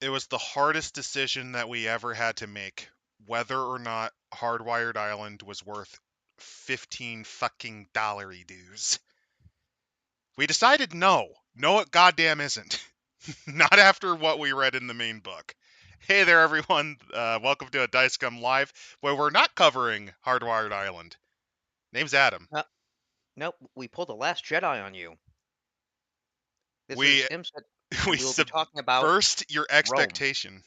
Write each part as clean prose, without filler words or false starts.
It was the hardest decision that we ever had to make, whether or not Hardwired Island was worth 15 fucking dollary dues. We decided no. No, it goddamn isn't. Not after what we read in the main book. Hey there, everyone. Welcome to a Scum Live, where we're not covering Hardwired Island. Name's Adam. Nope, we pulled the Last Jedi on you. This is We Imset, we and we will be talking about subversed your Rome. expectation.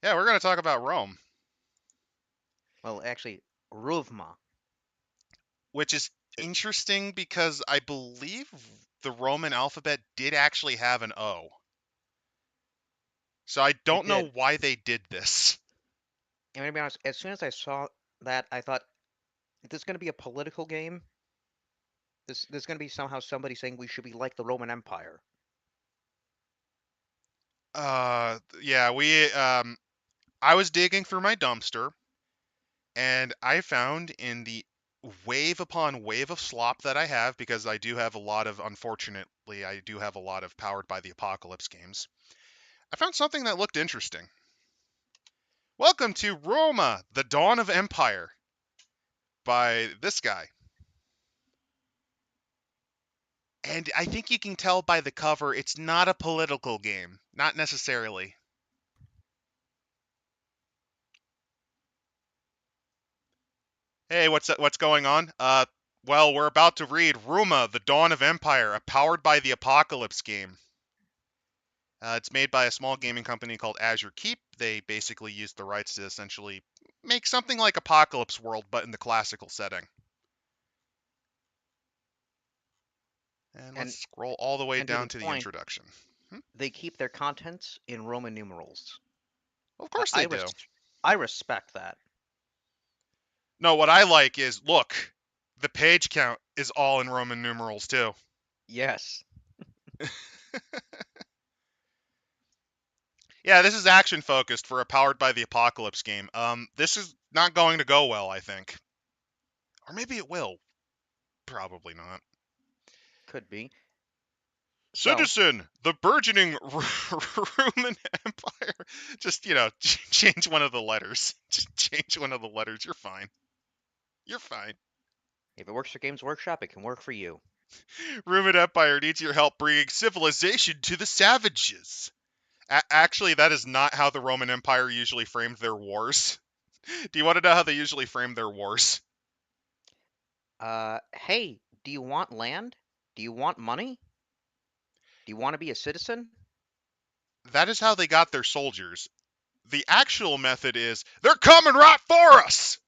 Yeah, we're gonna talk about Rome, Well, actually, RVMA. which is interesting because I believe the Roman alphabet did actually have an O. So I It don't know did. why they did this. And to be honest, as soon as I saw that, I thought, is this going to be a political game? This is going to be somehow somebody saying we should be like the Roman Empire. Yeah, I was digging through my dumpster and I found in the wave upon wave of slop that I have, because unfortunately, I do have a lot of Powered by the Apocalypse games. I found something that looked interesting. Welcome to Roma, the Dawn of Empire, by this guy. And I think you can tell by the cover, it's not a political game. Not necessarily. Hey, what's going on? Well, we're about to read Roma, the Dawn of Empire, a Powered by the Apocalypse game. It's made by a small gaming company called Azure Keep. They basically used the rights to essentially make something like Apocalypse World, but in the classical setting. And let's And scroll all the way and to the down to the point, introduction. they keep their contents in Roman numerals. Of I course I, they res do. I respect that. No, what I like is, look, the page count is all in Roman numerals too. Yes. Yeah, this is action focused for a Powered by the Apocalypse game. This is not going to go well, I think. Or maybe it will. Probably not. Could be. So, Citizen, the burgeoning Roman Empire. Just, change one of the letters. Just change one of the letters. You're fine. You're fine. if it works for Games Workshop, it can work for you. Roman Empire needs your help bringing civilization to the savages. Actually, that is not how the Roman Empire usually framed their wars. Do you want to know how they usually framed their wars? Hey, do you want land? Do you want money? Do you want to be a citizen? That is how they got their soldiers. The actual method is, they're coming right for us!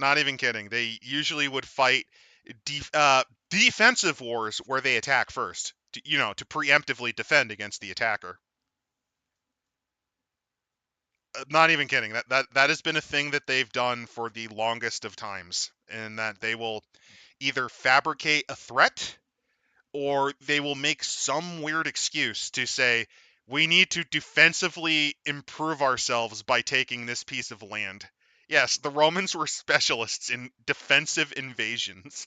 Not even kidding. They usually would fight defensive wars where they attack first, to preemptively defend against the attacker. Not even kidding. That has been a thing that they've done for the longest of times, in that they will either fabricate a threat or they will make some weird excuse to say, we need to defensively improve ourselves by taking this piece of land. Yes, the Romans were specialists in defensive invasions.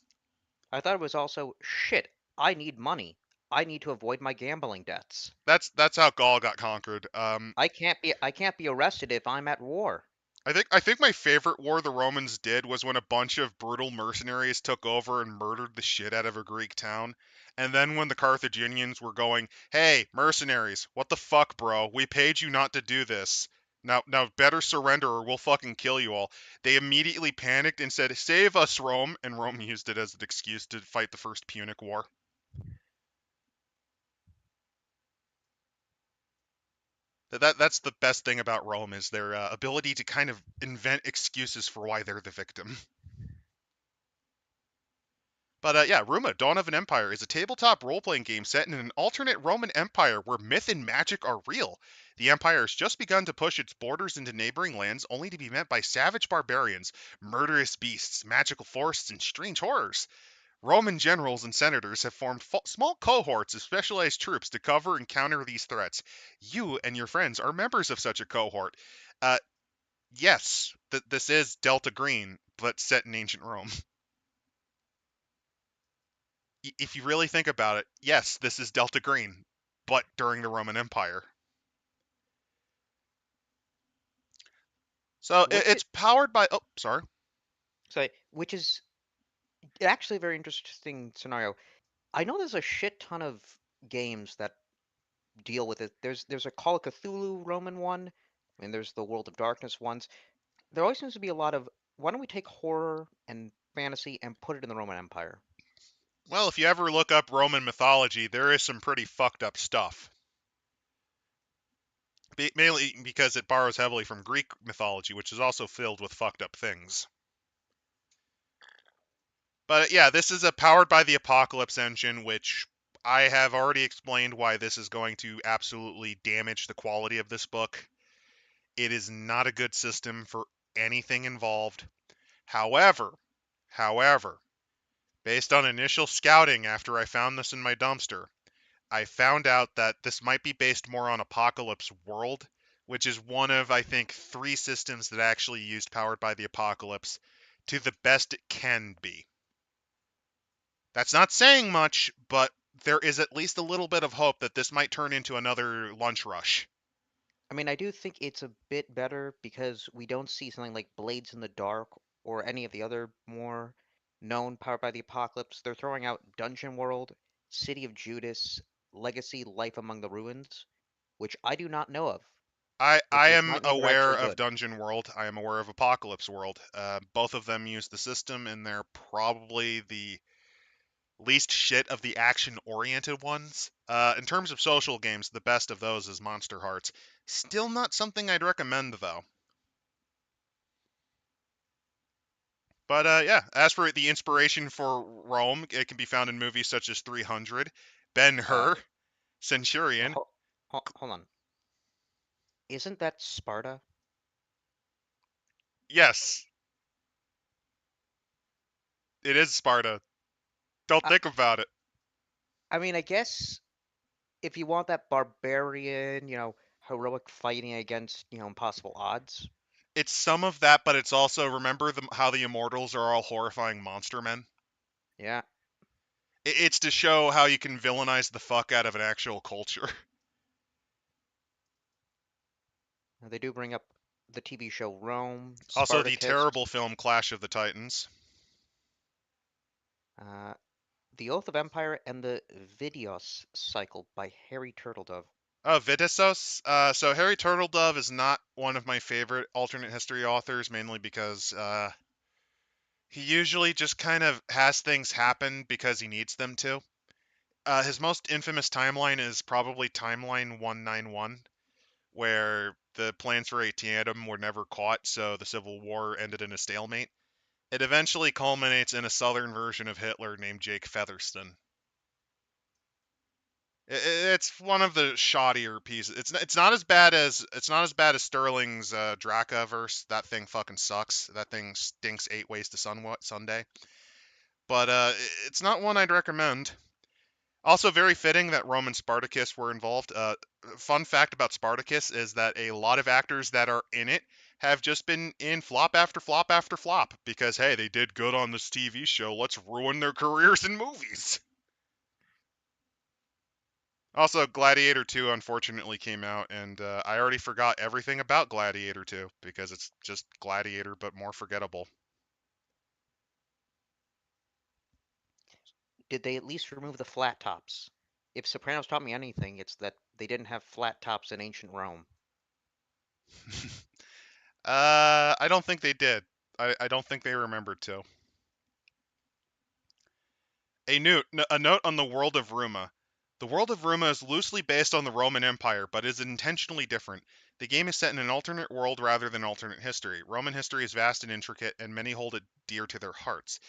I thought it was also, shit, I need money. I need to avoid my gambling debts. That's how Gaul got conquered. I can't be arrested if I'm at war. I think my favorite war the Romans did was when a bunch of brutal mercenaries took over and murdered the shit out of a Greek town. And then when the Carthaginians were going, "Hey, mercenaries, what the fuck, bro? We paid you not to do this. Now better surrender or we'll fucking kill you all." They immediately panicked and said, "Save us, Rome," and Rome used it as an excuse to fight the First Punic War. That's the best thing about Rome, is their ability to kind of invent excuses for why they're the victim. But yeah, Roma, Dawn of an Empire is a tabletop role-playing game set in an alternate Roman Empire where myth and magic are real. The Empire has just begun to push its borders into neighboring lands, only to be met by savage barbarians, murderous beasts, magical forests, and strange horrors. Roman generals and senators have formed small cohorts of specialized troops to cover and counter these threats. You and your friends are members of such a cohort. Uh, yes, this is Delta Green, but set in ancient Rome. if you really think about it, yes, this is Delta Green, but during the Roman Empire. So Which it's powered by. Oh, sorry. which is actually a very interesting scenario. I know there's a shit ton of games that deal with it. There's a Call of Cthulhu Roman one, and there's the World of Darkness ones. There always seems to be a lot of why don't we take horror and fantasy and put it in the Roman Empire? Well, if you ever look up Roman mythology, there is some pretty fucked up stuff. Mainly because it borrows heavily from Greek mythology, which is also filled with fucked up things. But yeah, this is a powered by the Apocalypse engine, which I have already explained why this is going to absolutely damage the quality of this book. It is not a good system for anything involved. However, however, based on initial scouting after I found this in my dumpster, I found out that this might be based more on Apocalypse World, which is one of, I think, 3 systems that actually used Powered by the Apocalypse to the best it can be. That's not saying much, but there is at least a little bit of hope that this might turn into another lunch rush. I mean, I do think it's a bit better because we don't see something like Blades in the Dark or any of the other more known Powered by the Apocalypse. They're throwing out Dungeon World, City of Judas, Legacy, Life Among the Ruins, which I do not know of, I which am might mean they're aware actually of good. Dungeon World. I am aware of Apocalypse World. Both of them use the system, and they're probably the least shit of the action-oriented ones. In terms of social games, the best of those is Monster Hearts. Still not something I'd recommend, though. But yeah, as for the inspiration for Rome, it can be found in movies such as 300, Uh, Ben-Hur, Centurion. hold on. Isn't that Sparta? Yes, it is Sparta. Don't I, think about it. I mean, I guess if you want that barbarian, heroic fighting against, impossible odds. It's some of that, but it's also remember how the immortals are all horrifying monster men. Yeah, It's to show how you can villainize the fuck out of an actual culture. they do bring up the TV show Rome, Also, the Spartacus, terrible film Clash of the Titans. uh, The Oath of Empire, and the Vidios cycle by Harry Turtledove. Oh, Vidissos. So Harry Turtledove is not one of my favorite alternate history authors, mainly because he usually just kind of has things happen because he needs them to. His most infamous timeline is probably Timeline 191, where the plans for Atianum were never caught, so the Civil War ended in a stalemate. It eventually culminates in a southern version of Hitler named Jake Featherston. It's one of the shoddier pieces. It's not as bad as Sterling's Draka verse. That thing fucking sucks. That thing stinks 8 ways to Sunday. But it's not one I'd recommend. Also, very fitting that Rome and Spartacus were involved. Fun fact about Spartacus is that a lot of actors that are in it have just been in flop after flop after flop because hey, they did good on this TV show. Let's ruin their careers in movies. Also, Gladiator 2 unfortunately came out, and I already forgot everything about Gladiator 2 because it's just Gladiator but more forgettable. Did they at least remove the flat tops? If Sopranos taught me anything, it's that they didn't have flat tops in ancient Rome. I don't think they did. I don't think they remembered to. A note on the world of Ruma. The world of Ruma is loosely based on the Roman Empire, but is intentionally different. The game is set in an alternate world rather than alternate history. Roman history is vast and intricate, and many hold it dear to their hearts.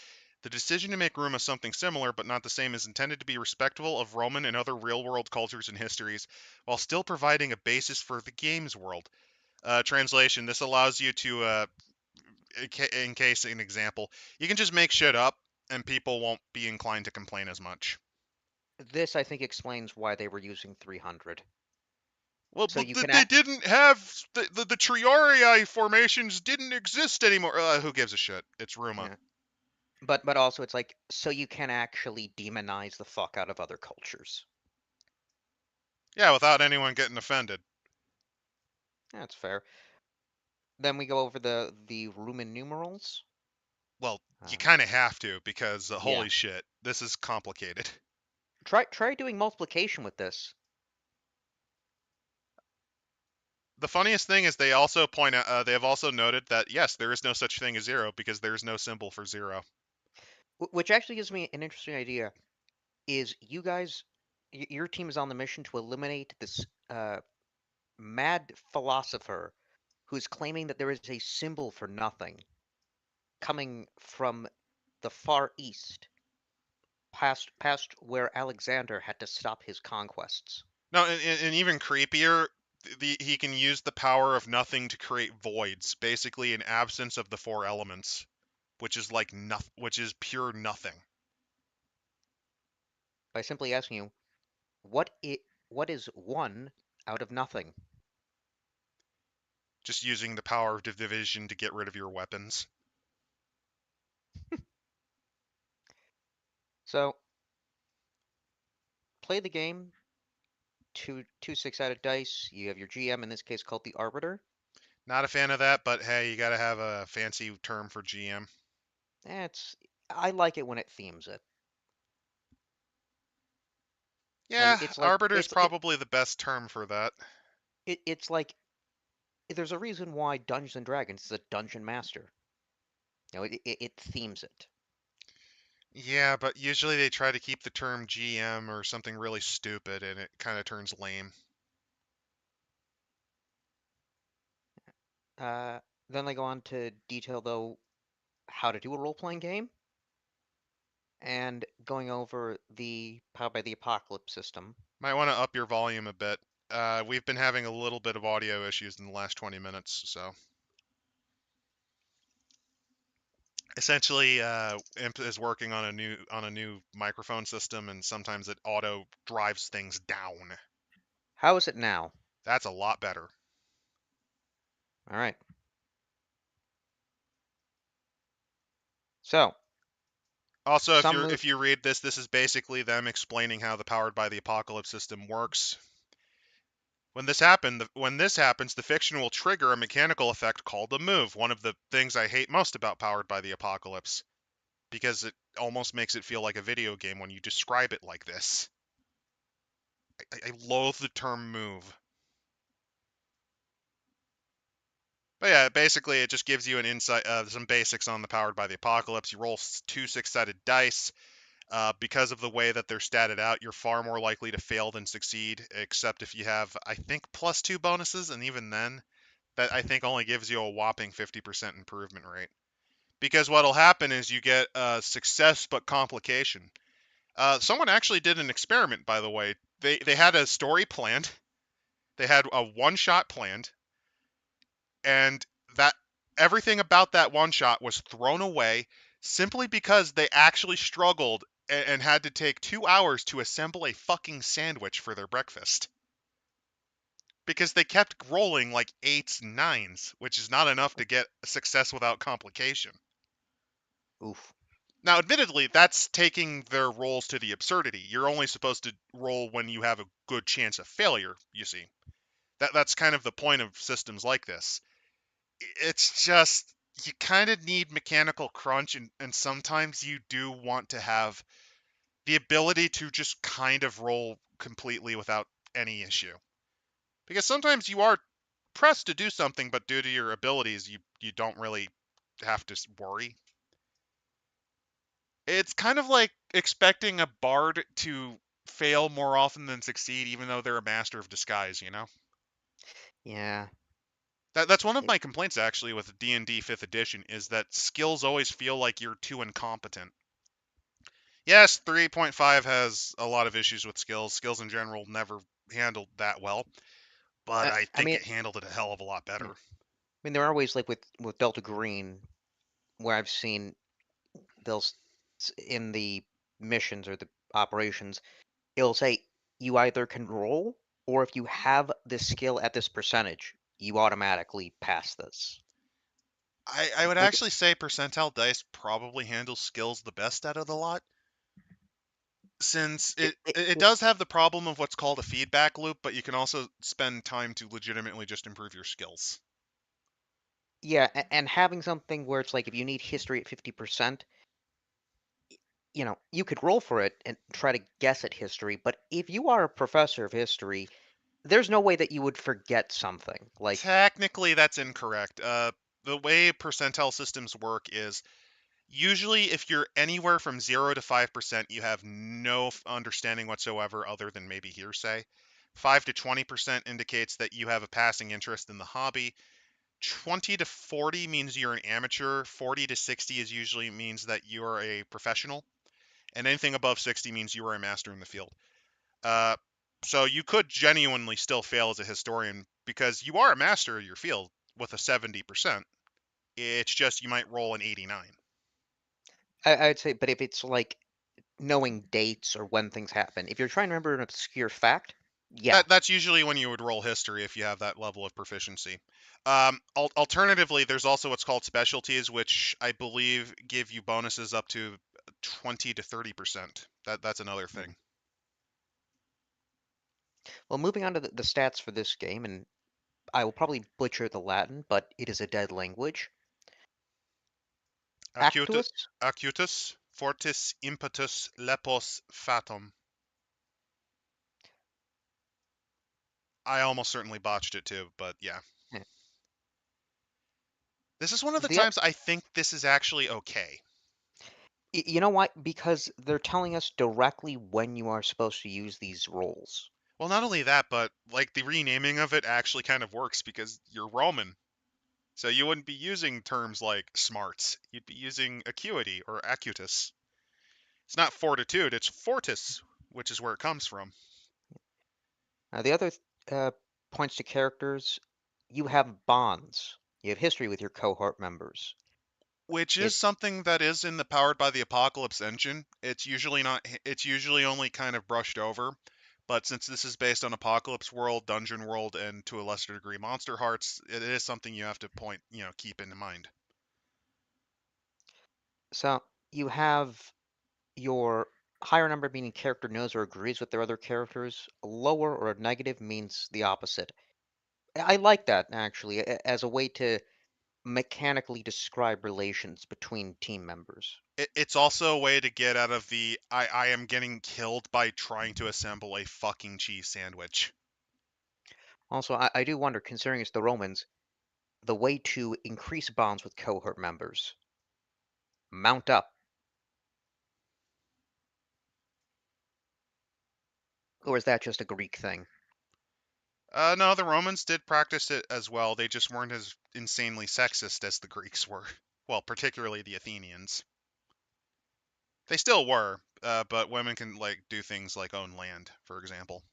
The decision to make Ruma something similar but not the same is intended to be respectful of Roman and other real-world cultures and histories, while still providing a basis for the game's world. Translation: this allows you to in case an example, you can just make shit up and people won't be inclined to complain as much. This, I think, explains why they were using 300. Well, So but you can they didn't have the Triarii formations didn't exist anymore. Who gives a shit? It's Ruma. yeah. but also it's like so you can actually demonize the fuck out of other cultures. Yeah, without anyone getting offended. That's fair. Then we go over the Roman numerals. Well, you Uh, kind of have to because yeah, holy shit, this is complicated. try doing multiplication with this. The funniest thing is they also point out they have also noted that yes, there is no such thing as zero because there is no symbol for zero. Which actually gives me an interesting idea. Is you guys, your team is on the mission to eliminate this mad philosopher who's claiming that there is a symbol for nothing coming from the far east, past where Alexander had to stop his conquests. No, and even creepier, he can use the power of nothing to create voids, basically an absence of the four elements, which is like nothing, which is pure nothing. By simply asking you, what is one out of nothing? Just using the power of division to get rid of your weapons. So play the game. Two six-sided dice. You have your GM in this case called the Arbiter. Not a fan of that, but hey, you gotta have a fancy term for GM. It's I like it when it themes it. Like Yeah, Arbiter's probably the best term for that. it's like there's a reason why Dungeons and Dragons is a dungeon master. It themes it. Yeah, but usually they try to keep the term GM or something really stupid, and it kind of turns lame. Uh, then they go on to detail though how to do a role-playing game and going over the Powered by the Apocalypse system. Might want to up your volume a bit. We've been having a little bit of audio issues in the last 20 minutes, so essentially, Imp is working on a new microphone system, and sometimes it auto drives things down. How is it now? That's a lot better. All right. So Also, some if move. you read this, this is basically them explaining how the powered by the apocalypse system works. When this happens, the fiction will trigger a mechanical effect called a move. One of the things I hate most about powered by the apocalypse, because it almost makes it feel like a video game when you describe it like this. I loathe the term move. But yeah, basically it just gives you an insight, some basics on the powered by the apocalypse. You roll two six-sided dice. Because of the way that they're statted out, you're far more likely to fail than succeed, except if you have, I think, +2 bonuses, and even then, that I think only gives you a whopping 50% improvement rate. Because what'll happen is you get success but complication. Someone actually did an experiment, by the way. They had a story planned, they had a one-shot planned, and that everything about that one shot was thrown away simply because they actually struggled and had to take 2 hours to assemble a fucking sandwich for their breakfast because they kept rolling like eights and nines, which is not enough to get success without complication. Oof. Now, admittedly, that's taking their rolls to the absurdity. You're only supposed to roll when you have a good chance of failure, you see. That's kind of the point of systems like this. It's just you kind of need mechanical crunch, and sometimes you do want to have the ability to just kind of roll completely without any issue. Because sometimes you are pressed to do something, but due to your abilities, you don't really have to worry. It's kind of like expecting a bard to fail more often than succeed, even though they're a master of disguise, you know? Yeah. That's one of It, my complaints actually with D&D 5th edition is that skills always feel like you're too incompetent. Yes, 3.5 has a lot of issues with skills. Skills in general never handled that well, but I I think mean, it handled it a hell of a lot yeah. better. I mean, there are ways like with Delta Green where I've seen they'll in the missions or the operations, it'll say you either can roll or if you have this skill at this percentage, you automatically pass this. I would Like, actually say percentile dice probably handles skills the best out of the lot, since it, it it, it does have the problem of what's called a feedback loop, but you can also spend time to legitimately just improve your skills. yeah, and having something where it's like if you need history at 50%, you could roll for it and try to guess at history, but if you are a professor of history, there's no way that you would forget something. Like, Technically, that's incorrect. The way percentile systems work is usually if you're anywhere from 0 to 5%, you have no understanding whatsoever other than maybe hearsay. 5 to 20% indicates that you have a passing interest in the hobby. 20 to 40 means you're an amateur. 40 to 60 is usually means that you are a professional. And anything above 60 means you are a master in the field. Uh, so you could genuinely still fail as a historian because you are a master of your field with a 70%. It's just you might roll an 89. I'd say, but if it's like knowing dates or when things happen, if you're trying to remember an obscure fact, yeah. That's usually when you would roll history if you have that level of proficiency. Alternatively, there's also what's called specialties, which I believe give you bonuses up to 20 to 30%. That's another Hmm. thing. Well, moving on to the stats for this game, and I will probably butcher the Latin, but it is a dead language. Acutus, Actuous. acutus fortis impetus lepos fatum. I almost certainly botched it too, but yeah. eh, This is one of the The times I think this is actually okay. You know what? Because they're telling us directly when you are supposed to use these rolls. Well, not only that, but like the renaming of it actually kind of works because you're Roman. So you wouldn't be using terms like smarts. You'd be using acuity or acutus. It's not fortitude, it's fortis, which is where it comes from. The other points to characters, you have bonds. You have history with your cohort members. Which is It's something that is in the Powered by the Apocalypse engine. It's usually not it's usually only kind of brushed over. But since this is based on Apocalypse World, Dungeon World, and to a lesser degree Monster Hearts, it is something you have to keep in mind. so you have your higher number meaning character knows or agrees with their other characters. A lower or a negative means the opposite. I like that actually as a way to mechanically describe relations between team members. It's also a way to get out of the I am getting killed by trying to assemble a fucking cheese sandwich. Also, I do wonder, considering it's the Romans, the way to increase bonds with cohort members. Mount up. Or is that just a Greek thing? No, the Romans did practice it as well. They just weren't as insanely sexist as the Greeks were. Well, particularly the Athenians. They still were, but women can like do things like own land, for example.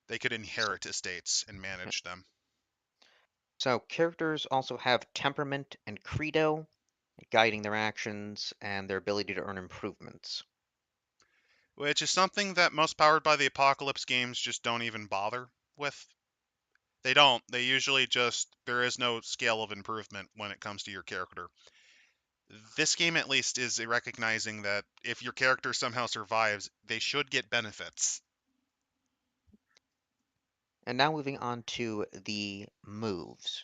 They could So, inherit estates and manage them, so characters also have temperament and credo, guiding their actions and their ability to earn improvements. which is something that most Powered by the Apocalypse games just don't even bother with. They don't. They usually just there is no scale of improvement when it comes to your character. This game at least is recognizing that if your character somehow survives, they should get benefits. And now moving on to the moves.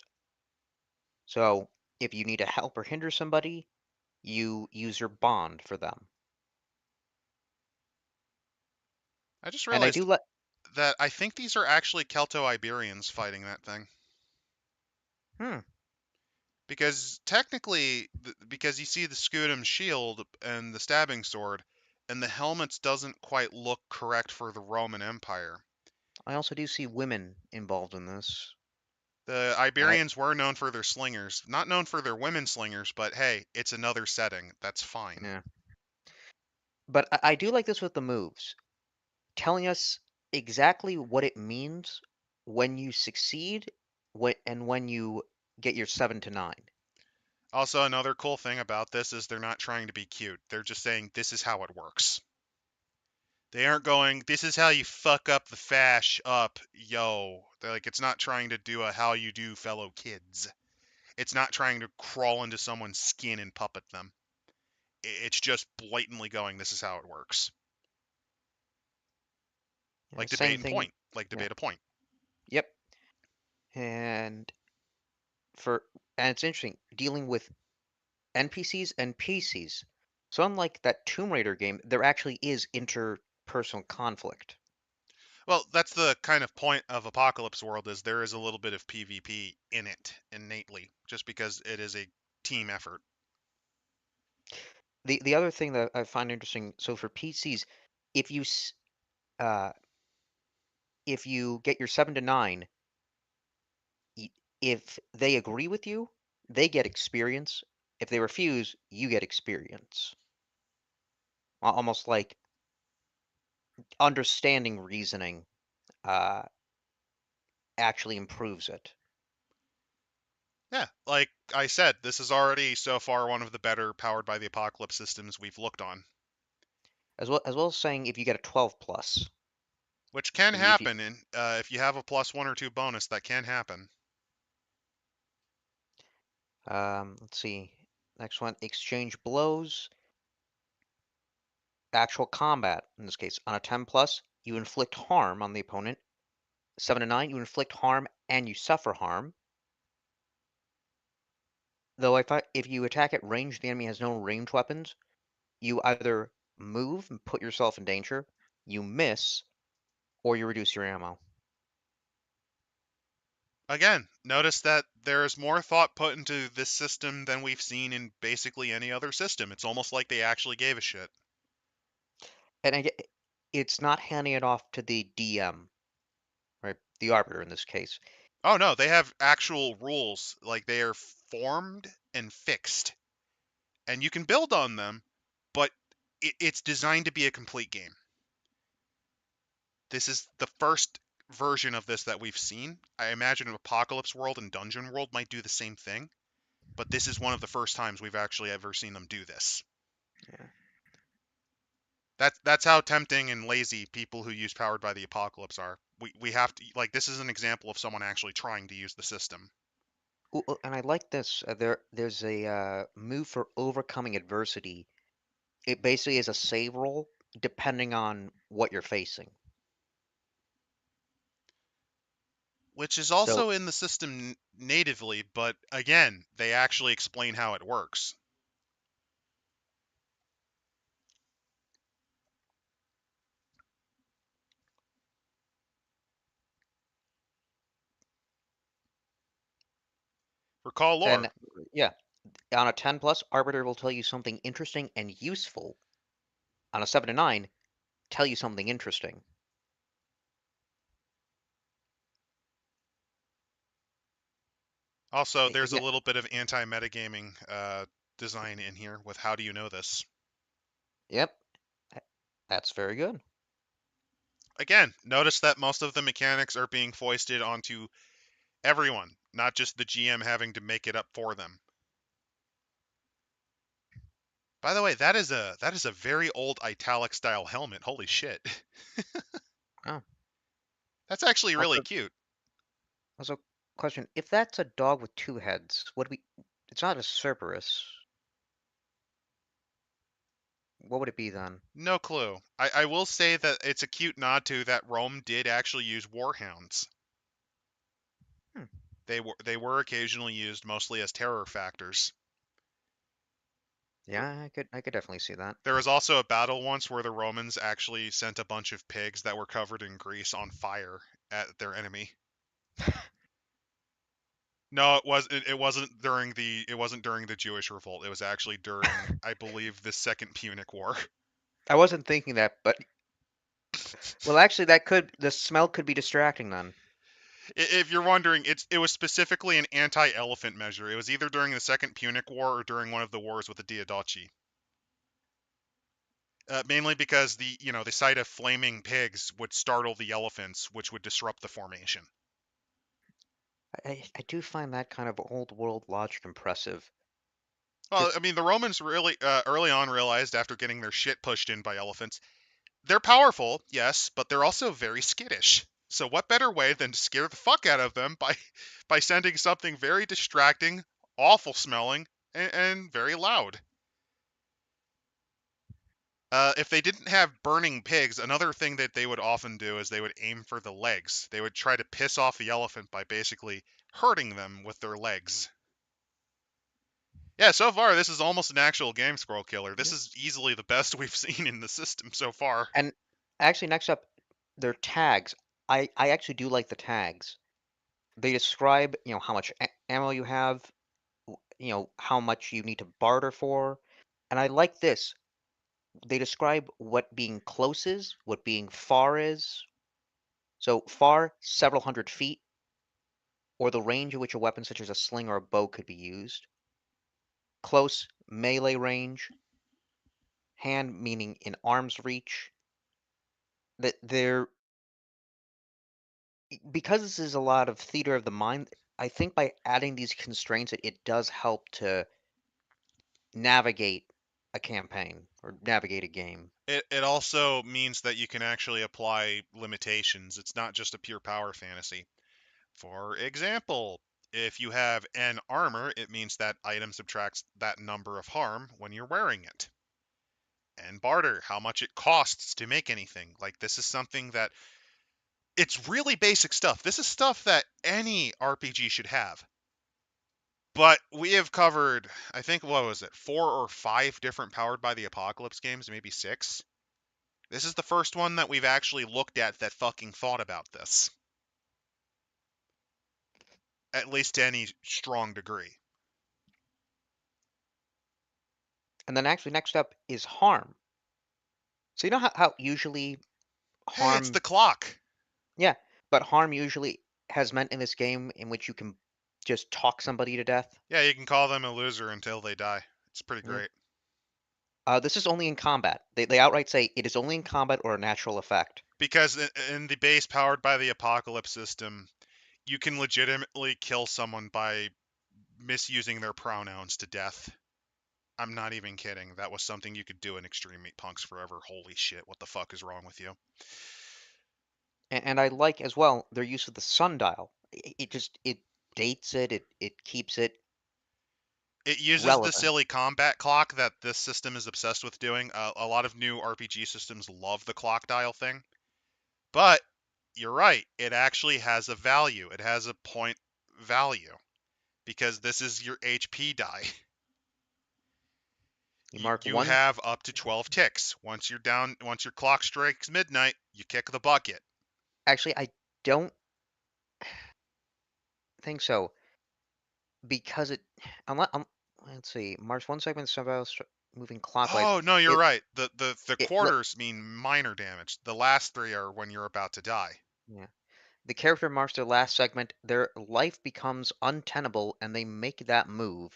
So if you need to help or hinder somebody, you use your bond for them. I just And I do realized let that I think these are actually Celto-Iberians fighting that thing. hmm, Because technically, because you see the Scutum shield and the stabbing sword, and the helmets doesn't quite look correct for the Roman Empire. I also do see women involved in this. The And I Iberians were known for their slingers, not known for their women slingers, but hey, it's another setting. That's fine. yeah. But I do like this with the moves, telling us exactly what it means when you succeed and when you get your 7 to 9. Also, another cool thing about this is they're not trying to be cute. They're just saying this is how it works. They aren't going, this is how you fuck up the fash up, yo. They're like, it's not trying to do a how you do fellow kids. It's not trying to crawl into someone's skin and puppet them. It's just blatantly going, this is how it works. Yeah, Like same debate and thing. point. Like Yeah. debate a point. Yep. And for and it's interesting dealing with NPCs and PCs. So unlike that Tomb Raider game, there actually is interpersonal conflict. Well, that's the kind of point of Apocalypse World is there is a little bit of PvP in it innately, just because it is a team effort. The other thing that I find interesting, so for PCs, if you uh, if you get your 7 to 9, if they agree with you, they get experience. If they refuse, you get experience. Almost like understanding reasoning uh, actually improves it. Yeah, like I said, this is already so far one of the better powered by the Apocalypse systems we've looked on, As well as saying if you get a 12 plus. which can If you happen. And if you have a +1 or 2 bonus, that can happen. let's see. Next one, exchange blows. Actual combat, in this case, on a 10 plus, you inflict harm on the opponent. 7 to 9, you inflict harm and you suffer harm. Though if you attack at range, the enemy has no ranged weapons. You either move and put yourself in danger, you miss, or you reduce your ammo. Again, notice that there is more thought put into this system than we've seen in basically any other system. It's almost like they actually gave a shit. And it's not handing it off to the DM, right? The Arbiter in this case. Oh no, they have actual rules. Like they are formed and fixed, and you can build on them, but it's designed to be a complete game. This is the first version of this that we've seen. I imagine Apocalypse World and Dungeon World might do the same thing, but this is one of the first times we've actually ever seen them do this. Yeah. That's how tempting and lazy people who use Powered by the Apocalypse are. We have to, like, this is an example of someone actually trying to use the system. Ooh, and I like this. There's a move for overcoming adversity. It basically is a save roll depending on what you're facing. Which is So, also in the system natively, but again, they actually explain how it works. Recall and lore. yeah, on a 10 plus, Arbiter will tell you something interesting and useful. On a 7 to 9, tell you something interesting. Also, there's a Again, little bit of anti-metagaming design in here with how do you know this. yep, that's very good. Again, notice that most of the mechanics are being foisted onto everyone, not just the GM having to make it up for them. By the way, that is a very old italic style helmet. Holy shit. Oh, That's actually really also, cute. also, question: if that's a dog with 2 heads, what do we? It's not a Cerberus. What would it be then? No clue. I will say that it's a cute nod to that Rome did actually use warhounds. Hmm. They were occasionally used mostly as terror factors. Yeah, I could definitely see that. There was also a battle once where the Romans actually sent a bunch of pigs that were covered in grease on fire at their enemy. No, it wasn't during the Jewish revolt. It was actually during, I believe, the Second Punic War. I wasn't thinking that, but well, actually, the smell could be distracting then. If you're wondering, it was specifically an anti-elephant measure. It was either during the Second Punic War or during one of the wars with the Diadochi. Mainly because the sight of flaming pigs would startle the elephants, which would disrupt the formation. I do find that kind of old world logic impressive. Well, Just I mean, the Romans really early on realized after getting their shit pushed in by elephants, they're powerful, yes, but they're also very skittish. So what better way than to scare the fuck out of them by sending something very distracting, awful smelling, and very loud. If they didn't have burning pigs, another thing that they would often do is they would aim for the legs. They would try to piss off the elephant by basically hurting them with their legs. Yeah, so far this is almost an actual game scroll killer. This Yeah. is easily the best we've seen in the system so far. And actually, next up, their tags. I actually do like the tags. They describe, how much ammo you have, how much you need to barter for. And I like this. They describe what being close is, what being far is. So far, several hundred feet, or the range at which a weapon such as a sling or a bow could be used. Close, melee range. Hand, meaning in arm's reach. That they're because this is a lot of theater of the mind. I think by adding these constraints, it does help to navigate a campaign or navigate a game. It also means that you can actually apply limitations. It's not just a pure power fantasy. For example, if you have an armor, it means that item subtracts that number of harm when you're wearing it. And barter, how much it costs to make anything. Like, this is something that it's really basic stuff. This is stuff that any RPG should have. But we have covered, I think, what was it, 4 or 5 different Powered by the Apocalypse games, maybe 6. This is the first one that we've actually looked at that fucking thought about this, at least to any strong degree. And then actually next up is harm. So you know how usually Hey, it's the harm, clock. yeah, but harm usually has meant in this game in which you can just talk somebody to death. Yeah, you can call them a loser until they die. It's pretty Yeah. great. This is only in combat. They outright say it is only in combat or a natural effect. Because in the base Powered by the Apocalypse system, you can legitimately kill someone by misusing their pronouns to death. I'm not even kidding. That was something you could do in Extreme Meat Punks Forever. Holy shit, what the fuck is wrong with you? And I like as well their use of the sundial. It just it dates it. It keeps it It uses the relevant. silly combat clock that this system is obsessed with doing. A lot of new RPG systems love the clock dial thing. But you're right, it actually has a value. It has a point value because this is your HP die. You mark You one. have up to 12 ticks. Once you're down, once your clock strikes midnight, you kick the bucket. Actually, I don't think so because it unless let's see, marks one segment sundial moving clockwise. Oh, no, you're It right. The it let quarters mean minor damage. The last 3 are when you're about to die. yeah. The character marks their last segment. Their life becomes untenable, and they make that move.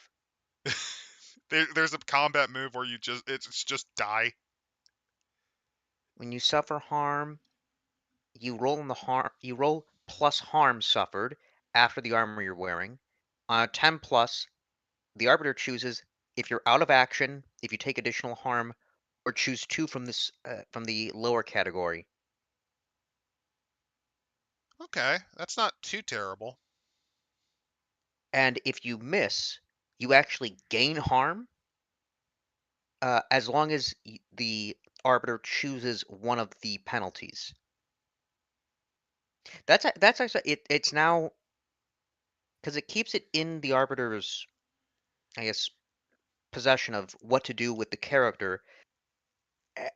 There's a combat move where it's just die. When you suffer harm, you roll on the harm. You roll plus harm suffered after the armor you're wearing. On a 10 plus, the arbiter chooses if you're out of action, if you take additional harm, or choose two from this from the lower category. Okay, that's not too terrible. And if you miss, you actually gain harm as long as the arbiter chooses one of the penalties. That's actually it's now because it keeps it in the arbiter's, I guess, possession of what to do with the character.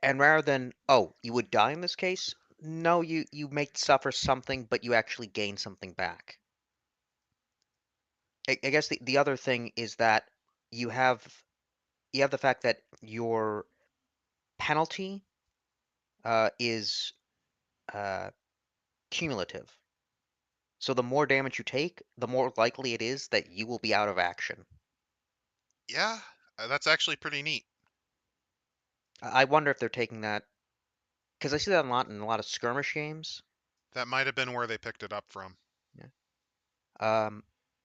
And rather than, oh, you would die in this case, no, you may suffer something, but you actually gain something back. I guess the other thing is that you have you have the fact that your penalty is uh, cumulative. So the more damage you take, the more likely it is that you will be out of action. Yeah, that's actually pretty neat. I wonder if they're taking that because I see that a lot in a lot of skirmish games. That might have been where they picked it up from. Yeah. Um,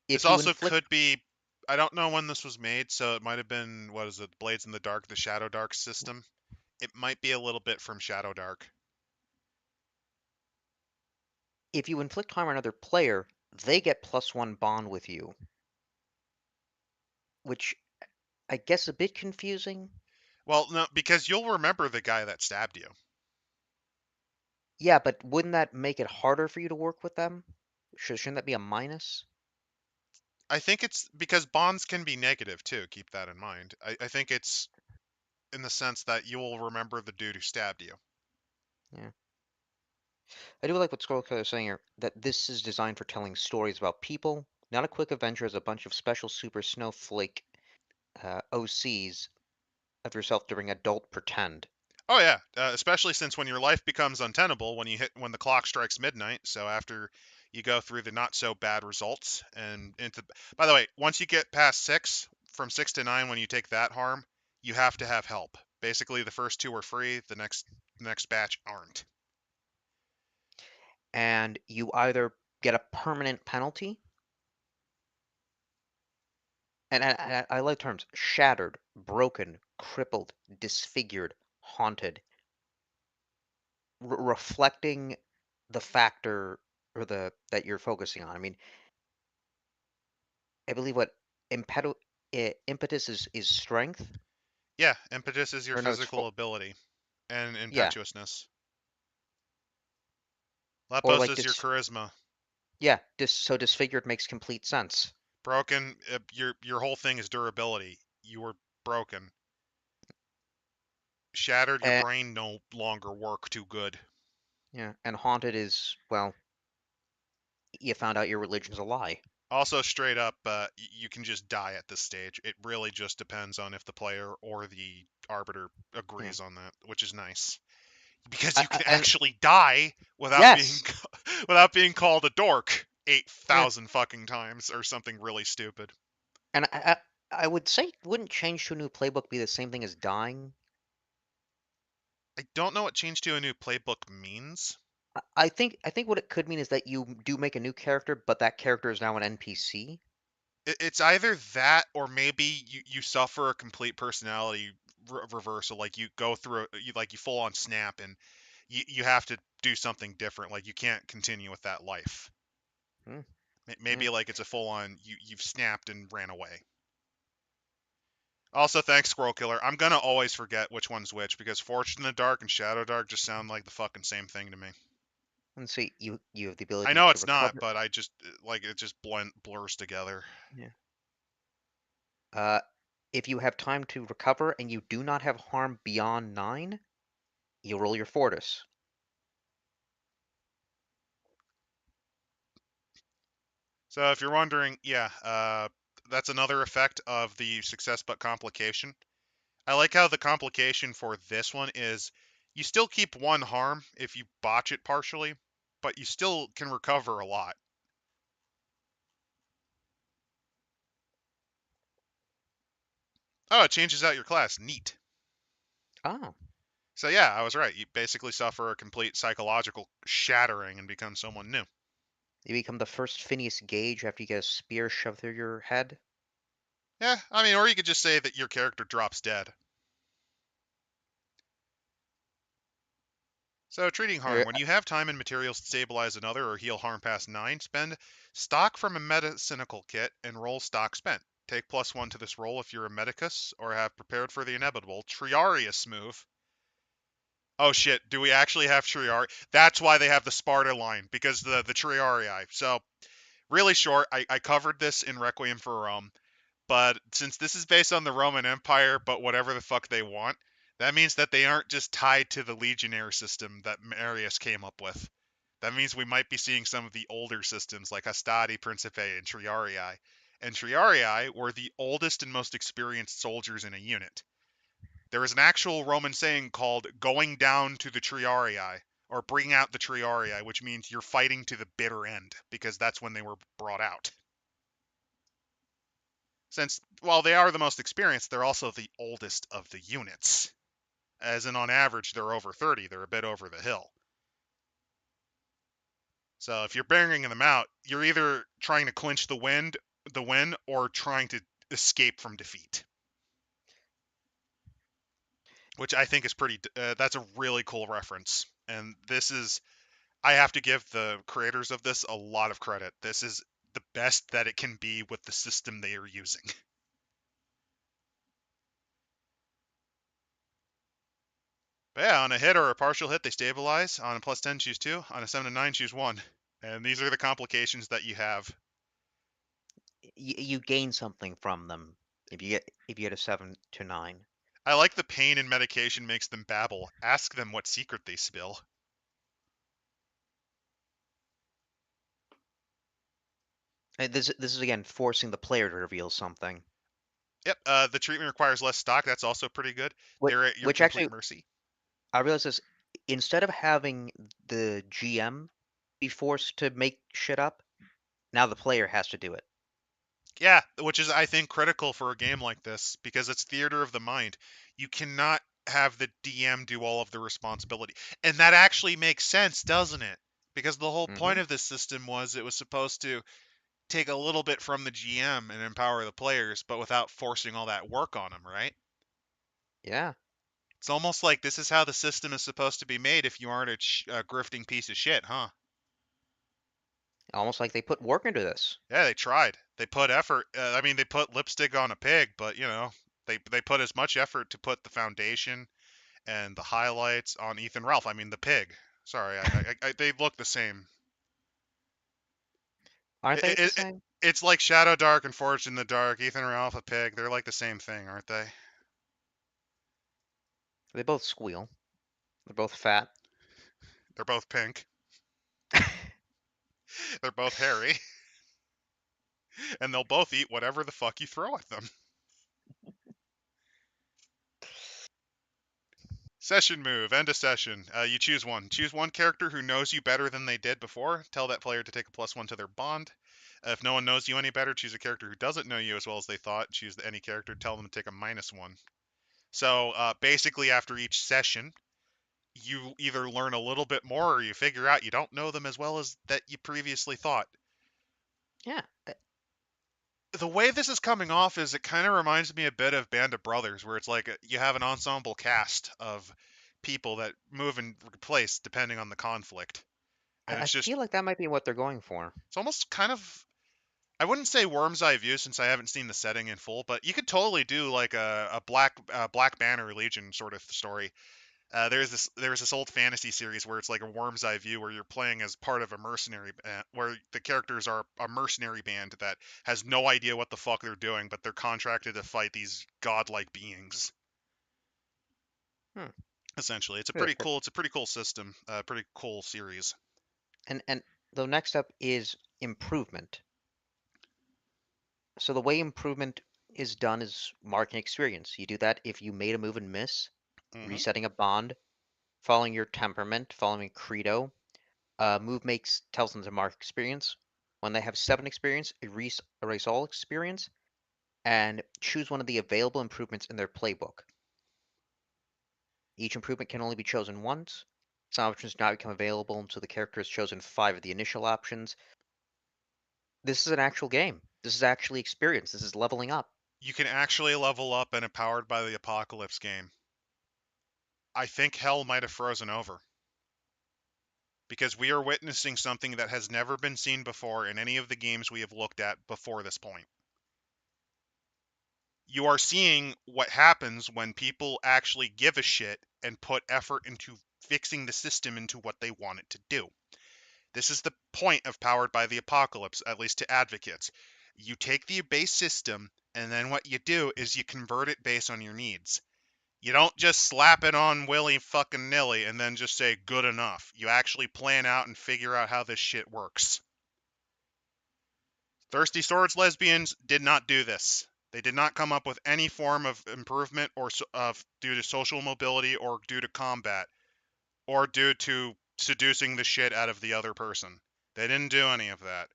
This if you also inflict, could be, I don't know when this was made, so it might have been, what is it, Blades in the Dark, the Shadow Dark system. It might be a little bit from Shadow Dark. if you inflict harm on another player, they get plus one bond with you. which I guess a bit confusing. Well, no, because you'll remember the guy that stabbed you. Yeah, but wouldn't that make it harder for you to work with them? Shouldn't that be a minus? I think it's because bonds can be negative too. Keep that in mind. I think it's in the sense that you will remember the dude who stabbed you. Yeah. I do like what Scrollkiller is saying here, that this is designed for telling stories about people, not a quick adventure as a bunch of special super snowflake OCs of yourself during adult pretend. Oh yeah, especially since when your life becomes untenable when the clock strikes midnight. So after you go through the not so bad results and into. By the way, once you get past 6, from 6 to 9, when you take that harm, you have to have help. Basically, the first 2 are free. The next batch aren't. And you either get a permanent penalty, and I like terms shattered, broken, crippled, disfigured, haunted, reflecting the factor or the that you're focusing on. I mean, I believe what impetus is strength, Yeah, impetus is your or no, it's physical ability, and yeah, impetuousness. or Lepos like is your charisma. yeah, so disfigured makes complete sense. Broken, your whole thing is durability. You were broken. Shattered, your And brain no longer work too good. yeah, and haunted is, well, you found out your religion's a lie. Also, straight up, you can just die at this stage. It really just depends on if the player or the arbiter Yeah. agrees on that, which is nice because you can And actually die without being yes, without being called a dork yeah, 8,000 fucking times or something really stupid. and I would say wouldn't change to a new playbook be the same thing as dying? I don't know what change to a new playbook means. I think what it could mean is that you do make a new character, but that character is now an NPC. It's either that or maybe you suffer a complete personality reversal. Like you go through you full on snap and you have to do something different. Like you can't continue with that life. Hmm, yeah. Maybe like it's a full on you've snapped and ran away. Also, thanks Squirrel Killer. I'm gonna always forget which one's which because Fortune in the Dark and Shadow Dark just sound like the fucking same thing to me. Let's see. You have the I ability know to it's not, recover. but I just like it just blurs together. Yeah. Uh, if you have time to recover and you do not have harm beyond 9, you roll your Fortis. So if you're wondering, yeah, that's another effect of the success but complication. I like how the complication for this one is you still keep 1 harm if you botch it partially, but you still can recover a lot. Oh, it changes out your class. Neat. Ah, So yeah, I was right. You basically suffer a complete psychological shattering and become someone new. you become the first Phineas Gage after you get a spear shoved through your head. Yeah, I mean, or you could just say that your character drops dead. So, treating harm. Er, When you have time and materials to stabilize another or heal harm past 9, spend stock from a medicinical kit and roll stock spent. Take +1 to this roll if you're a medicus or have prepared for the inevitable. Triarius move. Oh shit, do we actually have Triari? That's why they have the Sparta line, because the Triarii. So, really short, I covered this in Requiem for Rome. But since this is based on the Roman Empire, but whatever the fuck they want, that means that they aren't just tied to the legionnaire system that Marius came up with. That means we might be seeing some of the older systems like Hastati, Principe, and Triarii. And Triarii were the oldest and most experienced soldiers in a unit. There is an actual Roman saying called going down to the Triarii, or bring out the Triarii, which means you're fighting to the bitter end, because that's when they were brought out. Since, while they are the most experienced, they're also the oldest of the units. As in, on average, they're over 30, they're a bit over the hill. So if you're banging them out, you're either trying to clinch the win, or trying to escape from defeat. Which I think is that's a really cool reference. And I have to give the creators of this a lot of credit. This is the best that it can be with the system they are using. Yeah, on a hit or a partial hit, they stabilize. On a +10, choose 2. On a 7 to 9, choose 1. And these are the complications that you have. You gain something from them if you get a 7 to 9. I like the pain in medication makes them babble. Ask them what secret they spill. This is again forcing the player to reveal something. Yep, the treatment requires less stock. That's also pretty good. Which, They're at your which complete actually mercy. I realize this, instead of having the GM be forced to make shit up, now the player has to do it. Yeah, which is, I think, critical for a game like this because it's theater of the mind. You cannot have the DM do all of the responsibility. And that actually makes sense, doesn't it? Because the whole point Hmm. of this system was it was supposed to take a little bit from the GM and empower the players, but without forcing all that work on them, right? Yeah, It's almost like this is how the system is supposed to be made if you aren't a grifting piece of shit, huh? almost like they put work into this. Yeah, they tried. They put effort. I mean, they put lipstick on a pig, but they put as much effort to put the foundation and the highlights on Ethan Ralph. I mean, the pig. Sorry, they look the same. Aren't they It, the it, it, same? it's like Shadow Dark and Forged in the Dark. Ethan Ralph, a pig. They're like the same thing, aren't they? They both squeal. They're both fat. They're both pink. They're both hairy, and they'll both eat whatever the fuck you throw at them. Session move. End a session. You choose one. Choose one character who knows you better than they did before. Tell that player to take a +1 to their bond. If no one knows you any better, choose a character who doesn't know you as well as they thought. Choose any character. Tell them to take a -1. So basically, after each session, you either learn a little bit more or you figure out you don't know them as well as that you previously thought. Yeah, The way this is coming off is it kind of reminds me a bit of Band of Brothers, where it's like you have an ensemble cast of people that move and replace depending on the conflict. And I it's just, feel like that might be what they're going for. it's almost kind of, I wouldn't say worm's eye view since I haven't seen the setting in full, but you could totally do like a Black Banner Legion sort of story. There was this old fantasy series where it's like a worm's eye view where you're playing as part of a mercenary band, where the characters are a mercenary band that has no idea what the fuck they're doing, but they're contracted to fight these godlike beings. Hmm. Essentially, it's a Really? pretty cool. It's a pretty cool system. Pretty cool series. And the next up is improvement. So the way improvement is done is marking experience. You do that if you made a move and miss, Hmm. resetting a bond, following your temperament, following credo. Move makes tells them to mark experience. When they have 7 experience, erase all experience, and choose one of the available improvements in their playbook. Each improvement can only be chosen once. Some options do not become available until the character has chosen 5 of the initial options. This is an actual game. This is actually experience. This is leveling up. You can actually level up in a Powered by the Apocalypse game. I think hell might have frozen over because we are witnessing something that has never been seen before in any of the games we have looked at before this point. You are seeing what happens when people actually give a shit and put effort into fixing the system into what they want it to do. This is the point of Powered by the Apocalypse, at least to advocates. You take the base system, and then what you do is you convert it based on your needs. You don't just slap it on willy fucking nilly and then just say good enough. You actually plan out and figure out how this shit works. Thirsty Swords Lesbians did not do this. They did not come up with any form of improvement or of due to social mobility or due to combat or due to seducing the shit out of the other person. They didn't do any of that.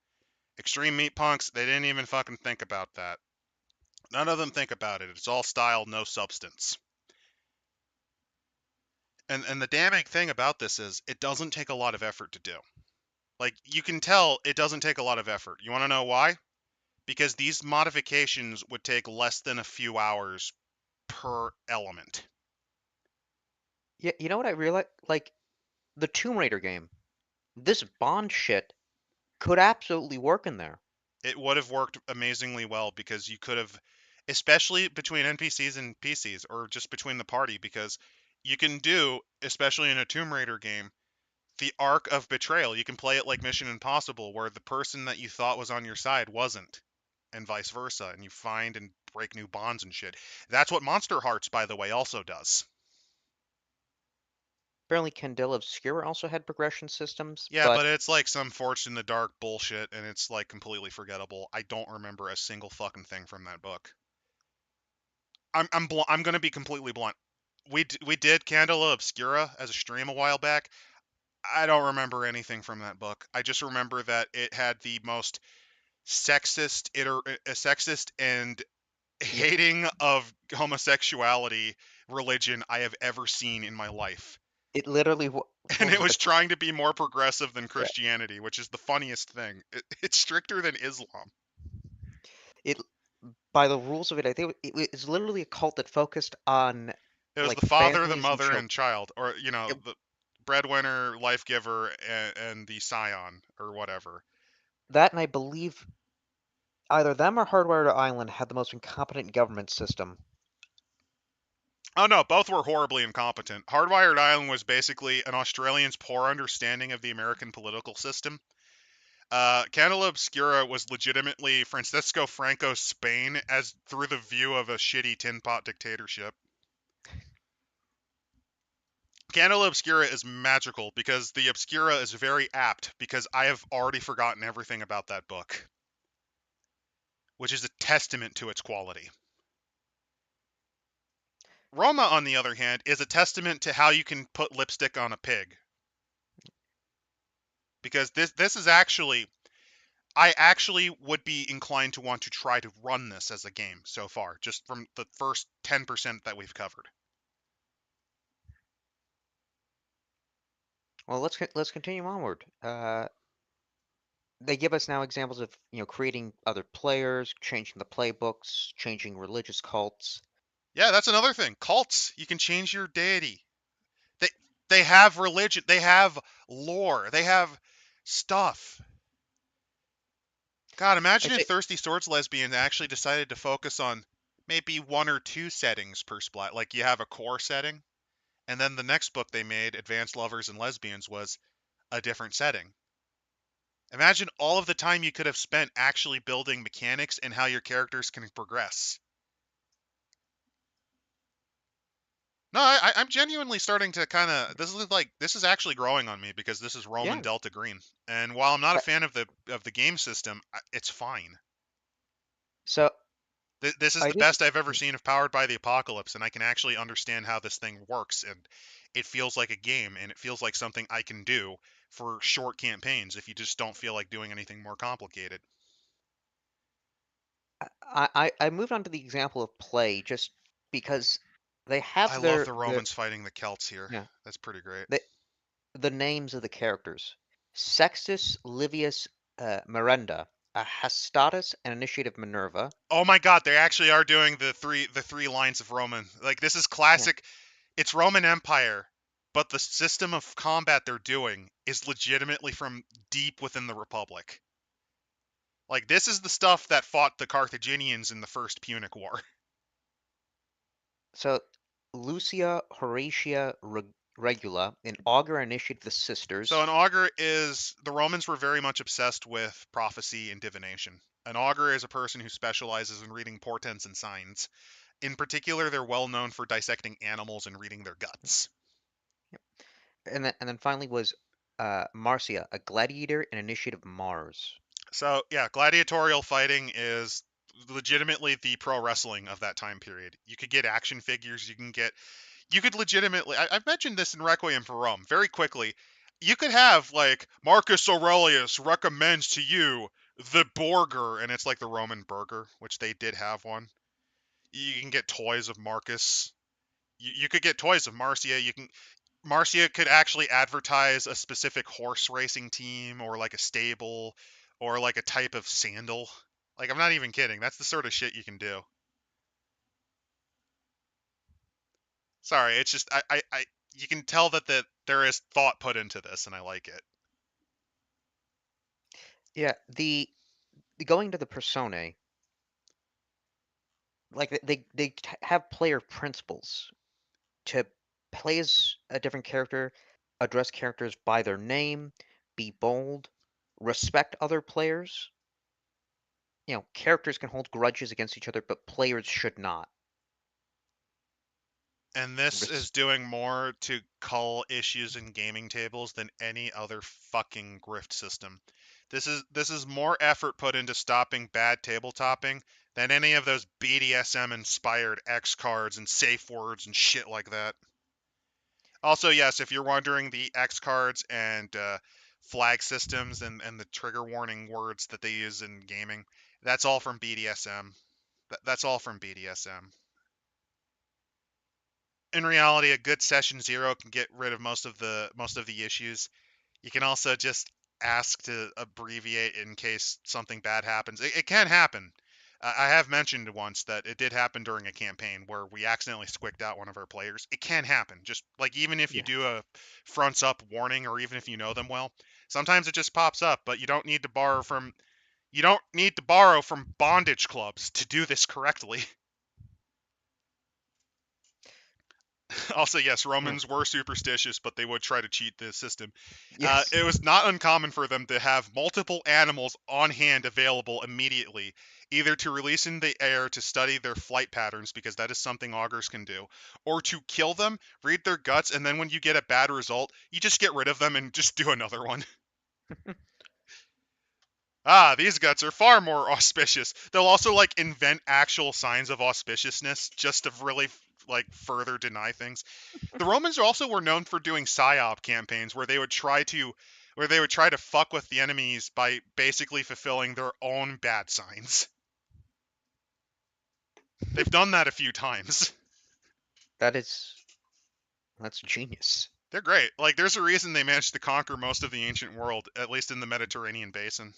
Extreme Meat Punks, they didn't even fucking think about that. None of them think about it. It's all style, no substance. And the damning thing about this is it doesn't take a lot of effort to do. Like you can tell it doesn't take a lot of effort. You want to know why? Because these modifications would take less than a few hours per element. Yeah, you know what I realized? Like the Tomb Raider game. This Bond shit could absolutely work in there. It would have worked amazingly well because you could have, especially between NPCs and PCs or just between the party, because you can do, especially in a Tomb Raider game, the arc of betrayal. You can play it like Mission Impossible, where the person that you thought was on your side wasn't, and vice versa, and you find and break new bonds and shit. That's what Monster Hearts, by the way, also does. Apparently, Candela Obscura also had progression systems, Yeah, but but it's like some Forged in the Dark bullshit, and it's like completely forgettable. I don't remember a single fucking thing from that book. I'm gonna be completely blunt. We did Candela Obscura as a stream a while back. I don't remember anything from that book. I just remember that it had the most sexist and yeah, hating of homosexuality religion I have ever seen in my life. it literally And it was was the trying to be more progressive than yeah, Christianity, which is the funniest thing. It's stricter than Islam. it by the rules of it. I think it was literally a cult that focused on It was like the father, the families and mother, children. and child, or It, the breadwinner, life giver, and the scion, or whatever. that and I believe either them or Hardwired Island had the most incompetent government system. Oh no, both were horribly incompetent. Hardwired Island was basically an Australian's poor understanding of the American political system. Candela Obscura was legitimately Francisco Franco's Spain as through the view of a shitty tin pot dictatorship. Candela Obscura is magical because the Obscura is very apt because I have already forgotten everything about that book, which is a testament to its quality. Roma, on the other hand, is a testament to how you can put lipstick on a pig. Because this is actually I actually would be inclined to want to try to run this as a game so far, just from the first 10% that we've covered. Well, let's continue onward. They give us now examples of creating other players, changing the playbooks, changing religious cults. Yeah, that's another thing. Cults, you can change your deity. They they have religion, they have lore, they have stuff. God, I imagine if say, Thirsty Swords Lesbian actually decided to focus on maybe one or two settings per splat. Like you have a core setting, and then the next book they made, Advanced Lovers and Lesbians, was a different setting. Imagine all of the time you could have spent actually building mechanics and how your characters can progress. No, I'm genuinely starting to kind of. This is actually growing on me because this is Roman yeah. Delta Green, and while I'm not a Uh, fan of the game system, it's fine. So This is I the did. best I've ever seen of Powered by the Apocalypse, and I can actually understand how this thing works, and it feels like a game, and it feels like something I can do for short campaigns if you just don't feel like doing anything more complicated. I moved on to the example of play just because they have I love their the their Romans fighting the Celts here. yeah That's pretty great. the the names of the characters: Sextus Livius Miranda, Hastatus, and Initiative Minerva. Oh my god, they actually are doing the three lines of Roman. Like this is Yeah. classic. It's Roman Empire, but the system of combat they're doing is legitimately from deep within the Republic. Like this is the stuff that fought the Carthaginians in the First Punic War. So Lucia Horatia Regula, an augur, initiated the So sisters. an augur is the Romans were very much obsessed with prophecy and divination. An augur is a person who specializes in reading portents and signs. In particular, they're well known for dissecting animals and reading their guts. And then finally was Marcia, a gladiator, and initiative Mars. So yeah, gladiatorial fighting is legitimately the pro wrestling of that time period. You could get action figures. You could legitimately. I've mentioned this in Requiem for Rome very quickly. You could have like Marcus Aurelius recommends to you the burger, and it's like the Roman burger, which they did have one. You can get toys of Marcus. You could get toys of Marcia. Marcia could actually advertise a specific horse racing team or like a stable or like a type of sandal. Like I'm not even kidding. That's the sort of shit you can do. Sorry, it's just I you can tell that there is thought put into this, and I like it. Yeah, the going to the personae, like have player principles to play as a different character, address characters by their name, be bold, respect other players. Characters can hold grudges against each other, but players should not. And this Res- is doing more to cull issues in gaming tables than any other fucking grift system. This is more effort put into stopping bad tabletopping than any of those BDSM inspired X cards and safe words and shit like that. Also, yes, if you're wondering, the X cards and flag systems and the trigger warning words that they use in gaming, that's all from BDSM. That's all from BDSM. In reality, a good session zero can get rid of most of the issues. You can also just ask to abbreviate in case something bad happens. It can happen. I have mentioned once that it did happen during a campaign where we accidentally squicked out one of our players. It can happen. Just like even if you yeah. do a fronts up warning or even if you know them well, sometimes it just pops up, but you don't need to borrow from bondage clubs to do this correctly. Also, yes, Yeah. Romans were superstitious, but they would try to cheat the system. Yes. It was not uncommon for them to have multiple animals on hand available immediately, either to release in the air to study their flight patterns, because that is something augurs can do, or to kill them, read their guts, and then when you get a bad result, you just get rid of them and just do another one. Ah, these guts are far more auspicious. They'll also like invent actual signs of auspiciousness just to really like further deny things. The Romans also were known for doing psyop campaigns where they would try to fuck with the enemies by basically fulfilling their own bad signs. They've done that a few times. That is that's genius. They're great. Like there's a reason they managed to conquer most of the ancient world, at least in the Mediterranean basin.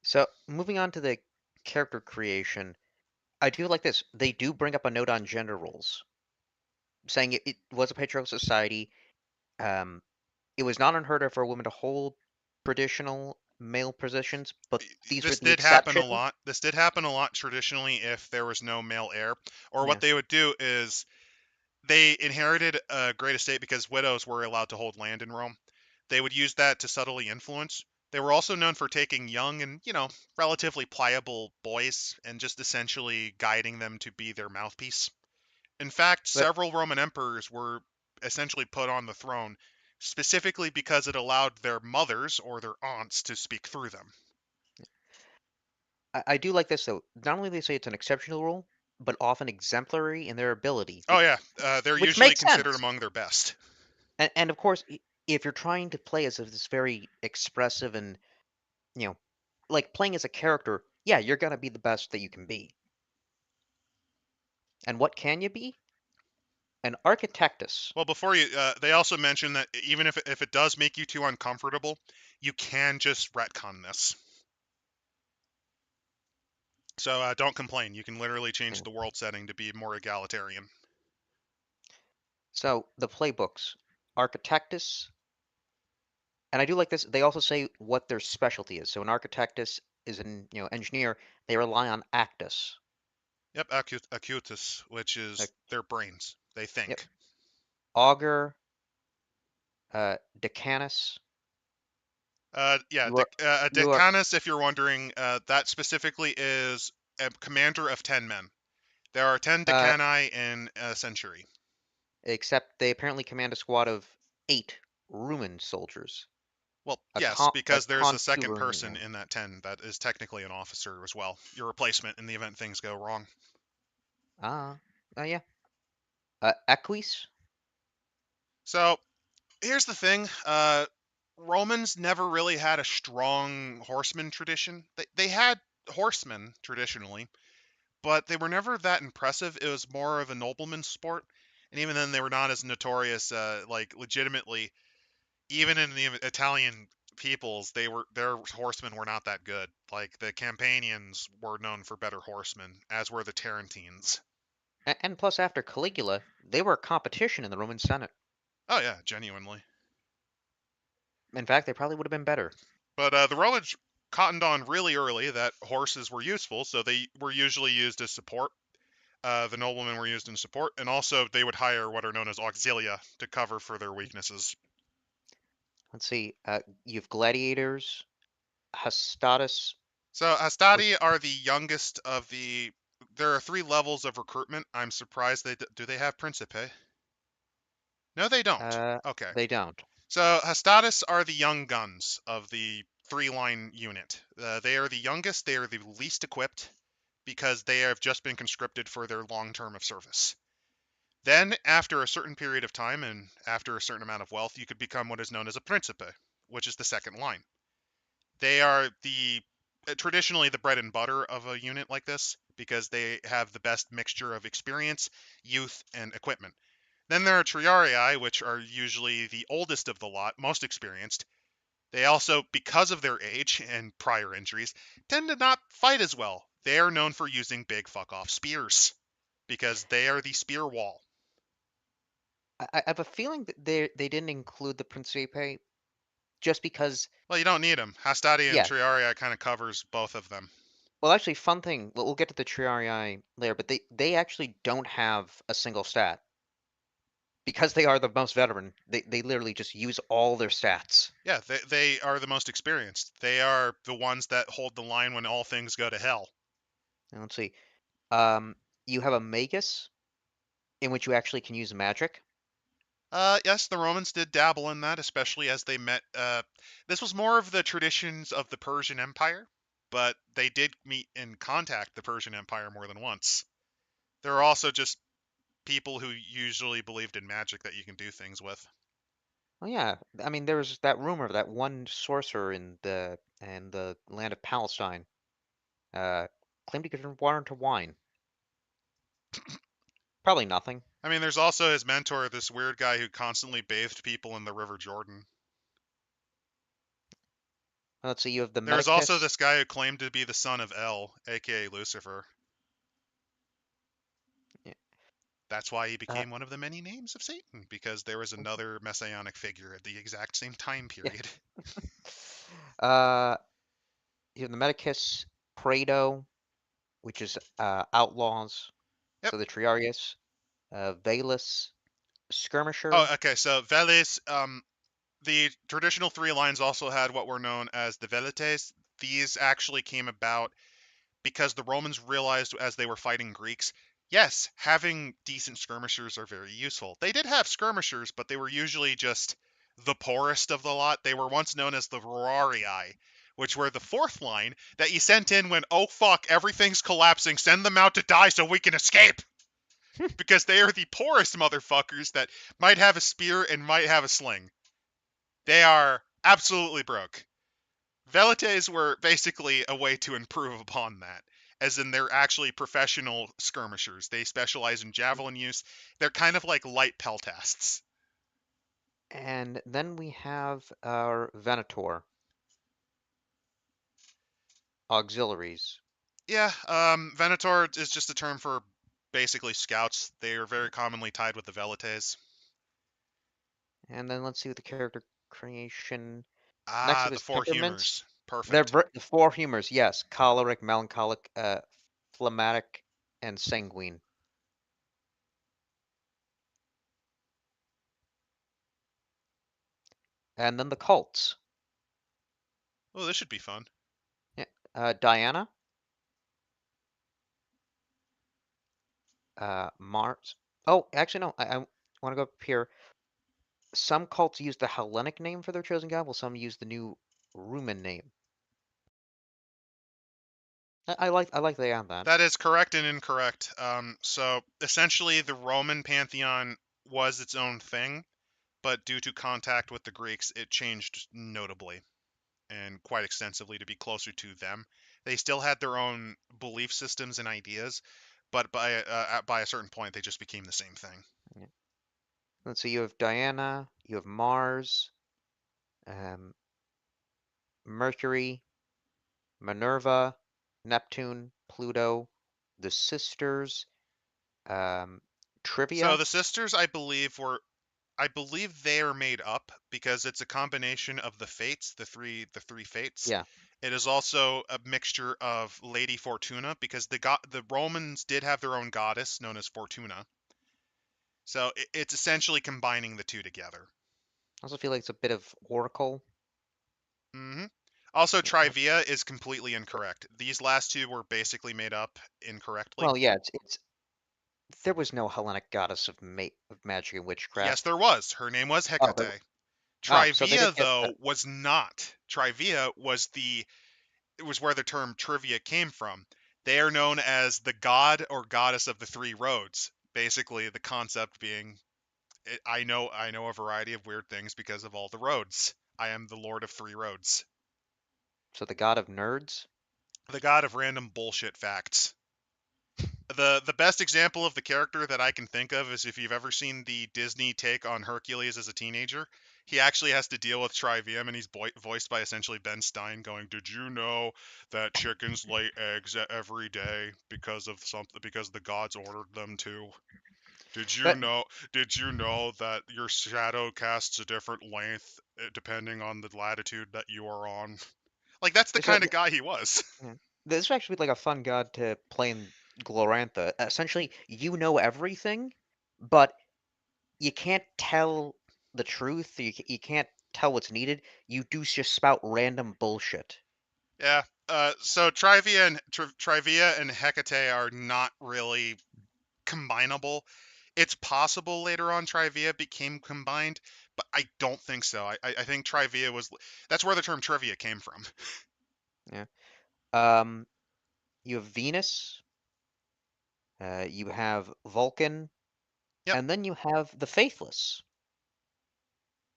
So moving on to the character creation, I do like this. They do bring up a note on gender roles, saying it was a patriarchal society. Um, it was not unheard of for a woman to hold traditional male positions, but these were This the did happen a exception. lot. This did happen a lot traditionally if there was no male heir. Or what Yeah. they would do is they inherited a great estate because widows were allowed to hold land in Rome. They would use that to subtly influence. They were also known for taking young and, relatively pliable boys and just essentially guiding them to be their mouthpiece. In fact, But several Roman emperors were essentially put on the throne specifically because it allowed their mothers or their aunts to speak through them. I do like this though. Not only do they say it's an exceptional rule, but often exemplary in their ability, Oh yeah, they're which usually makes considered sense. among their best. And of course, if you're trying to play as this very expressive and you know, like playing as a character, yeah, you're gonna be the best that you can be. And what can you be? An architectus. Well, before you, they also mentioned that even if it does make you too uncomfortable, you can just retcon this. So don't complain. You can literally change Yeah. the world setting to be more egalitarian. So the playbooks, architectus, and I do like this. They also say what their specialty is. So an architectus is an engineer. They rely on actus. Yep, acutus, which Uh, is their brains. They yep. think. Augur, decanus. Yeah, You are a you are decanus, if you're wondering, that specifically is a commander of 10 men. There are 10 uh, decani in a century. except they apparently command a squad of 8 Roman soldiers. Well, A yes, con a because there's a second consular. person in that 10 that is technically an officer as well. Your replacement in the event things go wrong. Ah, yeah. Equus. So, here's the thing. Romans never really had a strong horseman tradition. They had horsemen traditionally, but they were never that impressive. It was more of a nobleman's sport. And even then, they were not as notorious, like legitimately. Even in the Italian peoples, their horsemen were not that good. Like the Campanians were known for better horsemen, as were the Tarentines. And plus, after Caligula, they were a competition in the Roman Senate. Oh yeah, genuinely. In fact, they probably would have been better. But the Romans cottoned on really early that horses were useful, so they were usually used as support. The noblemen were used in support, and also they would hire what are known as auxilia to cover for their weaknesses. Let's see. You have gladiators, Hastatus. So Which, Hastati are the youngest of the. There are 3 levels of recruitment. I'm surprised do they have Principe? No, they don't. uh, Okay. they don't. So Hastatus are the young guns of the 3-line unit. They are the youngest. They are the least equipped because they have just been conscripted for their long term of service. Then, after a certain period of time and after a certain amount of wealth, you could become what is known as a Principe, which is the second line. They are traditionally the bread and butter of a unit like this because they have the best mixture of experience, youth, and equipment. Then there are Triarii, which are usually the oldest of the lot, most experienced. They also, because of their age and prior injuries, tend to not fight as well. They are known for using big fuck off spears because they are the spear wall. I have a feeling that they didn't include the Principe just because. Well, you don't need them. Hastati and Yeah. Triarii kind of covers both of them. Well, actually, fun thing. We'll get to the Triarii later, but they actually don't have a single stat because they are the most veteran. They literally just use all their stats. Yeah, they are the most experienced. They are the ones that hold the line when all things go to hell. And let's see. Um, you have a Magus in which you actually can use magic. Yes, the Romans did dabble in that, especially as they met. This was more of the traditions of the Persian Empire, but they did meet and contact the Persian Empire more than once. There are also just people who usually believed in magic that you can do things with. Oh yeah, I mean there was that rumor that one sorcerer in the land of Palestine uh, claimed he could turn water into wine. Probably nothing. I mean, there's also his mentor, this weird guy who constantly bathed people in the River Jordan. Let's see. You have the There was also Medicus. this guy who claimed to be the son of El, aka Lucifer. Yeah, That's why he Uh, became one of the many names of Satan, because there was another messianic figure at the exact same time yeah. period. Uh, you have the Medicus, Prado, which is outlaws. Yep. So the Triarius, Valus, Oh, Skirmisher, okay. So Veles, the traditional 3 lines also had what were known as the Velites. These actually came about because the Romans realized as they were fighting Greeks, yes, having decent skirmishers are very useful. They did have skirmishers, but they were usually just the poorest of the lot. They were once known as the Rorarii, which were the 4th line that you sent in when, oh fuck, everything's collapsing, send them out to die so we can escape. Because they are the poorest motherfuckers that might have a spear and might have a sling. They are absolutely broke. Velites were basically a way to improve upon that, as in they're actually professional skirmishers. They specialize in javelin use. They're kind of like light peltasts. and then we have our Venator auxiliaries, Yeah, Venator is just a term for basically scouts. They are very commonly tied with the Velites. and then let's see what the character creation. Next Ah, up the is four temperaments. humors. Perfect. The four humors, yes, choleric, melancholic, phlegmatic, and sanguine. And then the cults. Oh, this should be fun. Yeah. Diana, Mars. Oh, actually, no. I want to go up here. Some cults use the Hellenic name for their chosen god, while some use the new Roman name. I like they add that. That is correct and incorrect. So essentially, the Roman pantheon was its own thing, but due to contact with the Greeks, it changed notably and quite extensively to be closer to them. They still had their own belief systems and ideas, but by a certain point, they just became the same thing. Yeah. Let's see. You have Diana. You have Mars, um, Mercury, Minerva, Neptune, Pluto, the sisters, um, So Trivia. the sisters, I believe, were. I believe they are made up because it's a combination of the fates, the three fates. Yeah. It is also a mixture of Lady Fortuna because the Romans did have their own goddess known as Fortuna. So it's essentially combining the two together. I also feel like it's a bit of Oracle. hmm Also, Yeah. Trivia is completely incorrect. These last two were basically made up incorrectly. Well, yeah, it's there was no Hellenic goddess of magic and Yes, witchcraft. there was. Her name was Oh, there. Hecate. So they Trivia, did get that. though, was not. Trivia was it was where the term trivia came from. They are known as the god or goddess of the three roads. Basically, the concept being, I know a variety of weird things because of all the roads. I am the lord of three roads, So the god of nerds. the god of random bullshit facts. The best example of the character that I can think of is if you've ever seen the Disney take on Hercules as a teenager. He actually has to deal with Trivium, and he's voiced by essentially Ben Stein, going, "Did you know that chickens lay eggs every day because of something? Because the gods ordered them to? Did you But know? Did you know that your shadow casts a different length depending on the latitude that you are on?" Like that's the so kind of guy he was. yeah. This would actually be like a fun god to play in Glorantha. Essentially, you know everything, but you can't tell the truth. You can't tell what's needed. You do just spout random bullshit. Yeah. So Trivia and Hecate are not really combinable. It's possible later on Trivia became combined, but I don't think so. I think Trivia was that's where the term trivia came from. Yeah. Um, you have Venus. You have Vulcan, Yep. and then you have the Faithless.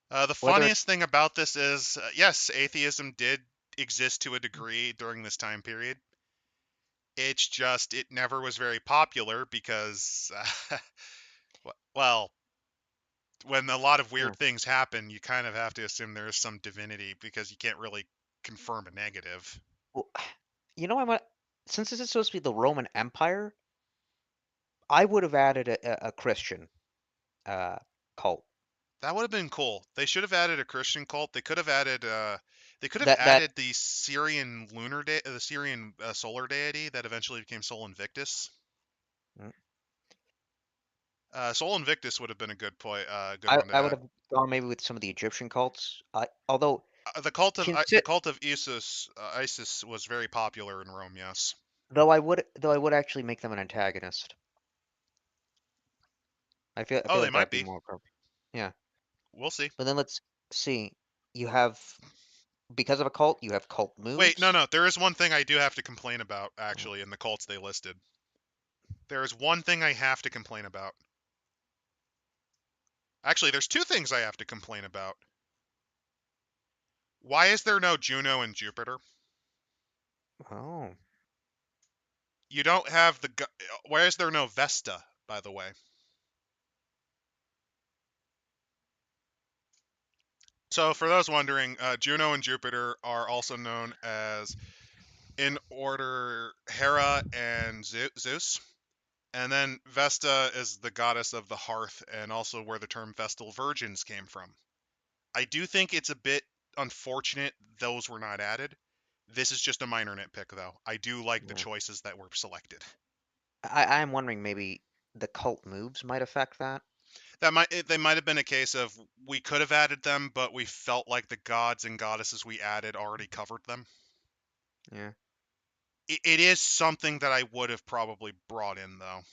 The Whether funniest thing about this is, yes, atheism did exist to a degree during this time period. It's just it never was very popular because, well, when a lot of yeah. weird things happen, you kind of have to assume there is some divinity because you can't really confirm a negative. Well, you know, since this is supposed to be the Roman Empire, I would have added a Christian uh, cult. That would have been cool. They should have added a Christian cult. They could have That added the Syrian the Syrian solar deity that eventually became Sol Invictus. mm, Sol Invictus would have been a good I one to I would add. have gone maybe with some of the Egyptian cults. Although The consi- cult of Isis was very popular in Rome. Yes. though I would actually make them an antagonist. I Oh, feel they like might that'd be be. more appropriate. Yeah. We'll see. But then let's see. You have because of a cult, you have cult Wait, no, moves. no. There is one thing I do have to complain about actually in the cults they listed. There is one thing I have to complain about. Actually, there's two things I have to complain about. Why is there no Juno and Jupiter? Oh. You don't have why is there no Vesta, by the way? So, for those wondering, Juno and Jupiter are also known as, in order, Hera and Zeus. And then Vesta is the goddess of the hearth and also where the term Vestal Virgins came from. I do think it's a bit unfortunate those were not added. This is just a minor nitpick, though. I do like the Yeah. choices that were selected. I'm wondering maybe the cult moves might affect that. They might have been a case of we could have added them, but we felt like the gods and goddesses we added already covered them. Yeah. It is something that I would have probably brought in though.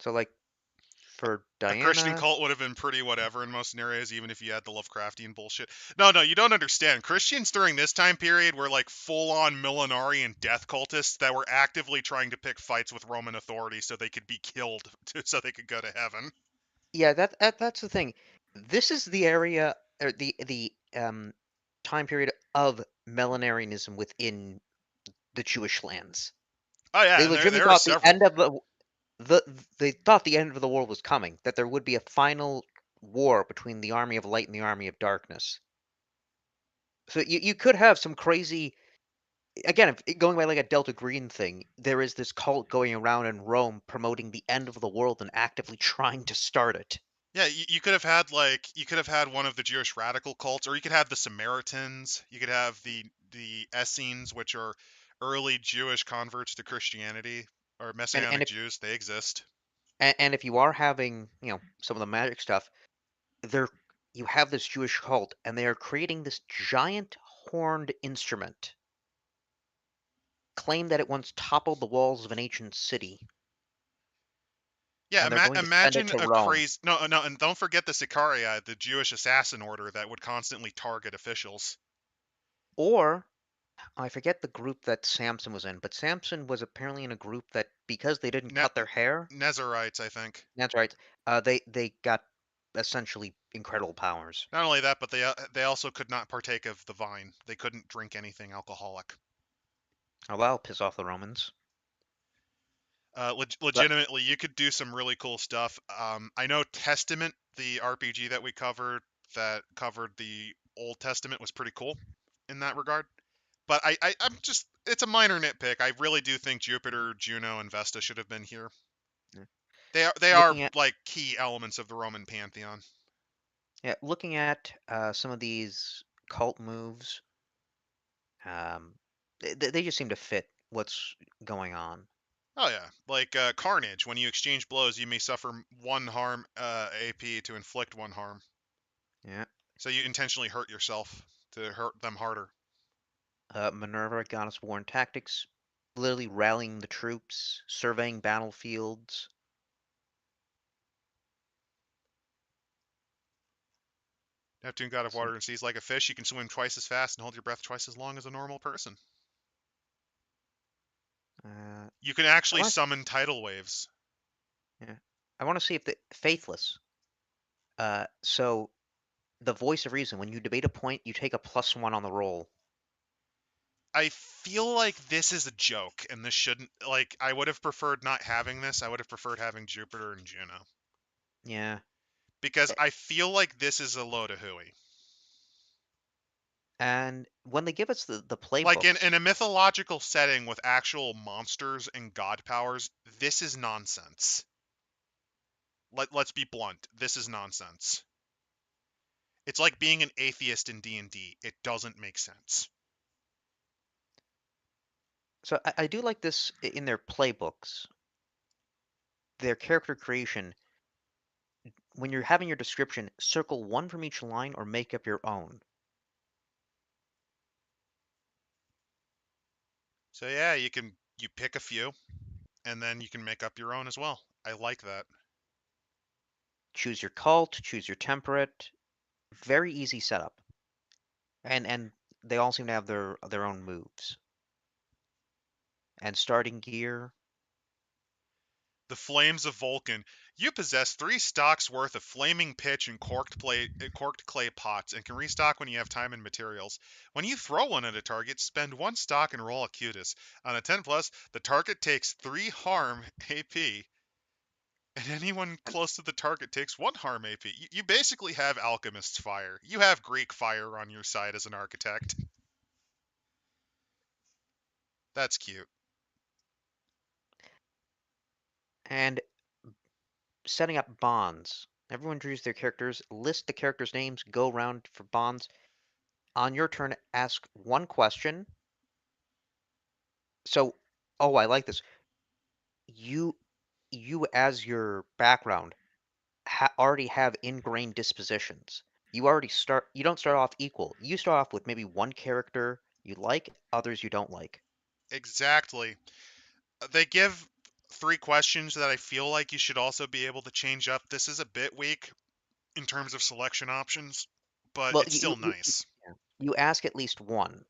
So like for A Christian Diana, cult would have been pretty whatever in most scenarios, even if you had the Lovecraftian bullshit. No, no, you don't understand. Christians during this time period were like full-on millenarian death cultists that were actively trying to pick fights with Roman authorities so they could be killed, so they could go to heaven. yeah, that's the thing. This is the area or the time period of millenarianism within the Jewish lands. Oh yeah, They and legitimately there are thought the several. end of the they thought the end of the world was coming, that there would be a final war between the army of light and the army of darkness. So you could have some crazy. again, if, going by like a Delta Green thing, there is this cult going around in Rome promoting the end of the world and actively trying to start it. Yeah, you could have had like you could have had one of the Jewish radical cults, or you could have the Samaritans. You could have the Essenes, which are early Jewish converts to Christianity or And Messianic if Jews. They exist. and if you are having, some of the magic stuff, they're you have this Jewish cult and they are creating this giant horned instrument, claim that it once toppled the walls of an ancient city, Yeah, and they're going to send it imagine to a Rome. crazy no, and don't forget the Sicarii, the Jewish assassin order that would constantly target officials. Or I forget the group that Samson was in, but Samson was apparently in a group that because they didn't Ne- cut their hair, Nezarites, I think. that's right, they got essentially incredible powers. Not only that, but they also could not partake of the vine. They couldn't drink anything alcoholic. Oh, that'll piss off the Romans. But Legitimately, you could do some really cool stuff. I know Testament, the RPG that we covered, that covered the Old Testament, was pretty cool in that regard. But I'm just, it's a minor nitpick. I really do think Jupiter, Juno, and Vesta should have been here. yeah, They are looking at like key elements of the Roman pantheon. looking at some of these cult moves, they just seem to fit what's going on. Oh yeah, like Carnage. When you exchange blows, you may suffer one harm AP to inflict one harm. Yeah. So you intentionally hurt yourself to hurt them harder. Minerva, goddess of war and tactics, literally rallying the troops, surveying battlefields. Neptune, god of Some, water and seas, like a fish, you can swim twice as fast and hold your breath twice as long as a normal person. uh, You can I actually want summon tidal waves. yeah, I want to see if the faithless. So the voice of reason. When you debate a point, you take a +1 on the roll. I feel like this is a joke, and this shouldn't. Like, I would have preferred not having this. I would have preferred having Jupiter and Juno. Yeah. Because A- I feel like this is a load of hooey. And when they give us the Like, in, playbooks, in a mythological setting with actual monsters and god powers, this is nonsense. Let's be blunt. This is nonsense. It's like being an atheist in D&D. It doesn't make sense. so I do like this in their playbooks. Their character creation. When you're having your description, circle one from each line or make up your own. So yeah, you pick a few, and then you can make up your own as well. I like that. Choose your cult, choose your temperate. Very easy setup. And they all seem to have their own moves. And starting gear. The Flames of Vulcan. You possess 3 stocks worth of flaming pitch and corked clay pots, and can restock when you have time and materials. When you throw one at a target, spend 1 stock and roll a Cutis. On a 10 plus, the target takes 3 harm AP, and anyone And, close to the target takes 1 harm AP. You basically have Alchemist's Fire. You have Greek Fire on your side as an architect. That's cute. and setting up bonds. Everyone chooses their characters, list the characters' names, go around for bonds. On your turn, ask one question. So, oh, I like this. You, you as your background already have ingrained dispositions. You already start. You don't start off equal. You start off with maybe one character you like, others you don't like. Exactly. They give 3 questions that I feel like you should also be able to change up. This is a bit weak in terms of selection options, but Well, it's still nice. yeah. You ask at least one.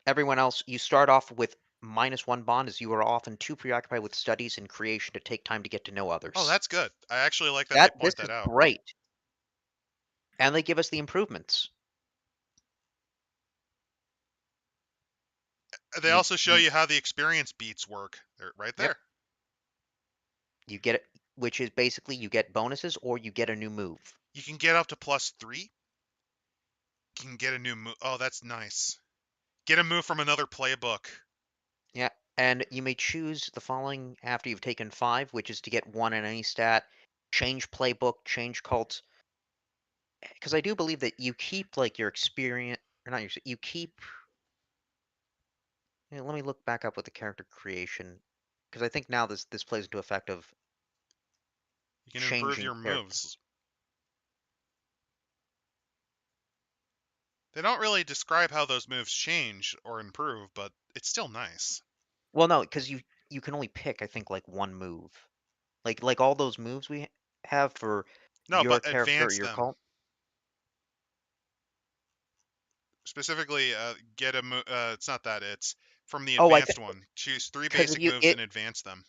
Everyone else, you start off with -1 bond as you are often too preoccupied with studies and creation to take time to get to know Oh, others. that's good. I actually like that they That this point that is out. great. And they give us the improvements. They You also show you you how the experience beats work. They're right yep, there. you get it, which is basically you get bonuses or you get a new move. You can get up to +3. You can get a new move. Oh, that's nice. Get a move from another playbook. Yeah, and you may choose the following after you've taken 5, which is to get 1 in any stat, change playbook, change cult. Because I do believe that you keep, like, your experience or not your you keep let me look back up with the character creation, because I think now this plays into effect of You can improve changing your character. moves. They don't really describe how those moves change or improve, but it's still nice. Well, no, because you can only pick, I think, like, 1 move. Like all those moves we have for No, your but character or advance your them. cult. Specifically, get a move. It's not that. It's from the Oh, I advanced think one. Choose 3 because if basic you moves it and advance them.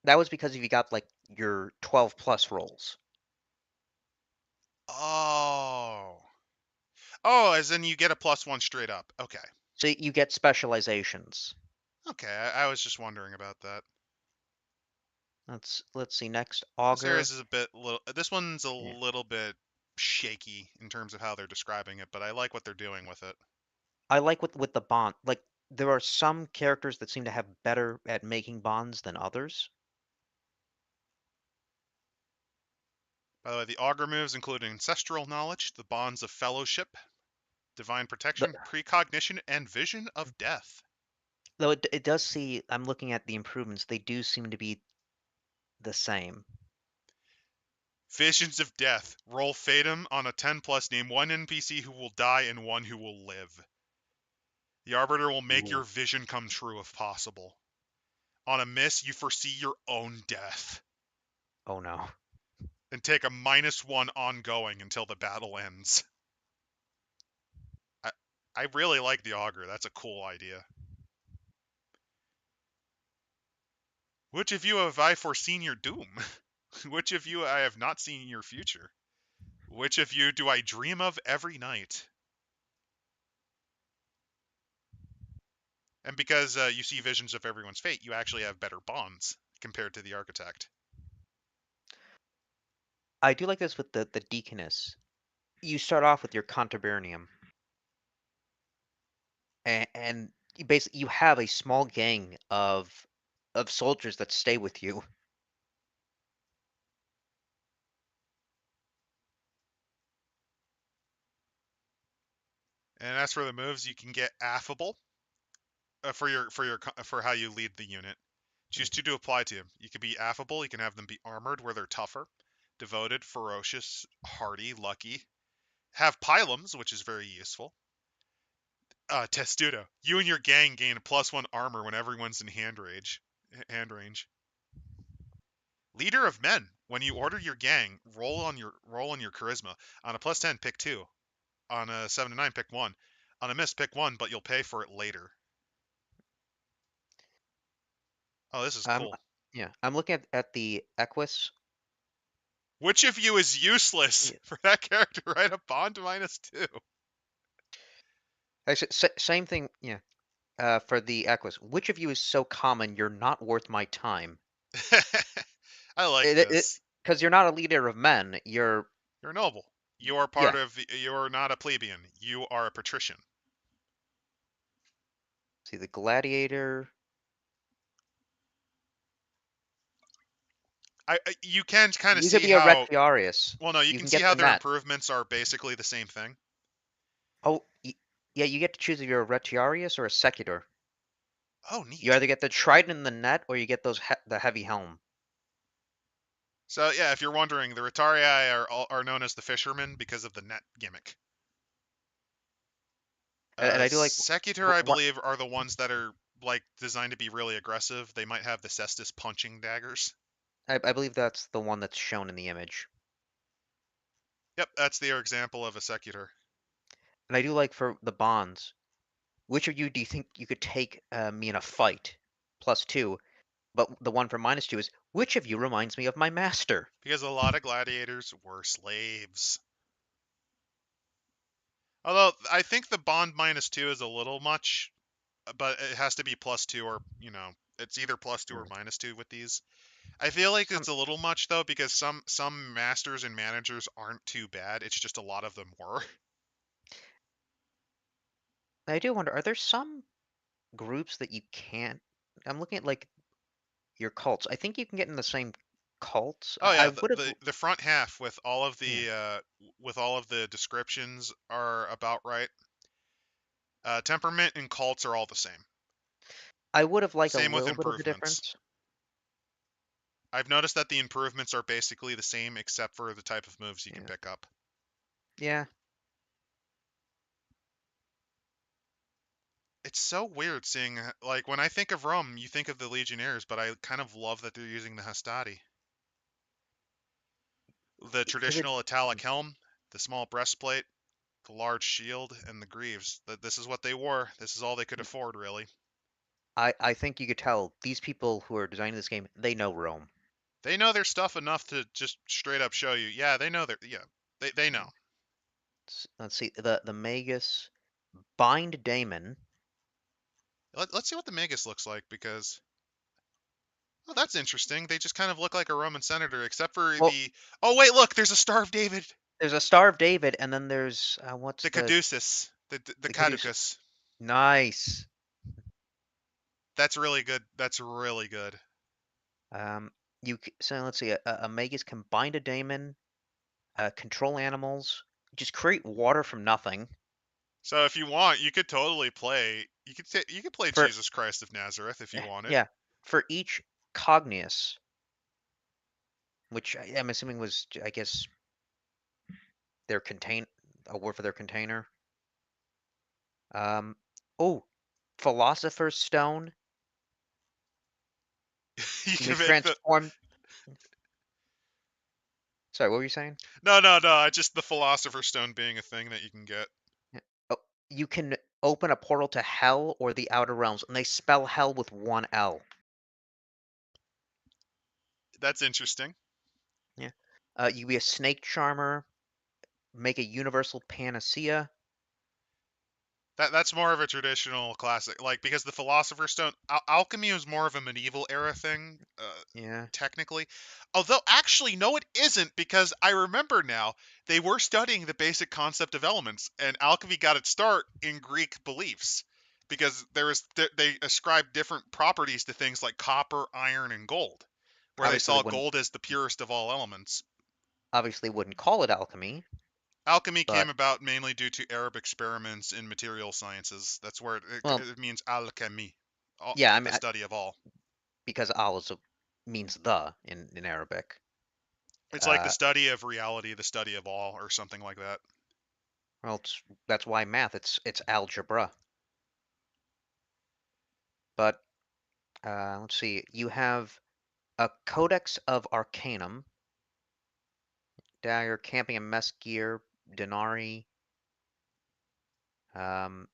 that was because if you got, like, your 12 plus rolls. Oh. Oh, as in you get a +1 straight up. Okay. So you get specializations. Okay, I was just wondering about that. Let's see next, This augur. series is a bit little. This one's a Yeah. little bit shaky in terms of how they're describing it, but I like what they're doing with it. I like with the bond. Like there are some characters that seem to have better at making bonds than others. By the way, the augur moves include ancestral knowledge, the bonds of fellowship, divine The, protection, precognition, and vision of death. though it does see, I'm looking at the improvements. They do seem to be the same. Visions of death. Roll Fatum on a 10 plus. Name one NPC who will die and one who will live. The Arbiter will make Ooh. your vision come true if possible. On a miss, you foresee your own death. Oh no. And take a -1 ongoing until the battle ends. I, I really like the Augur. That's a cool idea. Which of you have I foreseen your doom? Which of you I have not seen your future? Which of you do I dream of every night? And because you see visions of everyone's fate, you actually have better bonds compared to the Architect. I do like this with the deaconess. You start off with your contubernarium, and you basically you have a small gang of soldiers that stay with you. And as for the moves, you can get affable for how you lead the unit. Choose two to apply to him. You can be affable. You can have them be armored, where they're tougher, devoted, ferocious, hardy, lucky. Have pylums, which is very useful. Testudo. You and your gang gain a +1 armor when everyone's in hand range. Hand range. Leader of men. When you order your gang, roll on your charisma. On a +10, pick 2. On a 7 to 9, pick 1. On a miss, pick 1, but you'll pay for it later. Oh, this is I'm cool. yeah, I'm looking at the Equus. Which of you is useless? Yeah. For that character, right? A bond -2. Actually, same thing. Yeah. For the Equus, which of you is so common you're not worth my time? I like It this. because you're not a leader of men. You're noble. You are part Yeah. of. You're not a plebeian. You are a patrician. See the gladiator. You can kind of You could see be a how. Retiarius. Well, no, you You can can see get how the their net. improvements are basically the same thing. Oh, yeah. You get to choose if you're a Retiarius or a Secutor. Oh, You neat. either get the trident and the net, or you get the heavy helm. So yeah, if you're wondering, the Retarii are known as the fishermen because of the net gimmick. And I do like Secutor, I what believe, are the ones that are like designed to be really aggressive. They might have the cestus punching daggers. I believe that's the one that's shown in the image. Yep, that's their example of a Secutor. And I do like for the bonds. Which of you do you think you could take me in a fight? +2. But the one for -2 is which of you reminds me of my master? Because a lot of gladiators were slaves. Although I think the bond -2 is a little much, but it has to be +2 or it's either +2 or Hmm. -2 with these. I feel like Some it's a little much though because some masters and managers aren't too bad. It's just a lot of them were. I do wonder, are there some groups that you can't? I'm looking at like your cults. I think you can get in the same cults. Oh I yeah, would have, the front half yeah, with all of the descriptions are about right. Temperament and cults are all the same. I would have liked a Same with little bit of the improvements. difference. I've noticed that the improvements are basically the same except for the type of moves you can Yeah, pick up. yeah. It's so weird seeing like when I think of Rome, you think of the Legionnaires, but I kind of love that they're using the Hastati. The Because it, traditional Italic helm, the small breastplate, the large shield, and the greaves. That this is what they wore. This is all they could afford, really. I think you could tell these people who are designing this game, they know Rome. They know their stuff enough to just straight up show you. Yeah, they know their yeah. They Yeah. know. Let's see the Magus bind Damon Let's see what the Magus looks like because oh, that's interesting. They just kind of look like a Roman senator, except for well, the. Oh wait, look, there's a Star of David, there's a Star of David, and then there's what's the Caduceus, the the Caduceus? Caducus. Nice. That's really good. That's really good. Um, so let's see, a Magus can bind a daemon, control animals, just create water from nothing. So if you want, you could totally play. You could play For Jesus Christ of Nazareth if you wanted. yeah, for each cognius, which I'm assuming was, I guess, their contain a word for their container. Um, oh, Philosopher's Stone. You You may can make the transform. Sorry, what were you saying? no. I just the Philosopher's Stone being a thing that you can get. Yeah. Oh, you can open a portal to hell or the outer realms, and they spell hell with one L. That's interesting. Yeah. You can be a snake charmer, make a universal panacea. That's more of a traditional classic, like because the Philosopher's Stone alchemy was more of a medieval era thing, Yeah. technically. Although actually, no, it isn't because I remember now they were studying the basic concept of elements, and alchemy got its start in Greek beliefs because they ascribed different properties to things like copper, iron, and gold, where they Obviously, they saw wouldn't. gold as the purest of all elements. Obviously, wouldn't call it alchemy, Alchemy came but about mainly due to Arab experiments in material sciences. That's where well, it means alchemy, yeah. I the mean, study of all. because al is means the in Arabic. It's like the Uh, study of reality, the study of all, or something like that. well, that's why math. It's algebra. But let's see. You have a Codex of Arcanum, dagger, camping and mess gear, Denari, um,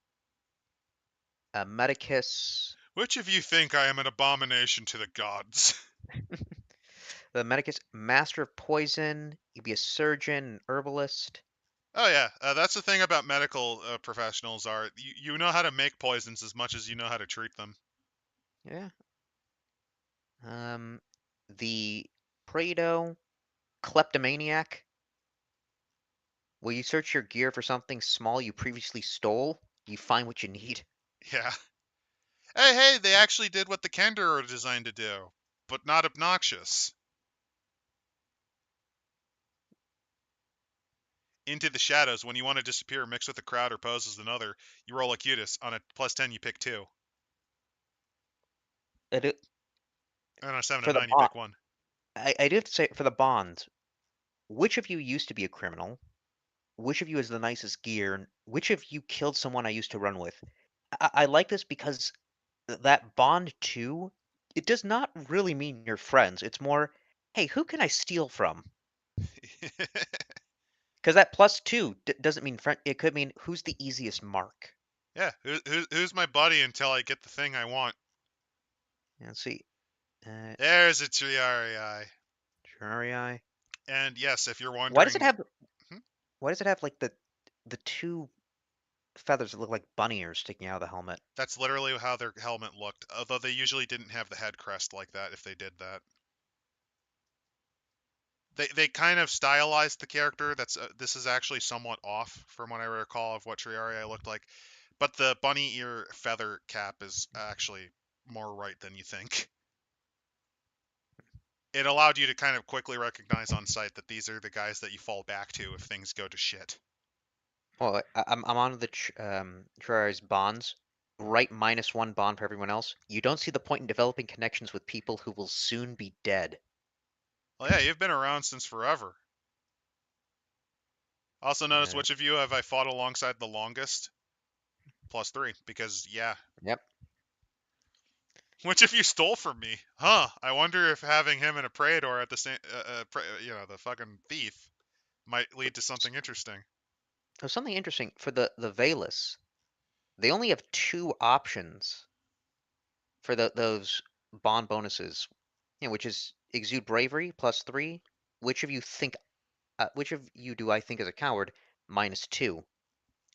a Medicus. Which of you think I am an abomination to the gods? The Medicus, Master of Poison. You'd be a surgeon, an herbalist. Oh yeah, that's the thing about medical professionals are you know how to make poisons as much as you know how to treat them. Yeah. Um, the Prado, Kleptomaniac. Will you search your gear for something small you previously stole? You find what you need. Yeah. Hey, they actually did what the Kender are designed to do, but not obnoxious. Into the shadows. When you want to disappear, mix with the crowd, or pose as another, you roll a cutis. On a +10, you pick two. It, And on a 7 for and the 9, you bond, pick one. I do have to say for the bond, which of you used to be a criminal? Which of you has the nicest gear? And which of you killed someone I used to run with? I like this because that bond too, it does not really mean you're friends. It's more, hey, who can I steal from? Because that +2 doesn't mean friend. It could mean who's the easiest mark. Yeah, who's my buddy until I get the thing I want? Let's see. Uh, There's a Triarii. Terrarii. And yes, if you're Why does it wondering, have? hmm, Why does it have like the two feathers that look like bunny ears sticking out of the helmet? that's literally how their helmet looked. Although they usually didn't have the head crest like that if they did that. They kind of stylized the character. This is actually somewhat off from what I recall of what Triarii looked like. But the bunny ear feather cap is actually more right than you think. It allowed you to kind of quickly recognize on sight that these are the guys that you fall back to if things go to shit. Well, I'm on the Terraria's bonds. Right, -1 bond for everyone else. You don't see the point in developing connections with people who will soon be dead. Well, yeah, you've been around since forever. Also notice Uh, which of you have I fought alongside the longest? +3, because yeah. yep. Which of you stole from me? Huh, I wonder if having him and a Praetor at the same, the fucking thief, might lead to something interesting. So something interesting for the Valus. They only have two options for those bond bonuses, which is exude bravery +3. Which of you think? Which of you do I think is a coward? -2.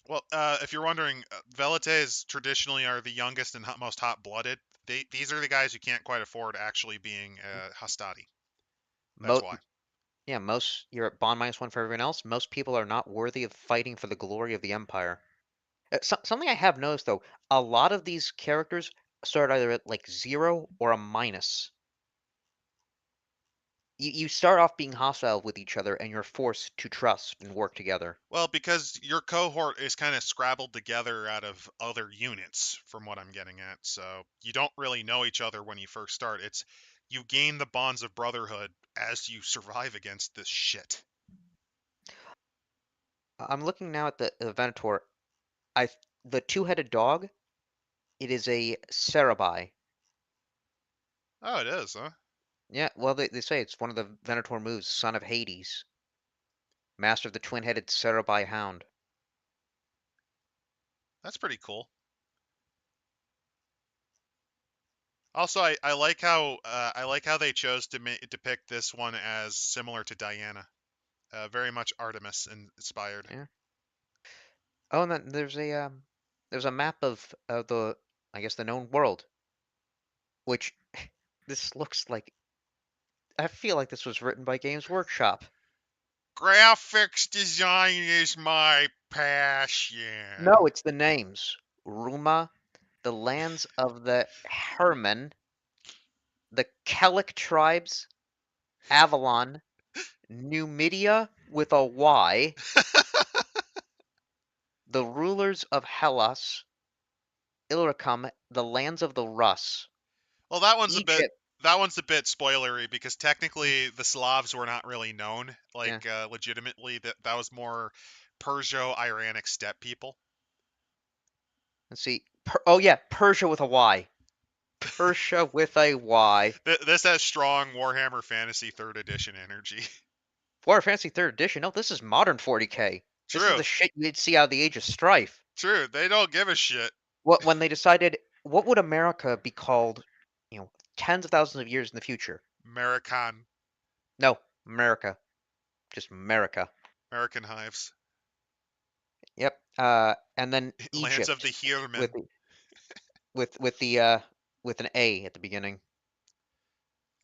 Well, if you're wondering, Velites traditionally are the youngest and most hot-blooded. These are the guys who can't quite afford actually being Hastati. That's Mo why. yeah, most you're at bond -1 for everyone else. Most people are not worthy of fighting for the glory of the Empire. Something I have noticed though, a lot of these characters start either at like 0 or a minus. You start off being hostile with each other, and you're forced to trust and work together. Well, because your cohort is kind of scrabbled together out of other units, from what I'm getting at. So you don't really know each other when you first start. It's you gain the bonds of brotherhood as you survive against this shit. I'm looking now at the Venator. I the two-headed dog. It is a Cerebi. Oh, it is, huh? Yeah, well they say it's one of the Venator moves, Son of Hades, master of the twin-headed Cerebi hound. That's pretty cool. Also, I like how they chose to depict this one as similar to Diana, very much Artemis inspired. Yeah. Oh, and then there's a map of the I guess the known world, which this looks like I feel like this was written by Games Workshop. Graphics design is my passion. No, it's the names. Ruma, the lands of the Herman, the Kellic tribes, Avalon, Numidia with a Y, the rulers of Hellas, Illyricum, the lands of the Rus, Well, that one's a bit Egypt. spoilery because Mm, technically the Slavs were not really known, yeah, like legitimately. That was more Perso-Iranic steppe people. let's see. Oh yeah, Persia with a Y. Persia with a Y. This has strong Warhammer Fantasy Third Edition energy. Warhammer Fantasy Third Edition. No, this is modern 40K. This is True, the shit you'd see out of the Age of Strife. true. They don't give a shit. What when they decided what would America be called, tens of thousands of years in the future? American, No, America, just America. American hives, Yep. And then lands of Egypt the with Hirmen. the- with with an A at the beginning.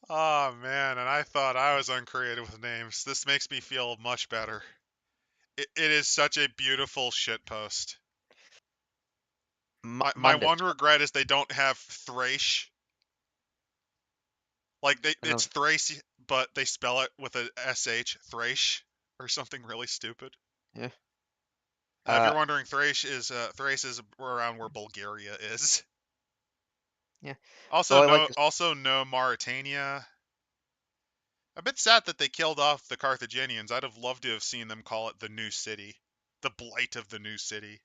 Oh man, and I thought I was uncreative with names. This makes me feel much better. It is such a beautiful shitpost. My Mundus. one regret is they don't have Thrace. Like I don't it's know. Thrace, but they spell it with a sh, Thrace, or something really stupid. Yeah. If Uh, you're wondering, Thrace is around where Bulgaria is. yeah. Oh, Also I like this. no Mauritania. A bit sad that they killed off the Carthaginians. I'd have loved to have seen them call it the New City, the Blight of the New City.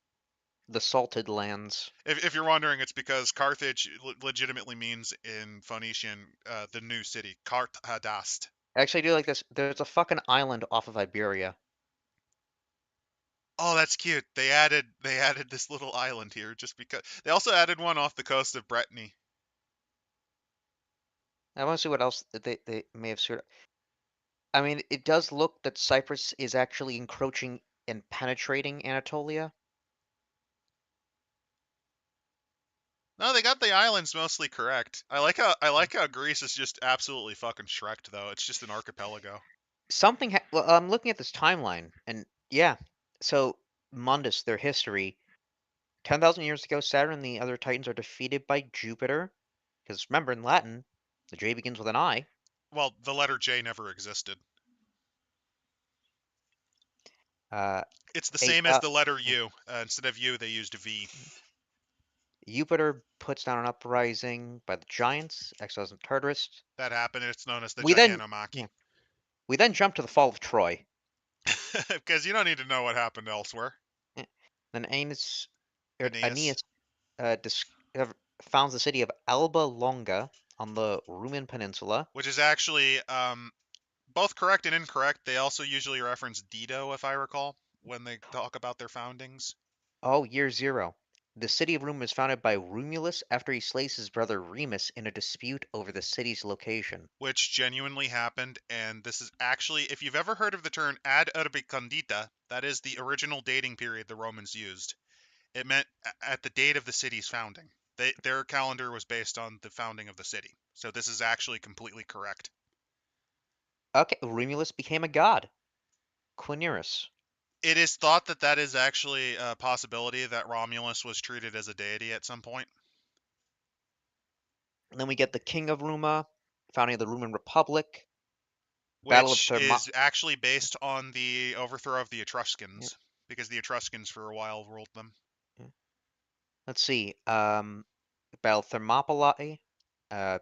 The Salted Lands. If you're wondering, it's because Carthage legitimately means in Phoenician the New City, Kart Hadast. Actually, I do like this. There's a fucking island off of Iberia. Oh, that's cute. They added this little island here just because. They also added one off the coast of Brittany. I want to see what else that they may have screwed up. I mean, it does look that Cyprus is actually encroaching and penetrating Anatolia. No, they got the islands mostly correct. I like how Greece is just absolutely fucking Shrek'd though. It's just an archipelago. Well, I'm looking at this timeline, and yeah, so Mundus, their history. 10,000 years ago, Saturn and the other Titans are defeated by Jupiter. Because remember, in Latin, the J begins with an I. Well, the letter J never existed. Uh, It's the a, same as uh, the letter U. Instead of U, they used V. Jupiter puts down an uprising by the giants, exiles and Tartarus. That happened. It's known as the We then, yeah, Gigantomachy. we then jump to the fall of Troy. Because you don't need to know what happened elsewhere. Eh, Then Aeneas. Aeneas founds the city of Alba Longa on the Rumen Peninsula. Which is actually both correct and incorrect. They also usually reference Dido, if I recall, when they talk about their foundings. Oh, year zero. The city of Rome was founded by Romulus after he slays his brother Remus in a dispute over the city's location. Which genuinely happened, and this is actually, if you've ever heard of the term ad urbi condita, that is the original dating period the Romans used. It meant at the date of the city's founding. Their calendar was based on the founding of the city. So this is actually completely correct. Okay, Romulus became a god. Quiniris. It is thought that that is actually a possibility that Romulus was treated as a deity at some point, And then we get the king of Ruma, founding of the Roman Republic, Battle of which is actually based on the overthrow of the yeah, Etruscans, because the Etruscans for a while ruled them. yeah. Let's see. Battle of Thermopylae, uh,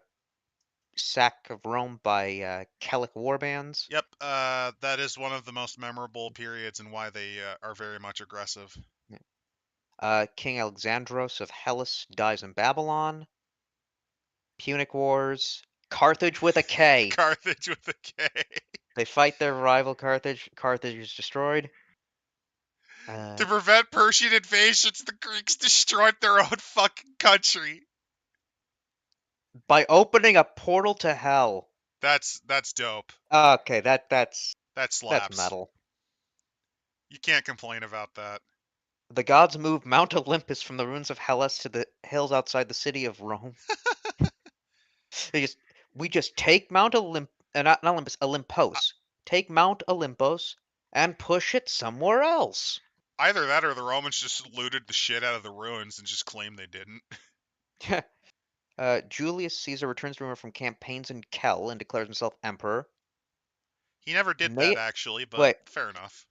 sack of Rome by Calic warbands. Yep, that is one of the most memorable periods and why they are very much aggressive. Yeah. King Alexandros of Hellas dies in Babylon. Punic Wars. Carthage with a K. Carthage with a K. They fight their rival Carthage. Carthage is destroyed. To Uh, prevent Persian invasions, the Greeks destroyed their own fucking country. by opening a portal to hell. That's dope. Okay, That that's slaps. metal. You can't complain about that. The gods moved Mount Olympus from the ruins of Hellas to the hills outside the city of Rome. They just we just take Mount not Olympus, Olympos. Take Mount Olympos and push it somewhere else. Either that or the Romans just looted the shit out of the ruins and just claimed they didn't. Julius Caesar returns to Rome from campaigns in Kel and declares himself emperor. He never did that, Ne- actually, but Wait, fair enough.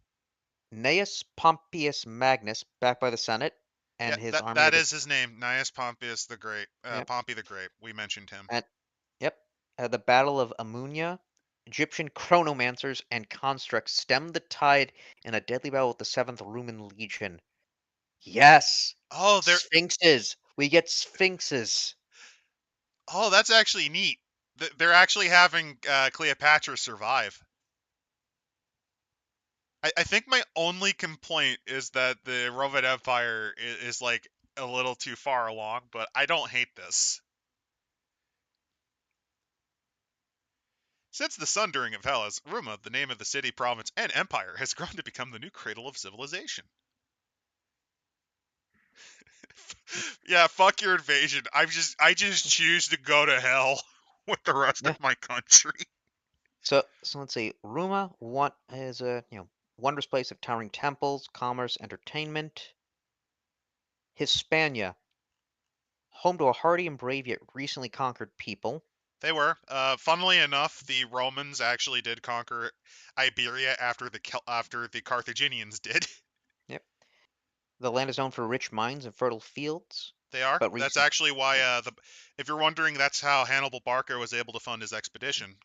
Gnaeus Pompeius Magnus, backed by the Senate Yeah, and his that army that of is his name, Gnaeus Pompeius the Great. yep, Pompey the Great. We mentioned him. and yep, the Battle of Amunia. Egyptian chronomancers and constructs stemmed the tide in a deadly battle with the Seventh Roman Legion. Yes, Oh, they're sphinxes. We get sphinxes. oh, that's actually neat. They're actually having Cleopatra survive. I think my only complaint is that the Roman Empire is like a little too far along, but I don't hate this. Since the sundering of Hellas, Ruma, the name of the city, province, and empire, has grown to become the new cradle of civilization. Yeah, fuck your invasion. I just choose to go to hell with the rest Yeah. of my country. So let's see. Ruma is a wondrous place of towering temples, commerce, entertainment. Hispania, home to a hardy and brave yet recently conquered people. They were. Funnily enough, the Romans actually did conquer Iberia after the Carthaginians did. Yep. The land is known for rich mines and fertile fields, They are. but That's recent. actually why if you're wondering, that's how Hannibal Barca was able to fund his expedition.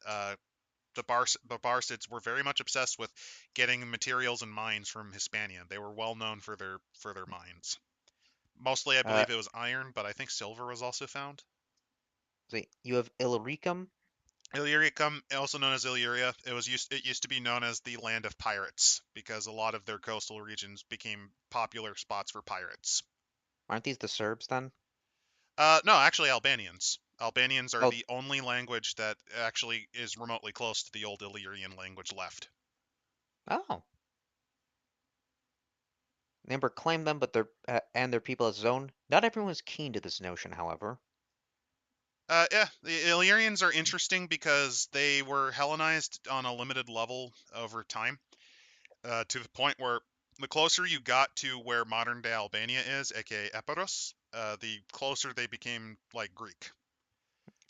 The Barcids were very much obsessed with getting materials and mines from Hispania. They were well known for their mines. Mostly, I Uh, believe it was iron, but I think silver was also found. you have Illyricum. Illyricum, also known as Illyria, it used to be known as the land of pirates because a lot of their coastal regions became popular spots for pirates. Aren't these the Serbs then? No, actually Albanians. Albanians are Oh, the only language that actually is remotely close to the old Illyrian language left. oh. The Emperor claimed them, but their people as his own. Not everyone was keen to this notion, however. Yeah, the Illyrians are interesting because they were Hellenized on a limited level over time, to the point where The closer you got to where modern day Albania is, aka Epirus, the closer they became like Greek.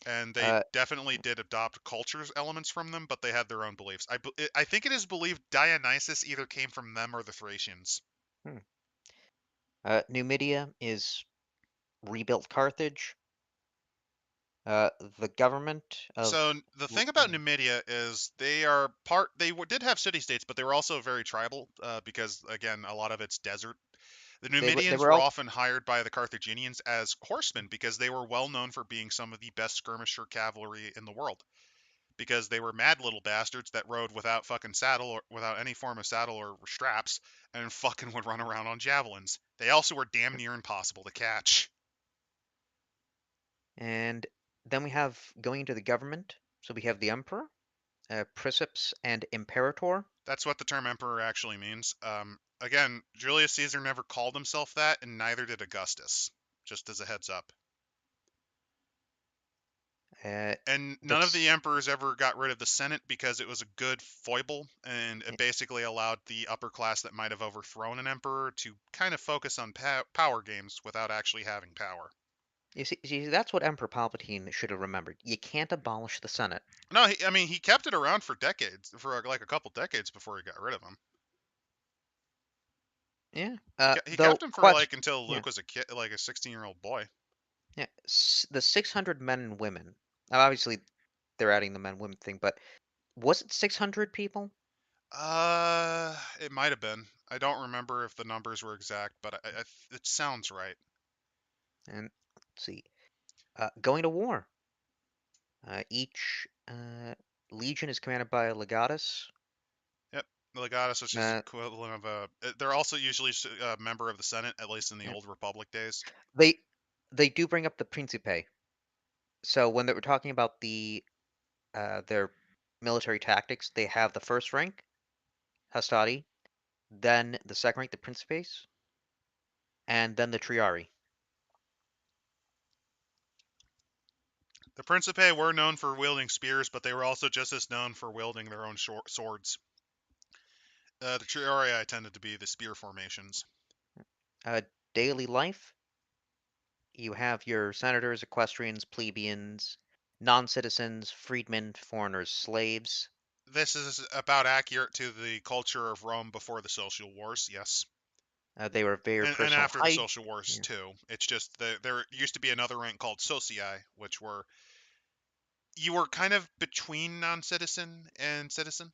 And they Uh, definitely did adopt cultures elements from them, but they had their own beliefs. I think it is believed Dionysus either came from them or the Thracians. hmm. Numidia is rebuilt Carthage. The government of So the thing about Numidia is they did have city states, but they were also very tribal because again a lot of it's desert. The they Numidians were were all often hired by the Carthaginians as horsemen because they were well known for being some of the best skirmisher cavalry in the world. Because they were mad little bastards that rode without fucking saddle or without any form of saddle or straps and fucking would run around on javelins. They also were damn near impossible to catch. and then we have going into the government. So we have the emperor, princeps, and imperator. That's what the term emperor actually means. Again, Julius Caesar never called himself that, and neither did Augustus. Just as a heads up. Uh, And none of the that's emperors ever got rid of the Senate because it was a good foible, and it basically allowed the upper class that might have overthrown an emperor to kind of focus on power games without actually having power. you see, that's what Emperor Palpatine should have remembered. You can't abolish the Senate. No, I mean he kept it around for decades, for like a couple decades before he got rid of him. Yeah. He Though kept him for question. like until Yeah. Luke was a kid, like a 16-year-old boy. Yeah. The 600 men and women. Now, obviously, they're adding the men women thing, but was it 600 people? It might have been. I don't remember if the numbers were exact, but it sounds right. And let's see. Going to war. Each legion is commanded by a legatus. Yep. The legatus is just Uh, equivalent of a. They're also usually a member of the Senate, at least in the yeah. old Republic days. They they do bring up the Principe. So when they were talking about their military tactics, they have the first rank, Hastati, then the second rank, the Principes, and then the Triari. The Principe were known for wielding spears, but they were also just as known for wielding their own swords. The Triarii tended to be the spear formations. Uh, Daily life, you have your senators, equestrians, plebeians, non-citizens, freedmen, foreigners, slaves. This is about accurate to the culture of Rome before the social wars, yes. They were very And personal after the hygiene. social wars Yeah. too. It's just there used to be another rank called socii, which were you were kind of between non-citizen and citizen.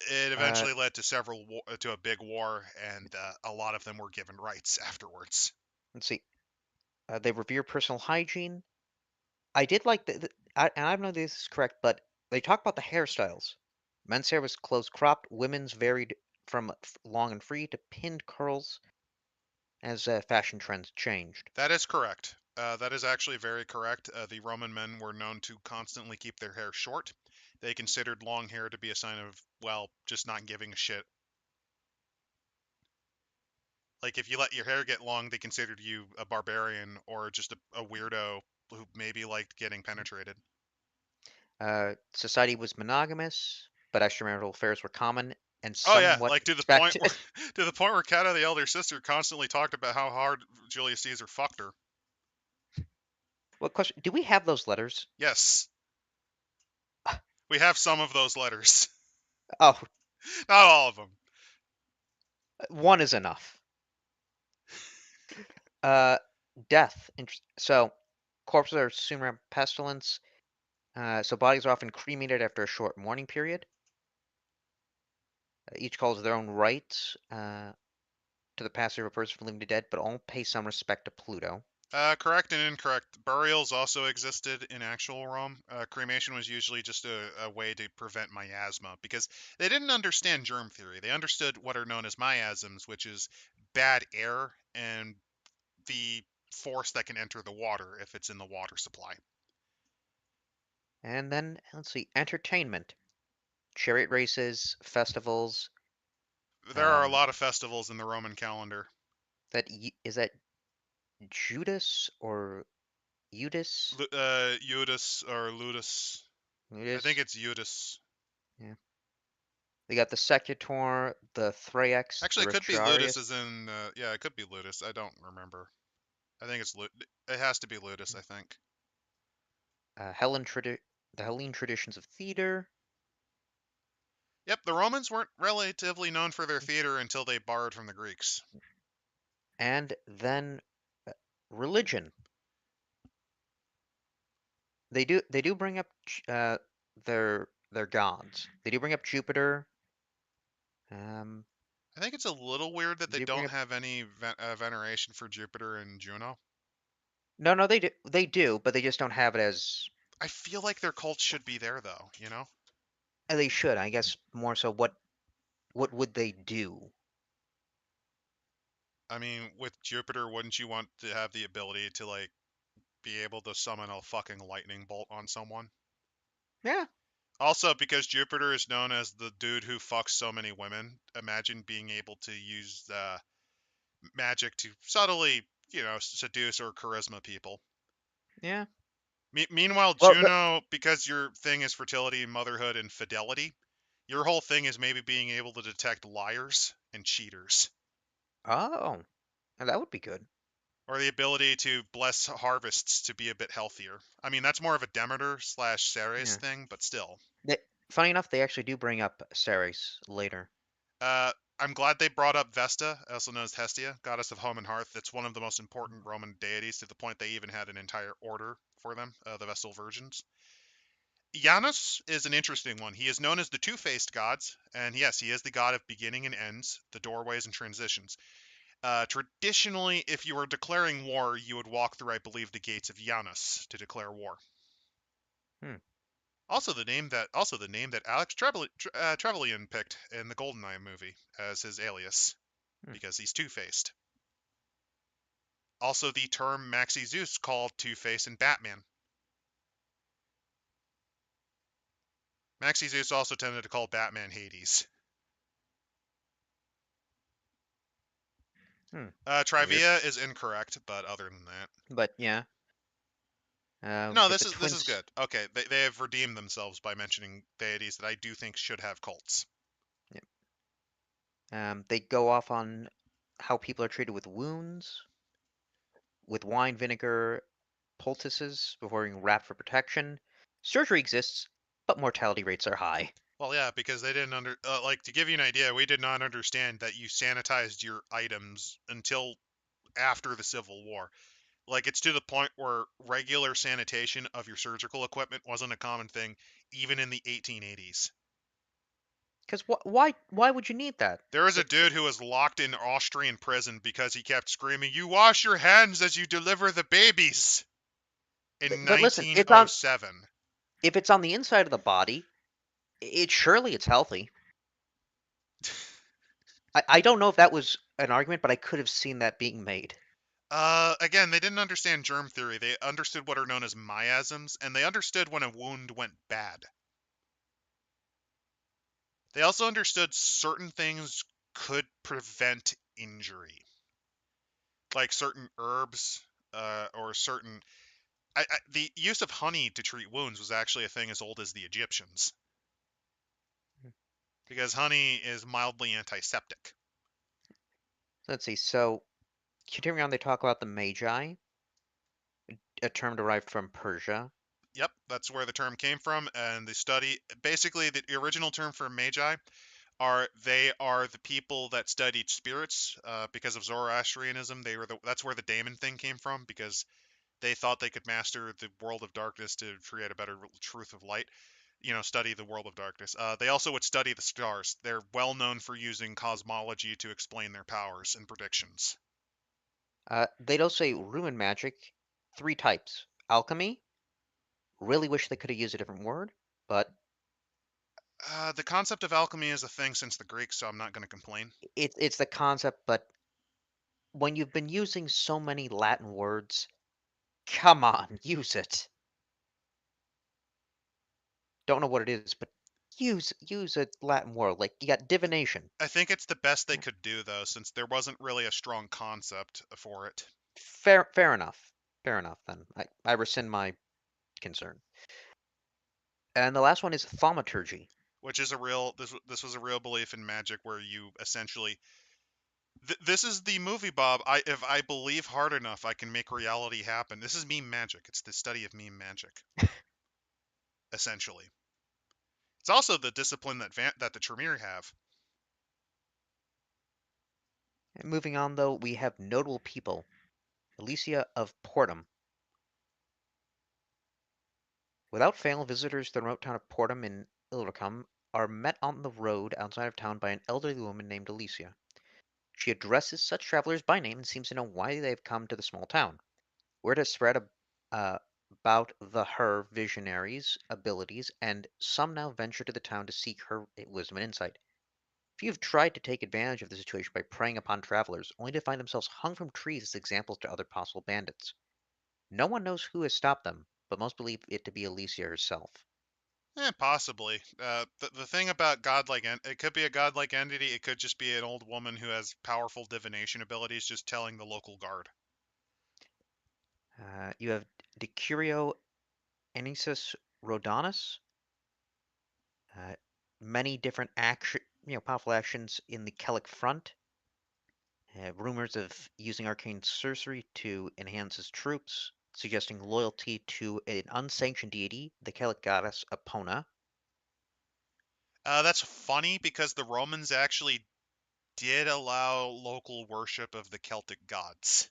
It Uh, eventually led to to a big war, and a lot of them were given rights afterwards. let's see. They revere personal hygiene. I did like and I don't know if this is correct, but they talk about the hairstyles. Men's hair was close cropped. Women's varied from long and free to pinned curls as fashion trends changed. That is correct. That is actually very correct. The Roman men were known to constantly keep their hair short. They considered long hair to be a sign of, well, just not giving a shit. Like if you let your hair get long, they considered you a barbarian or just a weirdo who maybe liked getting penetrated. Society was monogamous, but extramarital affairs were common and Oh yeah, somewhat like to the point where expected. to the point where Cata the elder sister constantly talked about how hard Julius Caesar fucked her. What question? Do we have those letters? Yes, we have some of those letters. Oh, Not all of them. one is enough. Uh, Death. So, corpses are soon around pestilence. So bodies are often cremated after a short mourning period. Each calls their own rites to the passage of a person from living to dead, but all pay some respect to Pluto. Correct and incorrect. Burials also existed in actual Rome. Cremation was usually just a way to prevent miasma because they didn't understand germ theory. They understood what are known as miasms, which is bad air and the force that can enter the water if it's in the water supply. And then, let's see, entertainment. Chariot races, festivals. There are a Um, lot of festivals in the Roman calendar. is that Judas or Eudes? Eudes or Ludus. I think Eudes? it's Eudes. Yeah. They got the Secutor, the Thraex, the Actually, it could be Ludus, Riftarius, as in yeah, it could be Ludus. I don't remember. I think it's It has to be Ludus, I think. The Hellene traditions of theater, Yep, the Romans weren't relatively known for their theater until they borrowed from the Greeks. and then uh, religion. They do bring up their gods. They do bring up Jupiter. Um, I think it's a little weird that they they do bring don't up have any veneration for Jupiter and Juno. no, they do, but they just don't have it as I feel like their cults should be there, though, you know? they should. I guess more so. What would they do? I mean, with Jupiter, wouldn't you want to have the ability to, like, be able to summon a fucking lightning bolt on someone? Yeah, Also, because Jupiter is known as the dude who fucks so many women, imagine being able to use magic to subtly, seduce or charisma people. yeah. Meanwhile, Well, Juno, because your thing is fertility, motherhood, and fidelity, your whole thing is maybe being able to detect liars and cheaters, oh, that would be good. or the ability to bless harvests to be a bit healthier. I mean, that's more of a Demeter slash Ceres Yeah. thing, but still. They, funny enough, they actually do bring up Ceres later. Uh, I'm glad they brought up Vesta, also known as Hestia, goddess of home and hearth. It's one of the most important Roman deities to the point they even had an entire order for them, the Vestal Virgins. Janus is an interesting one. He is known as the two-faced gods, and yes, he is the god of beginning and ends, the doorways and transitions. Traditionally, if you were declaring war, you would walk through, I believe, the gates of Janus to declare war. Hmm. Also the name that Alex Trevelyan picked in the GoldenEye movie as his alias, Hmm. because he's two-faced. Also, the term Maxi Zeus called Two-Face in Batman. Maxi Zeus also tended to call Batman Hades. Hmm. Weird. Trivia is incorrect, but other than that, But yeah, no, get this the is this is twins. good. Okay, they have redeemed themselves by mentioning deities that I do think should have cults. They go off on how people are treated with wounds, with wine vinegar poultices before being wrapped for protection. Surgery exists, but mortality rates are high. Well, yeah, because they didn't like, to give you an idea, we did not understand that you sanitized your items until after the Civil War. Like, it's to the point where regular sanitation of your surgical equipment wasn't a common thing, even in the 1880s. Because why would you need that? There was a It, dude who was locked in Austrian prison because he kept screaming, "You wash your hands as you deliver the babies!" in but listen, it's on 1907. if it's on the inside of the body, it's healthy. I don't know if that was an argument, but I could have seen that being made. Again, they didn't understand germ theory. They understood what are known as miasms, and they understood when a wound went bad. They also understood certain things could prevent injury, like certain herbs, or certain. The use of honey to treat wounds was actually a thing as old as the Egyptians, because honey is mildly antiseptic. Let's see. So continuing on, they talk about the Magi, a term derived from Persia. Yep, that's where the term came from, and the study, basically, the original term for magi they are the people that studied spirits, because of Zoroastrianism. That's where the daemon thing came from, because they thought they could master the world of darkness to create a better truth of light. Study the world of darkness. They also would study the stars. They're well known for using cosmology to explain their powers and predictions. They'd also say ruin magic, three types. Alchemy, really wish they could have used a different word, but The concept of alchemy is a thing since the Greeks, so I'm not going to complain. it's the concept. But when you've been using so many Latin words, come on, use it. Don't know what it is, but use a Latin word. Like you got divination. I think it's the best they could do, though, since there wasn't really a strong concept for it. Fair enough. Fair enough. Then I rescind my concern. And the last one is thaumaturgy. which is a real this was a real belief in magic where you essentially this is the movie, Bob. If I believe hard enough, I can make reality happen. This is meme magic. It's the study of meme magic, essentially. It's also the discipline that the Tremere have. And moving on, though, we have notable people. Alicia of Portum. Without fail, visitors to the remote town of Portum in Ilricum are met on the road outside of town by an elderly woman named Alicia. She addresses such travelers by name and seems to know why they have come to the small town. Word has spread about her visionaries' abilities, and some now venture to the town to seek her wisdom and insight. Few have tried to take advantage of the situation by preying upon travelers, only to find themselves hung from trees as examples to other possible bandits. No one knows who has stopped them, but most believe it to be Alicia herself. Possibly. The thing about godlike, it could be a godlike entity. It could just be an old woman who has powerful divination abilities, just telling the local guard. You have Decurio Anisus Rhodanus. Uh, Many different powerful actions in the Kellic front. Rumors of using arcane sorcery to enhance his troops, suggesting loyalty to an unsanctioned deity, the Celtic goddess Epona. That's funny because the Romans actually did allow local worship of the Celtic gods.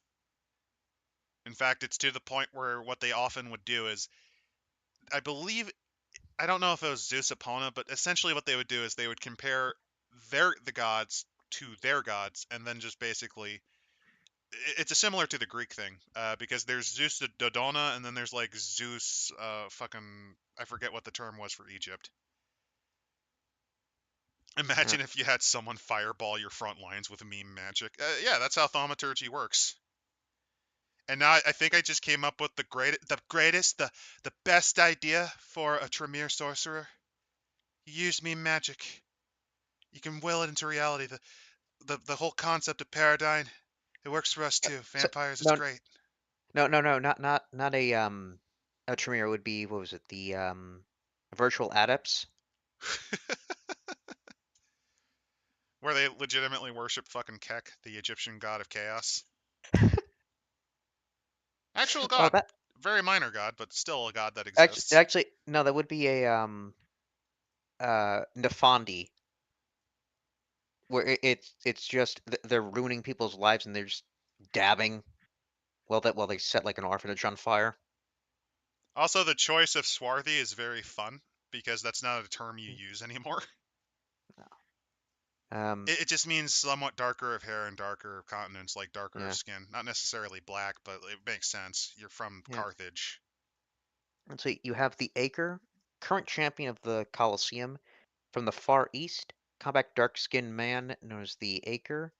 In fact, it's to the point where what they often would do is, I believe, I don't know if it was Zeus Epona, but essentially what they would do is they would compare the gods to their gods, and then just basically it's a similar to the Greek thing, because there's Zeus the Dodona, and then there's like Zeus, fucking, I forget what the term was for Egypt. Uh, Imagine if you had someone fireball your front lines with meme magic. Yeah, that's how thaumaturgy works. And now I think I just came up with the best idea for a Tremere sorcerer. You use meme magic. You can will it into reality. The whole concept of paradigm, it works for us yeah, too. so, Vampires, it's no, great. no, not a Tremere would be what was it? The virtual adepts. Where they legitimately worship fucking Kek, the Egyptian god of chaos. Actual Oh, god. that Very minor god, but still a god that actually, exists. actually no, that would be a Nefandi, where it's just they're ruining people's lives and they're just dabbing while they set like an orphanage on fire. Also, the choice of swarthy is very fun, because that's not a term you use anymore. Um, It just means somewhat darker of hair and darker of countenance, like darker of yeah, skin. Not necessarily black, but it makes sense. You're from yeah. Carthage. And so you have the Acre, current champion of the Colosseum from the Far East, compact dark-skinned man known as the Acre,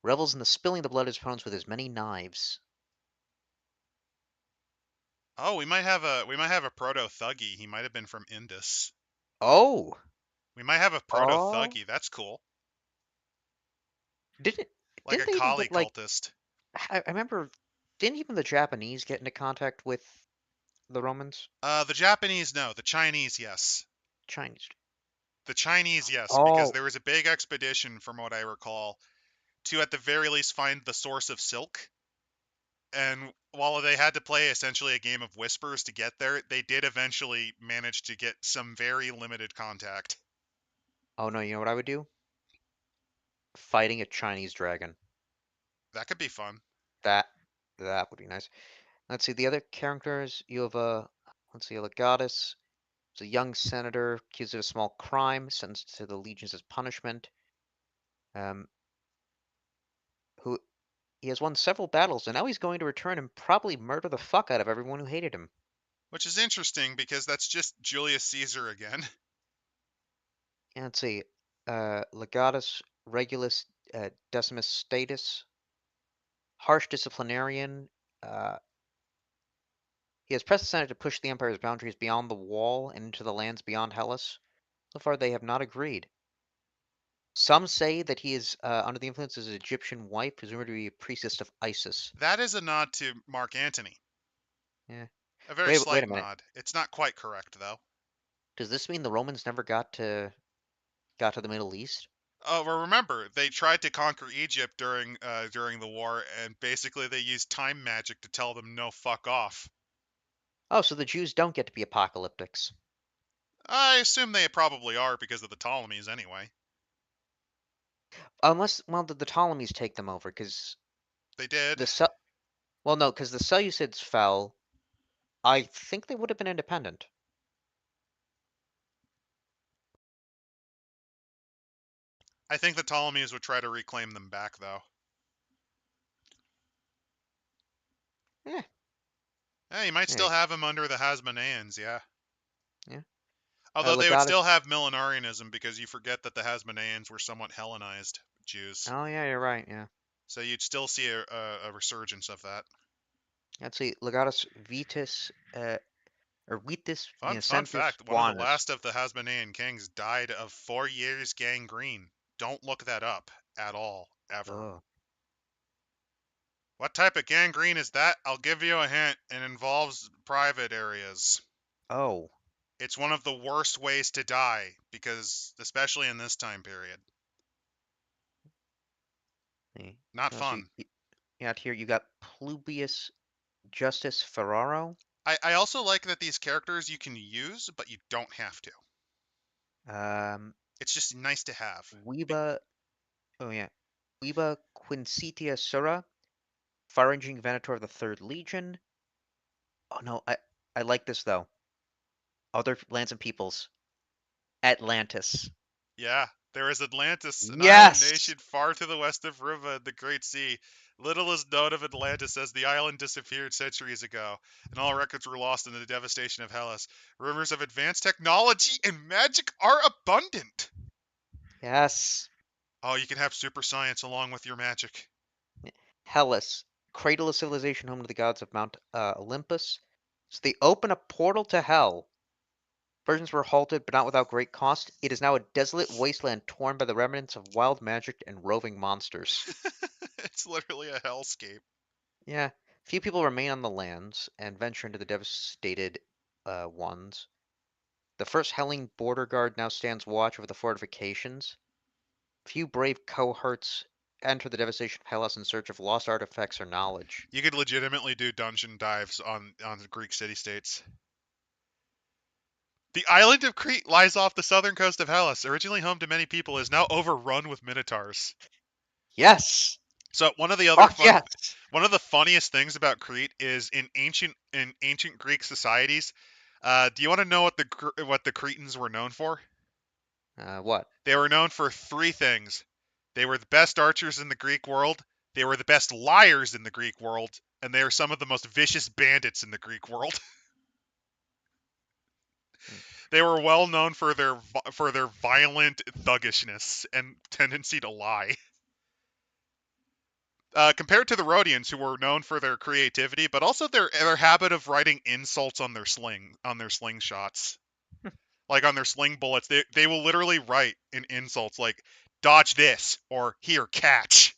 revels in the spilling the blood of his opponents with his many knives. Oh, we might have a proto thuggy. He might have been from Indus. Oh, We might have a proto oh, thuggy. That's cool. didn't Like didn't a they even Kali get like cultist. I remember didn't even the Japanese get into contact with the Romans? The Japanese, no. The Chinese, yes. Chinese. The Chinese, yes, because Oh, there was a big expedition, from what I recall, to at the very least find the source of silk. And while they had to play essentially a game of whispers to get there, they did eventually manage to get some very limited contact. oh no, you know what I would do? Fighting a Chinese dragon. That could be fun. That that would be nice. Let's see the other characters. You have a let's see, a goddess. It's a young senator accused of a small crime, sentenced to the legions as punishment. Um, who he has won several battles, and now he's going to return and probably murder the fuck out of everyone who hated him. Which is interesting because that's just Julius Caesar again. And let's see, Legatus Regulus Decimus Status, harsh disciplinarian. Uh, he has pressed the Senate to push the Empire's boundaries beyond the Wall and into the lands beyond Hellas. So far, they have not agreed. Some say that he is under the influence of his Egyptian wife, presumed to be a priestess of Isis. That is a nod to Mark Antony. Yeah. A very Wait a slight minute. nod. It's not quite correct, though. Does this mean the Romans never got to the Middle East? Oh, well, remember they tried to conquer Egypt during the war, and basically they used time magic to tell them no, fuck off. Oh, so the Jews don't get to be apocalyptics. I assume they probably are because of the Ptolemies anyway. Unless, well, the Ptolemies take them over, because They did. the Sel- well, no, because the Seleucids fell. I think they would have been independent. I think the Ptolemies would try to reclaim them back, though. Eh, You might still hey, have them under the Hasmoneans, yeah. yeah. Although they would still Legatus. have millenarianism because you forget that the Hasmoneans were somewhat Hellenized Jews. Oh yeah, you're right. Yeah. So you'd still see a resurgence of that. Let's see. Legatus Vitus, or Vitus, Fun Centus fact, one of the Juanus. last of the Hasmonean kings died of 4 years gangrene. Don't look that up at all, ever. Oh. What type of gangrene is that? I'll give you a hint. It involves private areas. Oh. It's one of the worst ways to die, because, especially in this time period, See. not Oh, so fun. out here you got Plubius Justus Ferraro. I also like that these characters you can use, but you don't have to. Um, It's just nice to have. Weba. Oh yeah. Weba Quincitia Sura, far-ranging Venator of the Third Legion. Oh no, I like this though. Other lands and peoples. Atlantis. Yeah, there is Atlantis, an island Yes. nation far to the west of Riva, the Great Sea. Little is known of Atlantis as the island disappeared centuries ago, and all records were lost in the devastation of Hellas. Rumors of advanced technology and magic are abundant. Yes. Oh, you can have super science along with your magic. Hellas, cradle of civilization, home to the gods of Mount Olympus. So they open a portal to hell. Versions were halted, but not without great cost. It is now a desolate wasteland torn by the remnants of wild magic and roving monsters. It's literally a hellscape. Yeah, few people remain on the lands and venture into the devastated ones. The first Helling border guard now stands watch over the fortifications. Few brave cohorts enter the devastation of Hellas in search of lost artifacts or knowledge. You could legitimately do dungeon dives on the Greek city-states. The island of Crete lies off the southern coast of Hellas. Originally home to many people, is now overrun with minotaurs. Yes! So Fuck yes! one of the funniest things about Crete is in ancient Greek societies. Do you want to know what the Cretans were known for? What? They were known for three things. They were the best archers in the Greek world. They were the best liars in the Greek world, and they are some of the most vicious bandits in the Greek world. Hmm. They were well known for their violent thuggishness and tendency to lie. Compared to the Rhodians, who were known for their creativity, but also their habit of writing insults on their slingshots, like on their sling bullets. They will literally write in insults like "dodge this" or "here, catch."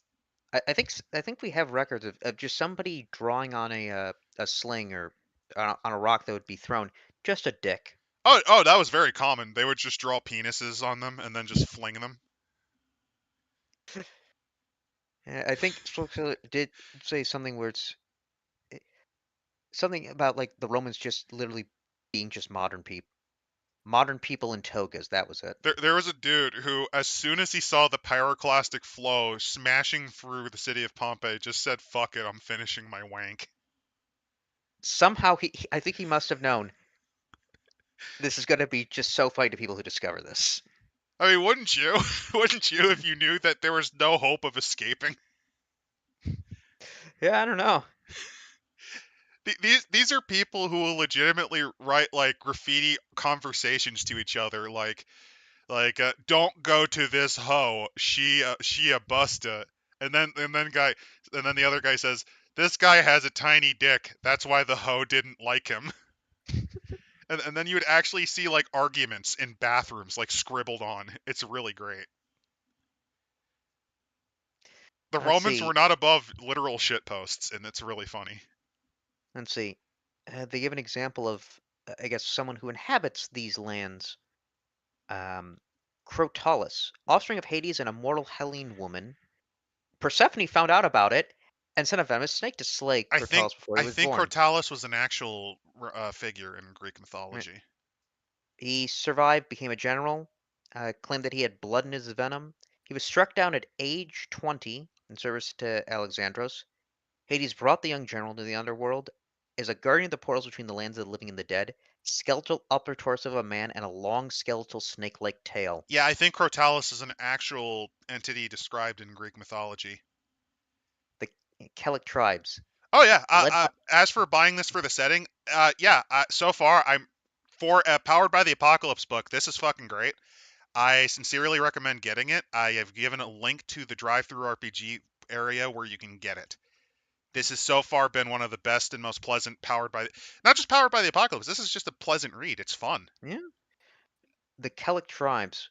I think we have records of just somebody drawing on a sling or on a rock that would be thrown. Just a dick. Oh, that was very common. They would just draw penises on them and then just fling them. I think Spokesman did say something where it's eh, something about like the Romans just literally being just modern people in togas. That was it. There was a dude who, as soon as he saw the pyroclastic flow smashing through the city of Pompeii, just said, "Fuck it, I'm finishing my wank." Somehow I think he must have known this is going to be just so funny to people who discover this. I mean, wouldn't you? Wouldn't you if you knew that there was no hope of escaping? Yeah, I don't know. These are people who will legitimately write like graffiti conversations to each other, like don't go to this hoe, she a busta, and then the other guy says, this guy has a tiny dick, that's why the hoe didn't like him. And then you would actually see like arguments in bathrooms like scribbled on. It's really great. The Let's Romans were see. not above literal shit posts, and it's really funny. Let's see. They give an example of I guess someone who inhabits these lands, um, Crotalus, offspring of Hades and a mortal Hellene woman. Persephone found out about it and sent a venomous snake to slay I think Crotalus before he I was think born. Crotalus was an actual figure in Greek Right. mythology. He survived, became a general, claimed that he had blood in his venom. He was struck down at age 20 in service to Alexandros. Hades brought the young general to the underworld as a guardian of the portals between the lands of the living and the dead, skeletal upper torso of a man, and a long skeletal snake-like tail. Yeah, I think Crotalus is an actual entity described in Greek mythology. The Celic tribes, Oh yeah. led by As for buying this for the setting, yeah. So far, I'm for Powered by the Apocalypse book. This is fucking great. I sincerely recommend getting it. I have given a link to the drive-through RPG area where you can get it. This has so far been one of the best and most pleasant not just Powered by the Apocalypse. This is just a pleasant read. It's fun. yeah, the Celic tribes,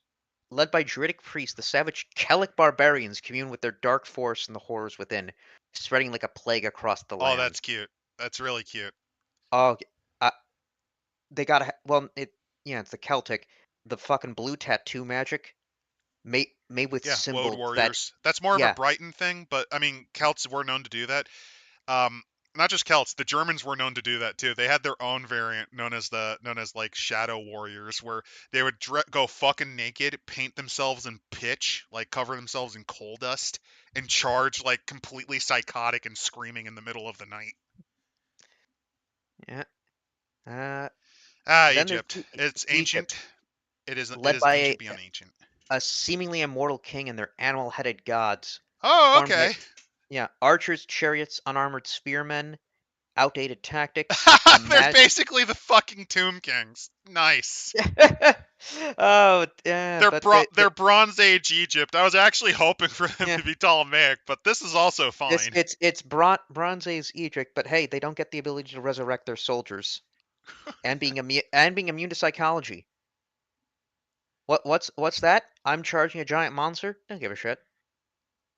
led by druidic priests, the savage Celic barbarians commune with their dark force and the horrors within, spreading like a plague across the Oh, land. that's cute. That's really cute. Oh, uh, they gotta. Well, yeah, it's the Celtic, the fucking blue tattoo magic made with Yeah, Woad symbols that Warriors. That's more of a yeah Brighton thing, but I mean, Celts were known to do that. Um, Not just Celts, the Germans were known to do that too. They had their own variant known as like Shadow Warriors, where they would go fucking naked, paint themselves in pitch, like cover themselves in coal dust, and charge like completely psychotic and screaming in the middle of the night. yeah. Uh, Ah, then there's Egypt. It's Egypt, ancient. It led is by ancient beyond ancient. a seemingly immortal king and their animal-headed gods, Oh, formed by okay. yeah archers, chariots, unarmored spearmen, outdated tactics, a They're mad. basically the fucking Tomb Kings. Nice. Oh, yeah, but They're Bronze Age Egypt. I was actually hoping for them yeah, to be Ptolemaic, but this is also this fine. it's Bronze Age Egypt, but hey, they don't get the ability to resurrect their soldiers and being immune to psychology. What's that? I'm charging a giant monster. Don't give a shit.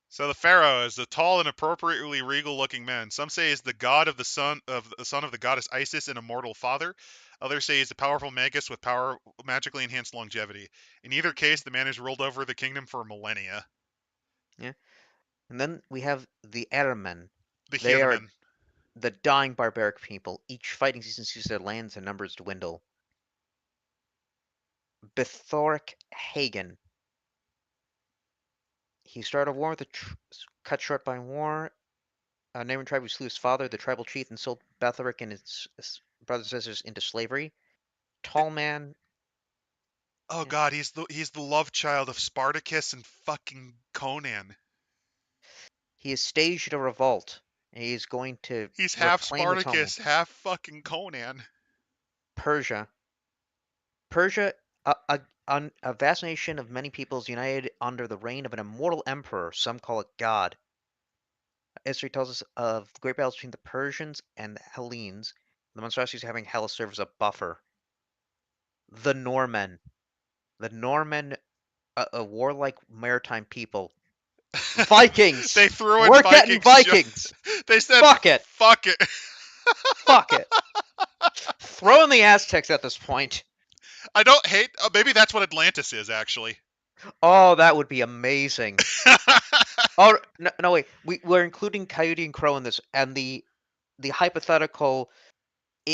So the pharaoh is a tall and appropriately regal-looking man. Some say he's the god of the son of the goddess Isis and immortal father. Others say he's a powerful magus with power magically enhanced longevity. In either case, the man has ruled over the kingdom for millennia. Yeah, and then we have the Airmen. The They are Hirmen. the dying barbaric people. Each fighting season sees their lands and numbers dwindle. Bithoric Hagen. He started a war with cut short by war. A neighboring tribe who slew his father, the tribal chief, and sold Bethoric and his brothers and sisters into slavery. Tall man. Oh Yeah. god, he's the love child of Spartacus and fucking Conan. He has staged a revolt. And he is going to He's half reclaim his homeland. Spartacus, half fucking Conan. Persia. Persia, a vast nation of many peoples united under the reign of an immortal emperor. Some call it God. History tells us of great battles between the Persians and the Hellenes, the monstrosities having Hellas serve as a buffer. The Norman. The Norman, a warlike maritime people. Vikings! They threw in We're getting Vikings. Vikings! They said, Fuck it! fuck it. Fuck it! Throw in the Aztecs at this point. I don't hate. Maybe that's what Atlantis is, actually. Oh, that would be amazing. Oh no, no wait, we're including Coyote and Crow in this, and the hypothetical You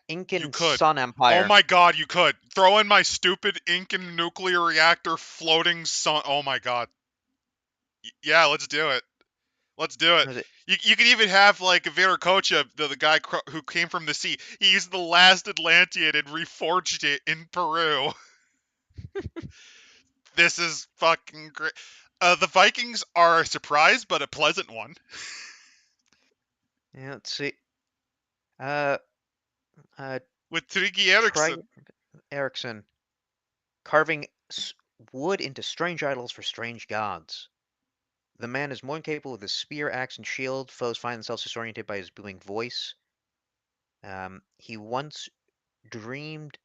Incan could. Sun Oh Empire. my god, you could. Throw in my stupid Incan nuclear reactor floating sun. Oh my god. Yeah, let's do it. Let's do it. Was it? You could even have like Viracocha, the guy who came from the sea. He's the last Atlantean and reforged it in Peru. This is fucking great. The Vikings are a surprise, but a pleasant one. Yeah, let's see. Uh, uh, With Tryggi Try Eriksson. Erickson carving wood into strange idols for strange gods. The man is more than capable with his spear, axe, and shield. Foes find themselves disoriented by his booming voice. He once dreamed.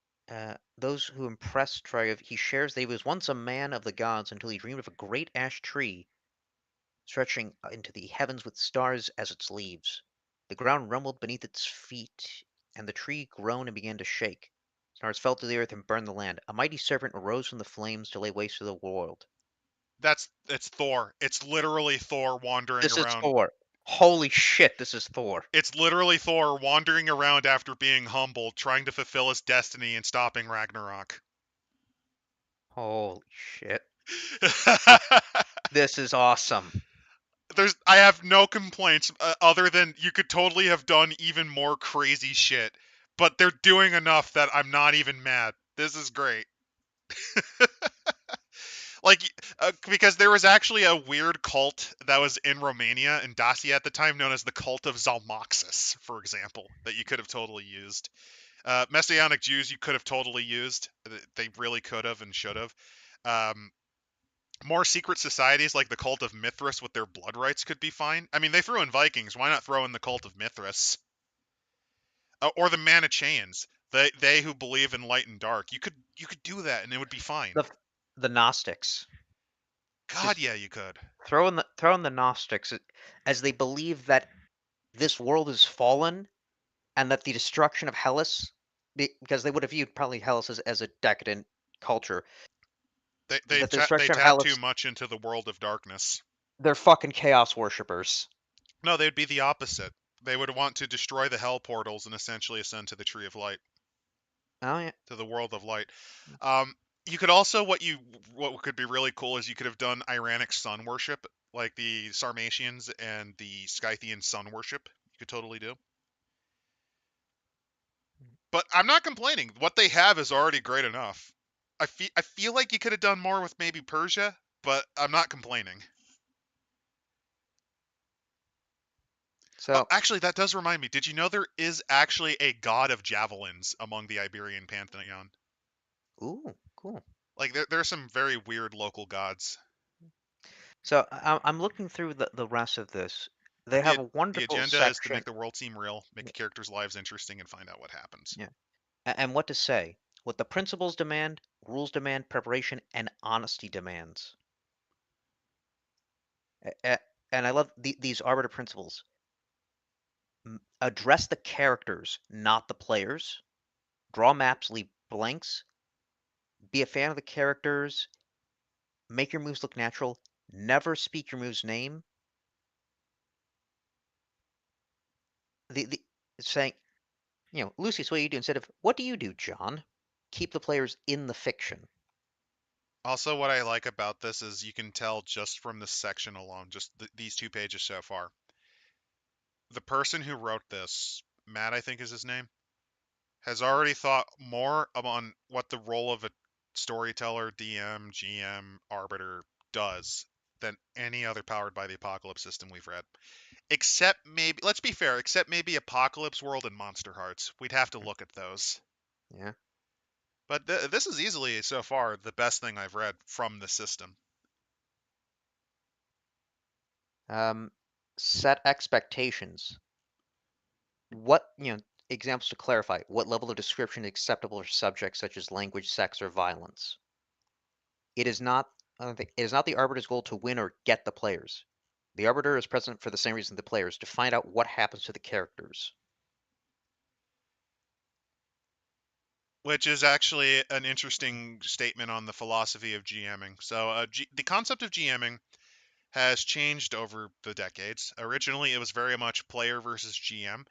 Those who impressed Triumph, he shares that he was once a man of the gods until he dreamed of a great ash tree stretching into the heavens with stars as its leaves. The ground rumbled beneath its feet. and the tree groaned and began to shake. Stars fell to the earth and burned the land. A mighty serpent arose from the flames to lay waste to the world. It's Thor. It's literally Thor wandering This is around. Thor. Holy shit, this is Thor. It's literally Thor wandering around after being humbled, trying to fulfill his destiny and stopping Ragnarok. Holy shit. This is awesome. I have no complaints other than you could totally have done even more crazy shit, but they're doing enough that I'm not even mad. This is great. Like, because there was actually a weird cult that was in Romania and Dacia at the time, known as the cult of Zalmoxis, for example, that you could have totally used. Messianic Jews you could have totally used. They really could have and should have. Um, More secret societies like the cult of Mithras with their blood rites could be fine. I mean, they threw in Vikings. Why not throw in the cult of Mithras? Or the Manichaeans, they who believe in light and dark. You could do that and it would be fine. The the Gnostics. God, Just yeah, you could. throw in the Gnostics as they believe that this world is fallen and that the destruction of Hellas, because they would have viewed probably Hellas as a decadent culture, that the They destruction of tap too Hellas, much into the world of darkness. they're fucking chaos worshippers. No, they'd be the opposite. They would want to destroy the hell portals and essentially ascend to the tree of light, Oh yeah. to the world of light. Um, you could also what could be really cool is you could have done Iranic sun worship, like the Sarmatians and the Scythian sun worship. You could totally do. But I'm not complaining. What they have is already great enough. I feel like you could have done more with maybe Persia, but I'm not complaining. So, Actually, that does remind me. Did you know there is actually a god of javelins among the Iberian pantheon? ooh, cool. Like there are some very weird local gods. So I'm looking through the rest of this. They have The a the wonderful agenda is to section. make the world seem real, make Yeah. the characters' lives interesting, and find out what happens. Yeah. And what to say. What the principles demand, rules demand, preparation, and honesty demands. And I love these arbiter principles. Address the characters, not the players. Draw maps, leave blanks. Be a fan of the characters. Make your moves look natural. Never speak your move's name. The saying, Lucius, what do you do? Instead of, what do you do, John? Keep the players in the fiction. Also, what I like about this is you can tell just from this section alone, just these 2 pages so far, the person who wrote this, Matt, I think is his name, has already thought more on what the role of a storyteller, DM, GM, arbiter does than any other Powered by the Apocalypse system we've read. Except maybe, let's be fair, except maybe Apocalypse World and Monster Hearts. We'd have to look at those. Yeah. But this is easily, so far, the best thing I've read from the system. Um, Set expectations. What, examples to clarify, what level of description is acceptable for subjects such as language, sex, or violence? It is not, it is not the arbiter's goal to win or get the players. The arbiter is present for the same reason the players, to find out what happens to the characters. Which is actually an interesting statement on the philosophy of GMing. So, the concept of GMing has changed over the decades. Originally, it was very much player versus GM,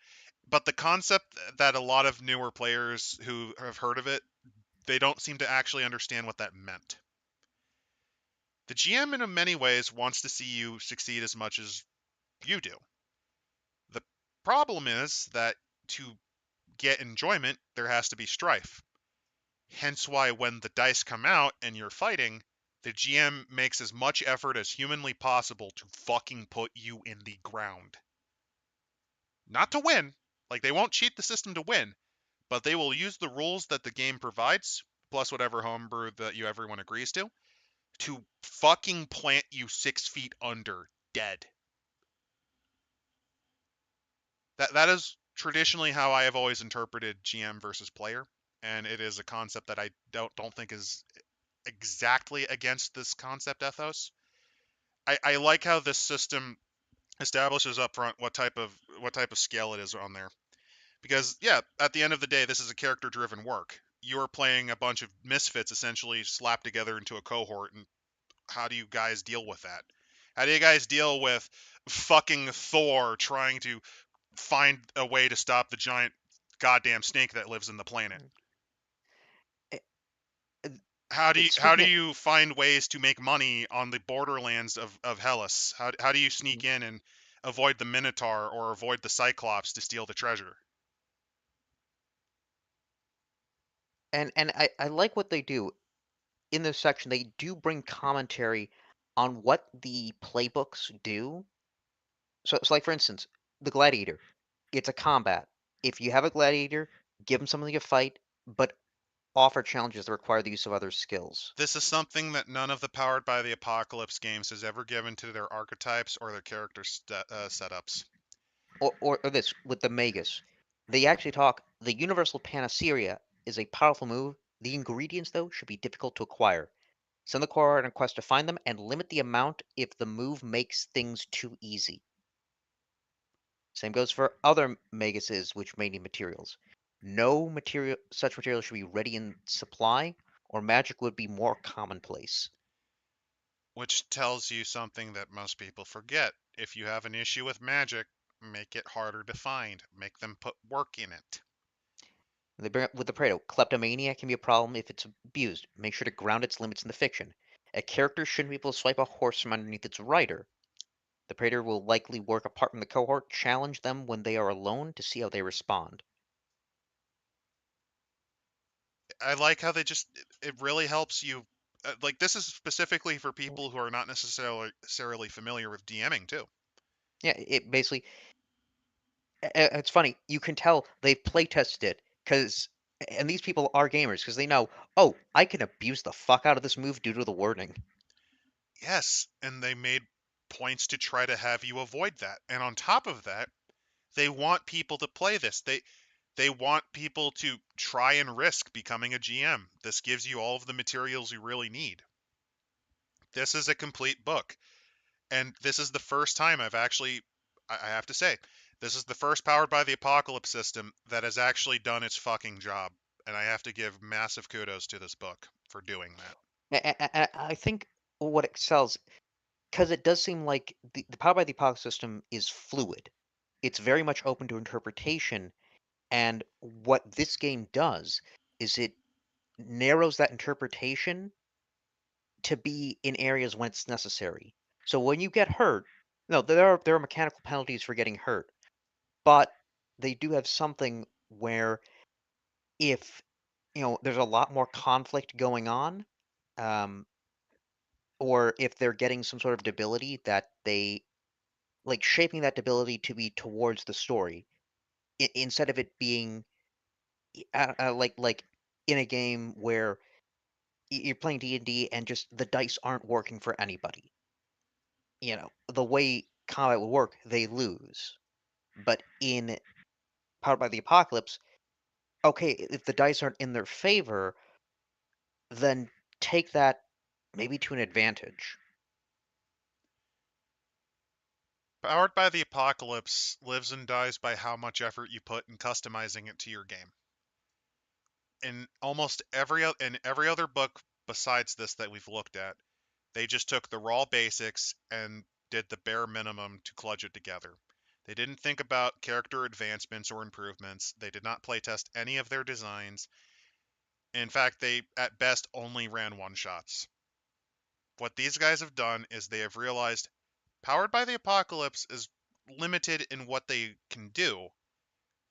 but the concept that a lot of newer players who have heard of it, they don't seem to actually understand what that meant. The GM, in many ways, wants to see you succeed as much as you do. The problem is that to get enjoyment, there has to be strife. Hence why when the dice come out and you're fighting, the GM makes as much effort as humanly possible to fucking put you in the ground. Not to win, like they won't cheat the system to win, but they will use the rules that the game provides, plus whatever homebrew that everyone agrees to fucking plant you 6 feet under, dead. That is traditionally how I have always interpreted GM versus player, and it is a concept that I don't think is exactly against this concept ethos. I like how this system establishes up front what type of scale it is on there. Because, yeah, at the end of the day, this is a character-driven work. You're playing a bunch of misfits essentially slapped together into a cohort, and how do you guys deal with that? How do you guys deal with fucking Thor trying to find a way to stop the giant goddamn snake that lives in the planet? Eh, eh, How do Speaking of, you find ways to make money on the borderlands of Hellas? How do you mm, sneak in and avoid the Minotaur or avoid the Cyclops to steal the treasure? and I like what they do in this section. They do bring commentary on what the playbooks do. So like for instance, the gladiator, it's a combat. If you have a gladiator, give him something to fight, but offer challenges that require the use of other skills. This is something that none of the Powered by the Apocalypse games has ever given to their archetypes or their character setups. Or this with the Magus. They actually talk the universal panacea is a powerful move. The ingredients, though, should be difficult to acquire. Send the core on a quest to find them and limit the amount if the move makes things too easy. Same goes for other Maguses which may need materials. No material such materials should be ready in supply, or magic would be more commonplace. Which tells you something that most people forget. If you have an issue with magic, make it harder to find. Make them put work in it. They bring up with the Pareto, kleptomania can be a problem if it's abused. Make sure to ground its limits in the fiction. A character shouldn't be able to swipe a horse from underneath its rider. The Praetor will likely work apart from the cohort, challenge them when they are alone to see how they respond. I like how they just, it really helps you. Like, this is specifically for people who are not necessarily familiar with DMing, too. Yeah, it basically, it's funny, you can tell they've play tested it, because, and these people are gamers, because they know, oh, I can abuse the fuck out of this move due to the wording. Yes, and they made points to try to have you avoid that. And on top of that, they want people to play this. They want people to try and risk becoming a GM. This gives you all of the materials you really need. This is a complete book. And this is the first time I've actually, I have to say, this is the first Powered by the Apocalypse system that has actually done its fucking job. And I have to give massive kudos to this book for doing that. I think what excels, because it does seem like the Power by the Apocalypse system is fluid. It's very much open to interpretation, and what this game does is it narrows that interpretation to be in areas when it's necessary. So when you get hurt, no, there are mechanical penalties for getting hurt, but they do have something where if there's a lot more conflict going on, um, or if they're getting some sort of debility that they like shaping that debility to be towards the story instead of it being like in a game where you're playing D&D and just the dice aren't working for anybody. The way combat would work, they lose. But in Powered by the Apocalypse, okay, if the dice aren't in their favor, then take that maybe to an advantage. Powered by the Apocalypse lives and dies by how much effort you put in customizing it to your game. In almost every other book besides this that we've looked at, they just took the raw basics and did the bare minimum to kludge it together. They didn't think about character advancements or improvements. They did not playtest any of their designs. In fact, they at best only ran one shots. What these guys have done is they have realized Powered by the Apocalypse is limited in what they can do.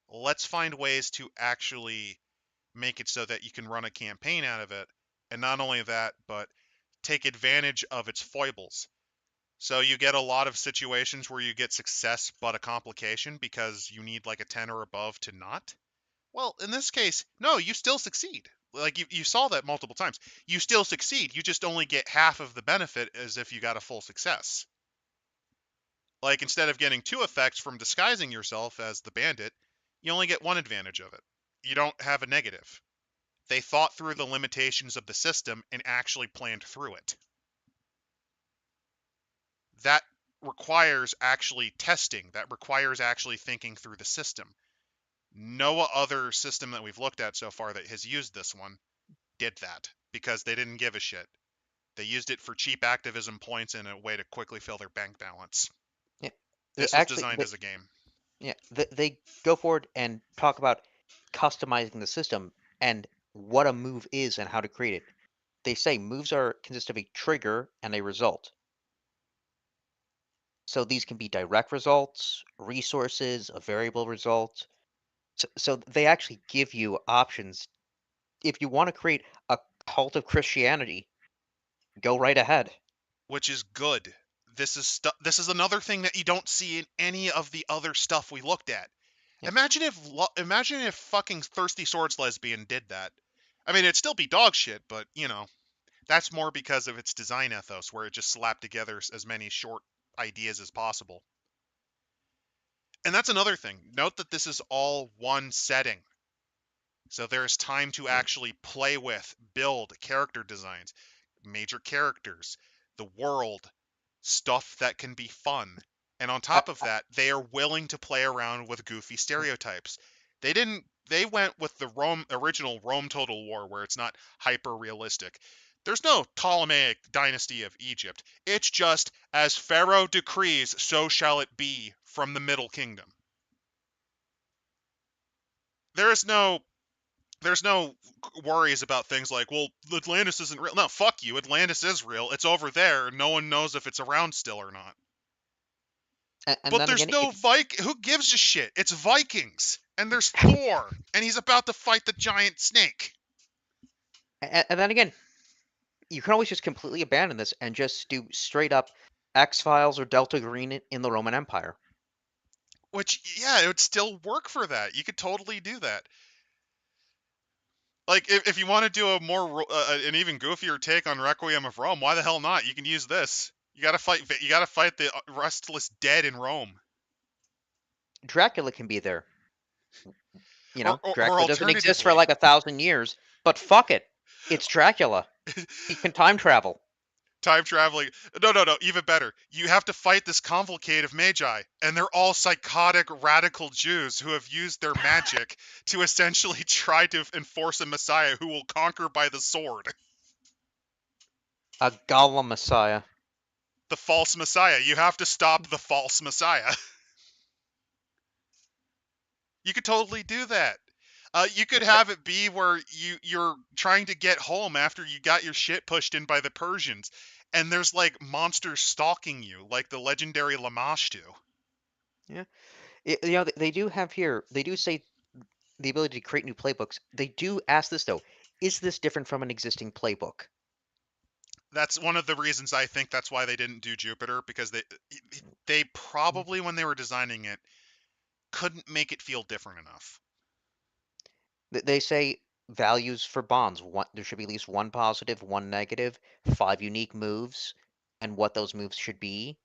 Let's find ways to actually make it so that you can run a campaign out of it. And not only that, but take advantage of its foibles. So you get a lot of situations where you get success but a complication because you need like a 10 or above to not. Well, in this case, no, you still succeed. Like you saw that multiple times. You still succeed. You just only get half of the benefit as if you got a full success. Like instead of getting two effects from disguising yourself as the bandit, you only get one advantage of it. You don't have a negative. They thought through the limitations of the system and actually planned through it. That requires actually testing. That requires actually thinking through the system. No other system that we've looked at so far that has used this one did that because they didn't give a shit. They used it for cheap activism points and a way to quickly fill their bank balance. Yeah. This was Actually, designed as a game. yeah, they go forward and talk about customizing the system and what a move is and how to create it. They say moves are consist of a trigger and a result. So these can be direct results, resources, a variable result. So they actually give you options. If you want to create a cult of Christianity, go right ahead. Which is good. This is another thing that you don't see in any of the other stuff we looked at. Yeah. Imagine if fucking Thirsty Swords Lesbian did that. I mean, it'd still be dog shit, but that's more because of its design ethos, where it just slapped together as many short ideas as possible. And that's another thing. Note that this is all one setting. So there's time to Yeah. actually play with, build character designs, major characters, the world, stuff that can be fun. And on I, top of that, they are willing to play around with goofy stereotypes. They went with the original Rome Total War where it's not hyper realistic. There's no Ptolemaic dynasty of Egypt. It's just as Pharaoh decrees, so shall it be from the Middle Kingdom. There is no there's no worries about things like, well, Atlantis isn't real. No, fuck you. Atlantis is real. It's over there. No one knows if it's around still or not. and But then there's again, no Who gives a shit? It's Vikings, and there's Thor, and he's about to fight the giant snake. and then again, you can always just completely abandon this and just do straight up X-Files or Delta Green in the Roman Empire. Which, yeah, it would still work for that. You could totally do that. Like, if you want to do a more an even goofier take on Requiem of Rome, why the hell not? You can use this. You gotta fight. You gotta fight the restless dead in Rome. Dracula can be there. Or Dracula doesn't exist for alternatively, like 1,000 years, but fuck it, it's Dracula. He can time travel. time traveling. No, no, no. Even better. You have to fight this cavalcade of magi, and they're all psychotic, radical Jews who have used their magic to essentially try to enforce a messiah who will conquer by the sword. A Gollum Messiah. The false messiah. You have to stop the false messiah. You could totally do that. You could have it be where you're trying to get home after you got your shit pushed in by the Persians, and there's like monsters stalking you, like the legendary Lamash do. Yeah, they do have here. They do say the ability to create new playbooks. They do ask this though: is this different from an existing playbook? That's one of the reasons I think that's why they didn't do Jupiter, because they probably, when they were designing it, couldn't make it feel different enough. They say values for bonds. There should be at least one positive, one negative, 5 unique moves, and what those moves should be.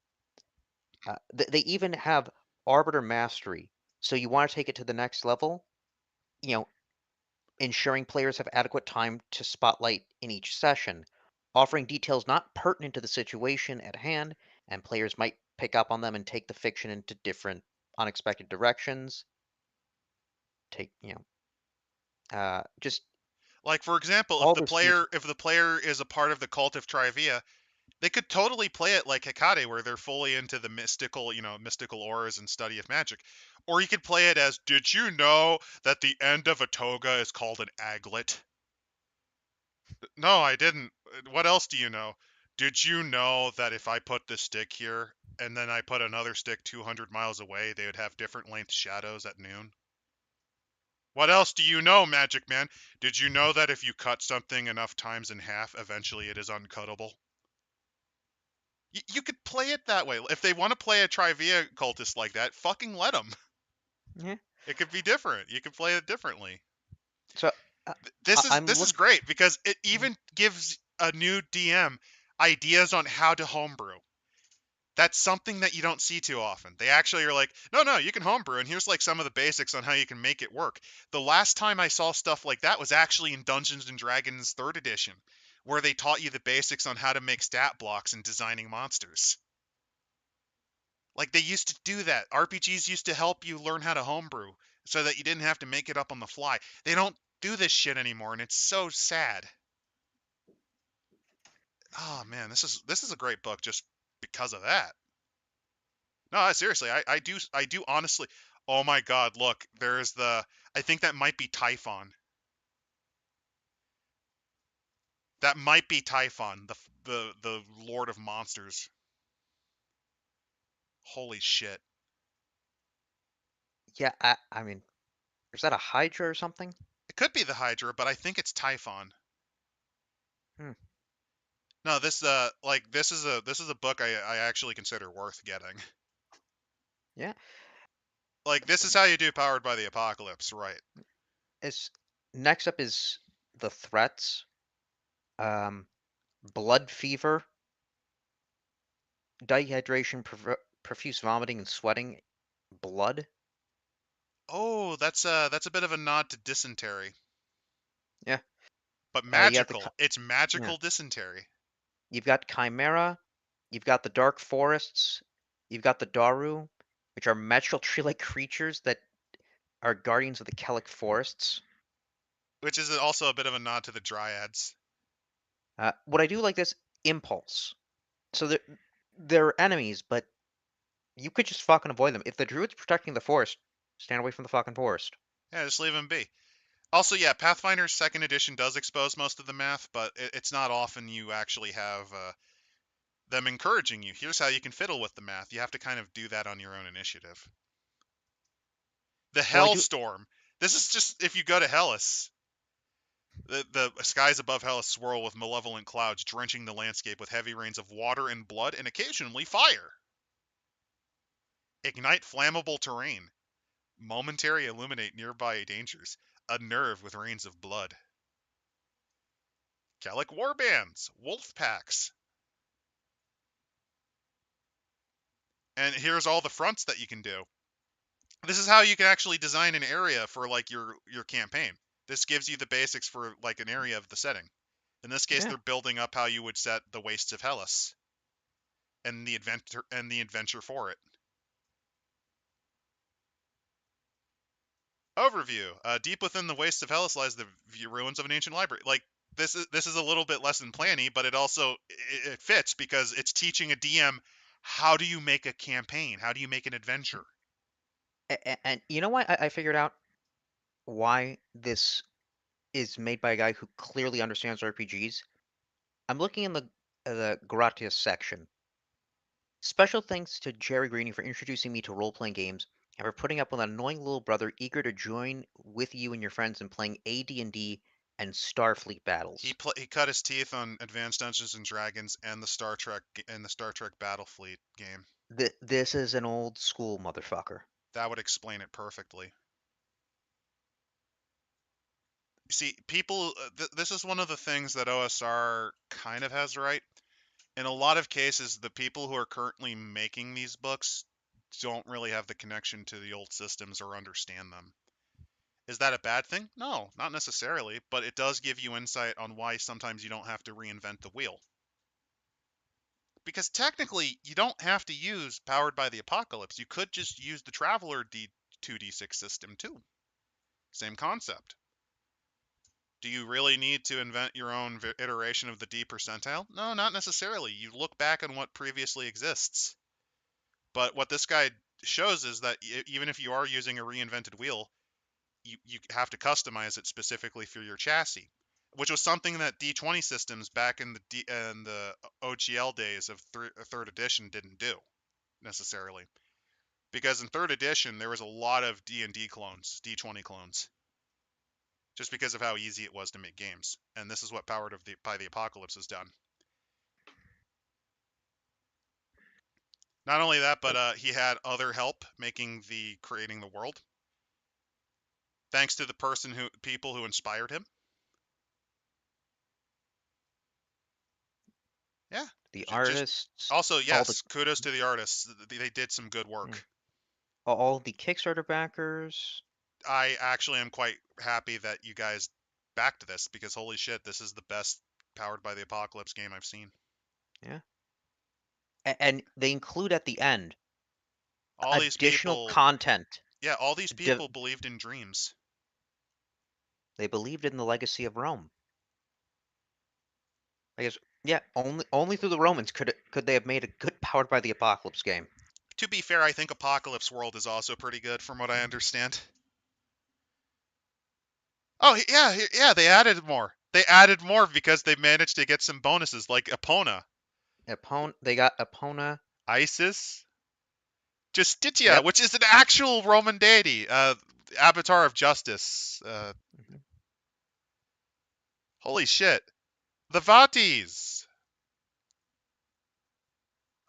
They even have arbiter mastery. So you want to take it to the next level, you know, ensuring players have adequate time to spotlight in each session, offering details not pertinent to the situation at hand, and players might pick up on them and take the fiction into different unexpected directions. Take, just Like, for example, all this detail. if the player is a part of the cult of Trivia, they could totally play it like Hecate, where they're fully into the mystical, mystical auras and study of magic. Or you could play it as, did you know that the end of a toga is called an aglet? No, I didn't. What else do you know? Did you know that if I put this stick here and then I put another stick 200 miles away, they would have different length shadows at noon? What else do you know, Magic Man? Did you know that if you cut something enough times in half, eventually it is uncuttable? You could play it that way. If they want to play a Trivia cultist like that, fucking let them. Yeah. It could be different. You could play it differently. So uh, I'm This is look. great because it even gives a new DM ideas on how to homebrew. That's something that you don't see too often. They actually are like, no, no, you can homebrew, and here's like some of the basics on how you can make it work. The last time I saw stuff like that was actually in Dungeons and Dragons 3rd edition, where they taught you the basics on how to make stat blocks and designing monsters. Like, they used to do that. RPGs used to help you learn how to homebrew. so that you didn't have to make it up on the fly. They don't do this shit anymore, and it's so sad. Oh man, this is a great book just because of that. No, seriously, I do honestly. Oh my God, look, there's the. I think that might be Typhon. That might be Typhon, the Lord of Monsters. Holy shit. Yeah, I mean, is that a Hydra or something? It could be the Hydra, but I think it's Typhon. Hmm. No, this is a book I actually consider worth getting. Yeah. Like this is how you do Powered by the Apocalypse, right? Is next up is the threats. Um, blood fever, dehydration, profuse vomiting and sweating, blood. Oh, that's a bit of a nod to dysentery, Yeah. but You have the magical. It's yeah. magical dysentery, You've got chimera. You've got the dark forests. You've got the Daru, which are magical tree-like creatures that are guardians of the Kellic forests. which is also a bit of a nod to the dryads. What I do like this impulse. So they're enemies, but you could just fucking avoid them. If the druid's protecting the forest, stand away from the fucking forest. Yeah, just leave them be. Also, yeah, Pathfinder's second edition does expose most of the math, but it's not often you actually have them encouraging you. Here's how you can fiddle with the math. You have to kind of do that on your own initiative. The Well, I do. Hellstorm. This is just if you go to Hellas. The skies above Hellas swirl with malevolent clouds, drenching the landscape with heavy rains of water and blood and occasionally fire. Ignite flammable terrain. Momentary illuminate nearby dangers. Unnerve with rains of blood. Kellic warbands. Wolf packs. And here's all the fronts that you can do. This is how you can actually design an area for like your campaign. This gives you the basics for like an area of the setting. In this case, Yeah. they're building up how you would set the wastes of Hellas and the adventure for it. Overview: deep within the wastes of Hellas lies the ruins of an ancient library. Like this is a little bit less than planny, but it fits because it's teaching a DM how do you make a campaign, how do you make an adventure. And you know what? I figured out why this is made by a guy who clearly understands RPGs. I'm looking in the gratis section. Special thanks to Jerry Greeny for introducing me to role-playing games and for putting up with an annoying little brother eager to join with you and your friends in playing AD&D and Starfleet battles. He cut his teeth on Advanced Dungeons and Dragons and the Star Trek Battlefleet game. This is an old school motherfucker. That would explain it perfectly. See, people, this is one of the things that OSR kind of has right. In a lot of cases, the people who are currently making these books don't really have the connection to the old systems or understand them. Is that a bad thing? No, not necessarily, but it does give you insight on why sometimes you don't have to reinvent the wheel. Because technically, you don't have to use Powered by the Apocalypse. You could just use the Traveler D2D6 system too. Same concept. Do you really need to invent your own iteration of the D percentile? No, not necessarily. You look back on what previously exists. But what this guide shows is that even if you are using a reinvented wheel, you have to customize it specifically for your chassis, which was something that D20 systems back in the OGL days of third edition didn't do necessarily. Because in third edition there was a lot of D&D clones, D20 clones, just because of how easy it was to make games. And this is what by the Apocalypse has done. Not only that, but he had other help creating the world, thanks to the people who inspired him. Yeah. The Just artists, also, all the yes, kudos to the artists. They did some good yeah, work. all the Kickstarter backers. I actually am quite happy that you guys backed this because holy shit, this is the best Powered by the Apocalypse game I've seen. Yeah. And they include at the end All these additional people, content. Yeah, all these Div people believed in dreams. they believed in the legacy of Rome. I guess, yeah, only through the Romans could they have made a good Powered by the Apocalypse game. To be fair, I think Apocalypse World is also pretty good from what I understand. Oh, yeah, yeah, they added more. They added more because they managed to get some bonuses like Epona, They got Epona. Isis, Justitia, Yep. which is an actual Roman deity, Avatar of Justice. Mhm. Holy shit. The Vatis.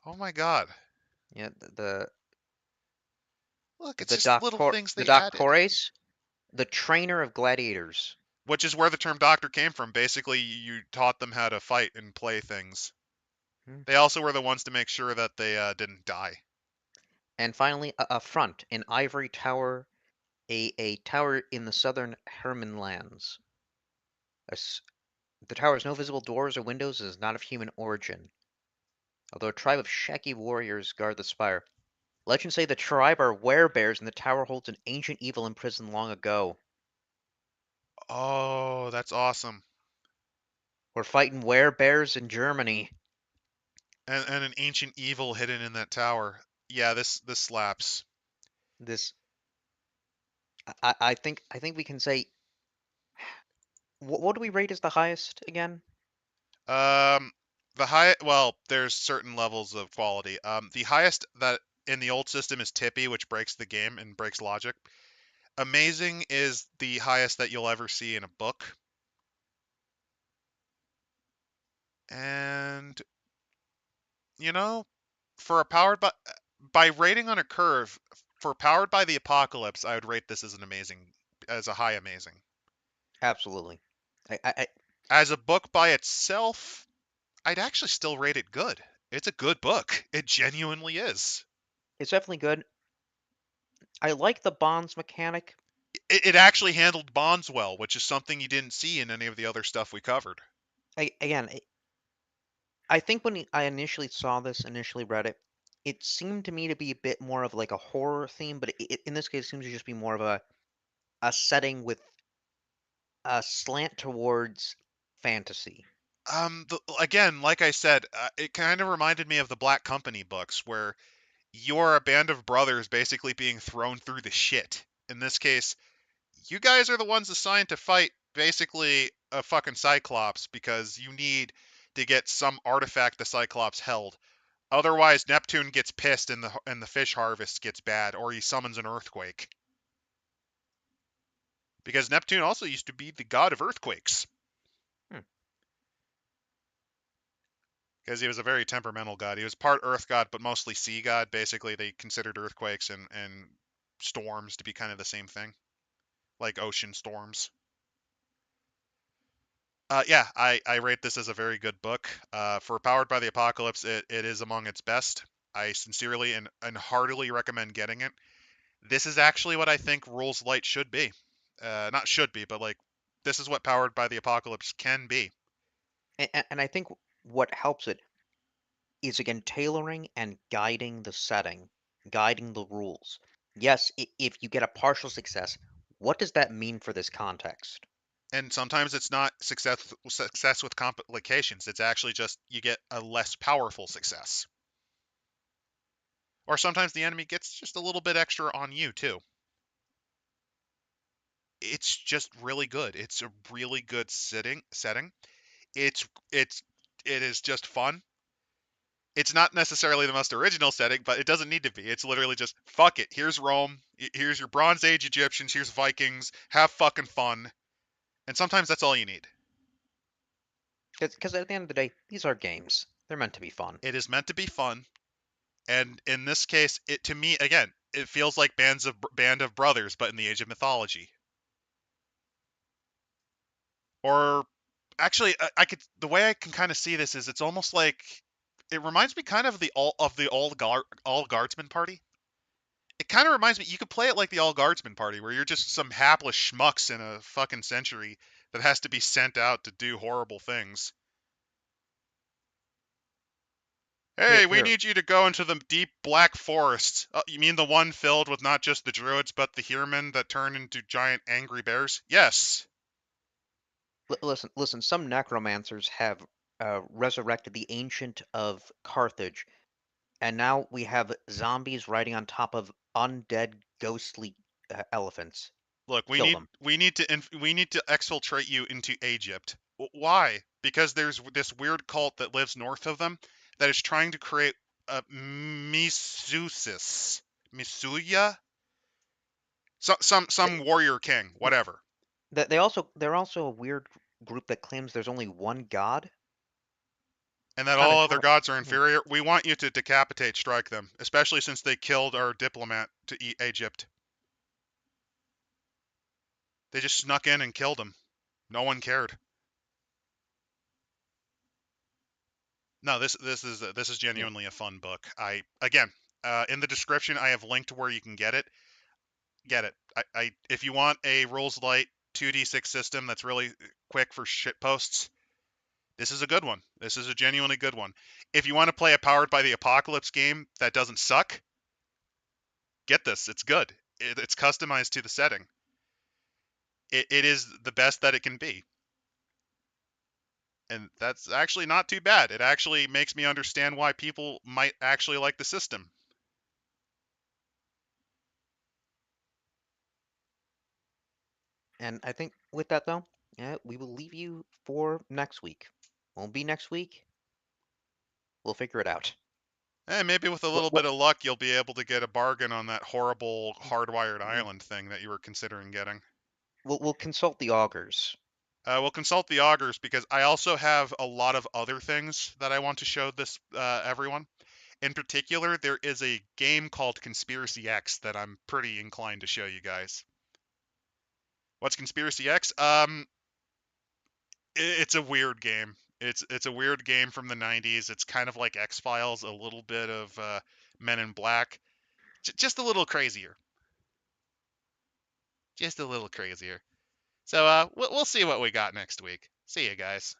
Oh my god. Yeah, the Look, it's the just little doctor things the they added. doctores, the trainer of gladiators. Which is where the term doctor came from. Basically, you taught them how to fight and play things. Hmm. They also were the ones to make sure that they didn't die. And finally, a front, an ivory tower, a tower in the southern Herman lands. The tower has no visible doors or windows and is not of human origin, although a tribe of Shaggy warriors guard the spire. Legends say the tribe are werebears and the tower holds an ancient evil imprisoned long ago. Oh, that's awesome. We're fighting werebears in Germany. And an ancient evil hidden in that tower. Yeah, this slaps. This, I think we can say, what do we rate as the highest again? Um, well, there's certain levels of quality. The highest that in the old system is Tippy, which breaks the game and breaks logic. Amazing is the highest that you'll ever see in a book. And you know, for a powered by rating on a curve, for powered by the apocalypse, I would rate this as an amazing, as a high amazing. Absolutely. I As a book by itself, I'd actually still rate it good. It's a good book. It genuinely is. it's definitely good. I like the bonds mechanic. It actually handled bonds well, which is something you didn't see in any of the other stuff we covered. Again, I think when I initially saw this, initially read it, it seemed to me to be a bit more of like a horror theme, but in this case, it seems to just be more of a setting with a slant towards fantasy. Again, like I said, it kind of reminded me of the Black Company books, where you're a band of brothers basically being thrown through the shit. In this case, you guys are the ones assigned to fight basically a fucking Cyclops because you need to get some artifact the Cyclops held. Otherwise, Neptune gets pissed and the fish harvest gets bad, or he summons an earthquake. Because Neptune also used to be the god of earthquakes. Hmm. Because he was a very temperamental god. He was part earth god, but mostly sea god. Basically, they considered earthquakes and storms to be kind of the same thing, like ocean storms. Yeah, I rate this as a very good book. For Powered by the Apocalypse, it is among its best. I sincerely and heartily recommend getting it. This is actually what I think Rules Light should be. Not should be, but like this is what Powered by the Apocalypse can be. And I think what helps it is again tailoring and guiding the setting, guiding the rules. Yes, if you get a partial success, what does that mean for this context? And sometimes it's not success with complications. It's actually just you get a less powerful success. Or sometimes the enemy gets just a little bit extra on you too. It's just really good. It's a really good setting. It's it is just fun. It's not necessarily the most original setting, but it doesn't need to be. It's literally just fuck it. Here's Rome. Here's your Bronze Age Egyptians. Here's Vikings. Have fucking fun. And sometimes that's all you need. Because at the end of the day, these are games. They're meant to be fun. It is meant to be fun, and in this case, it to me again, it feels like Band of Brothers, but in the age of mythology. Or actually, I could the way I can kind of see this is it's almost like it reminds me kind of the all guardsman party. It kind of reminds me you could play it like the all guardsman party where you're just some hapless schmucks in a fucking century that has to be sent out to do horrible things. Hey, we Here, need you to go into the deep black forests. You mean the one filled with not just the druids, but the Heermen that turn into giant angry bears? Yes. listen. Some necromancers have resurrected the ancient of Carthage, and now we have zombies riding on top of undead, ghostly elephants. Look, Kill them. we need to exfiltrate you into Egypt. Why? Because there's this weird cult that lives north of them that is trying to create a Misuya, some warrior king, whatever. They're also a weird group that claims there's only one god. And that Kind of all other kind of gods are yeah. inferior. We want you to decapitate, strike them, especially since they killed our diplomat to Egypt. They just snuck in and killed him. No one cared. No, this is Yeah. genuinely a fun book. I again, in the description, I have linked to where you can get it. Get it. I if you want a rules light 2d6 system that's really quick for shit posts, this is a good one. This is a genuinely good one. If you want to play a powered by the apocalypse game that doesn't suck, get this. It's good. It's customized to the setting. It is the best that it can be. And that's actually not too bad. It actually makes me understand why people might actually like the system. And I think with that though, yeah, we will leave you for next week. Won't be next week. We'll figure it out. And maybe with a little What bit of luck, you'll be able to get a bargain on that horrible hardwired yeah. island thing that you were considering getting. We'll consult the augurs. We'll consult the augurs because I also have a lot of other things that I want to show this everyone. In particular, there is a game called Conspiracy X that I'm pretty inclined to show you guys. What's Conspiracy X? It's a weird game. It's a weird game from the 90s. It's kind of like X-Files, a little bit of Men in Black, just a little crazier. Just a little crazier. So we'll see what we got next week. See you guys.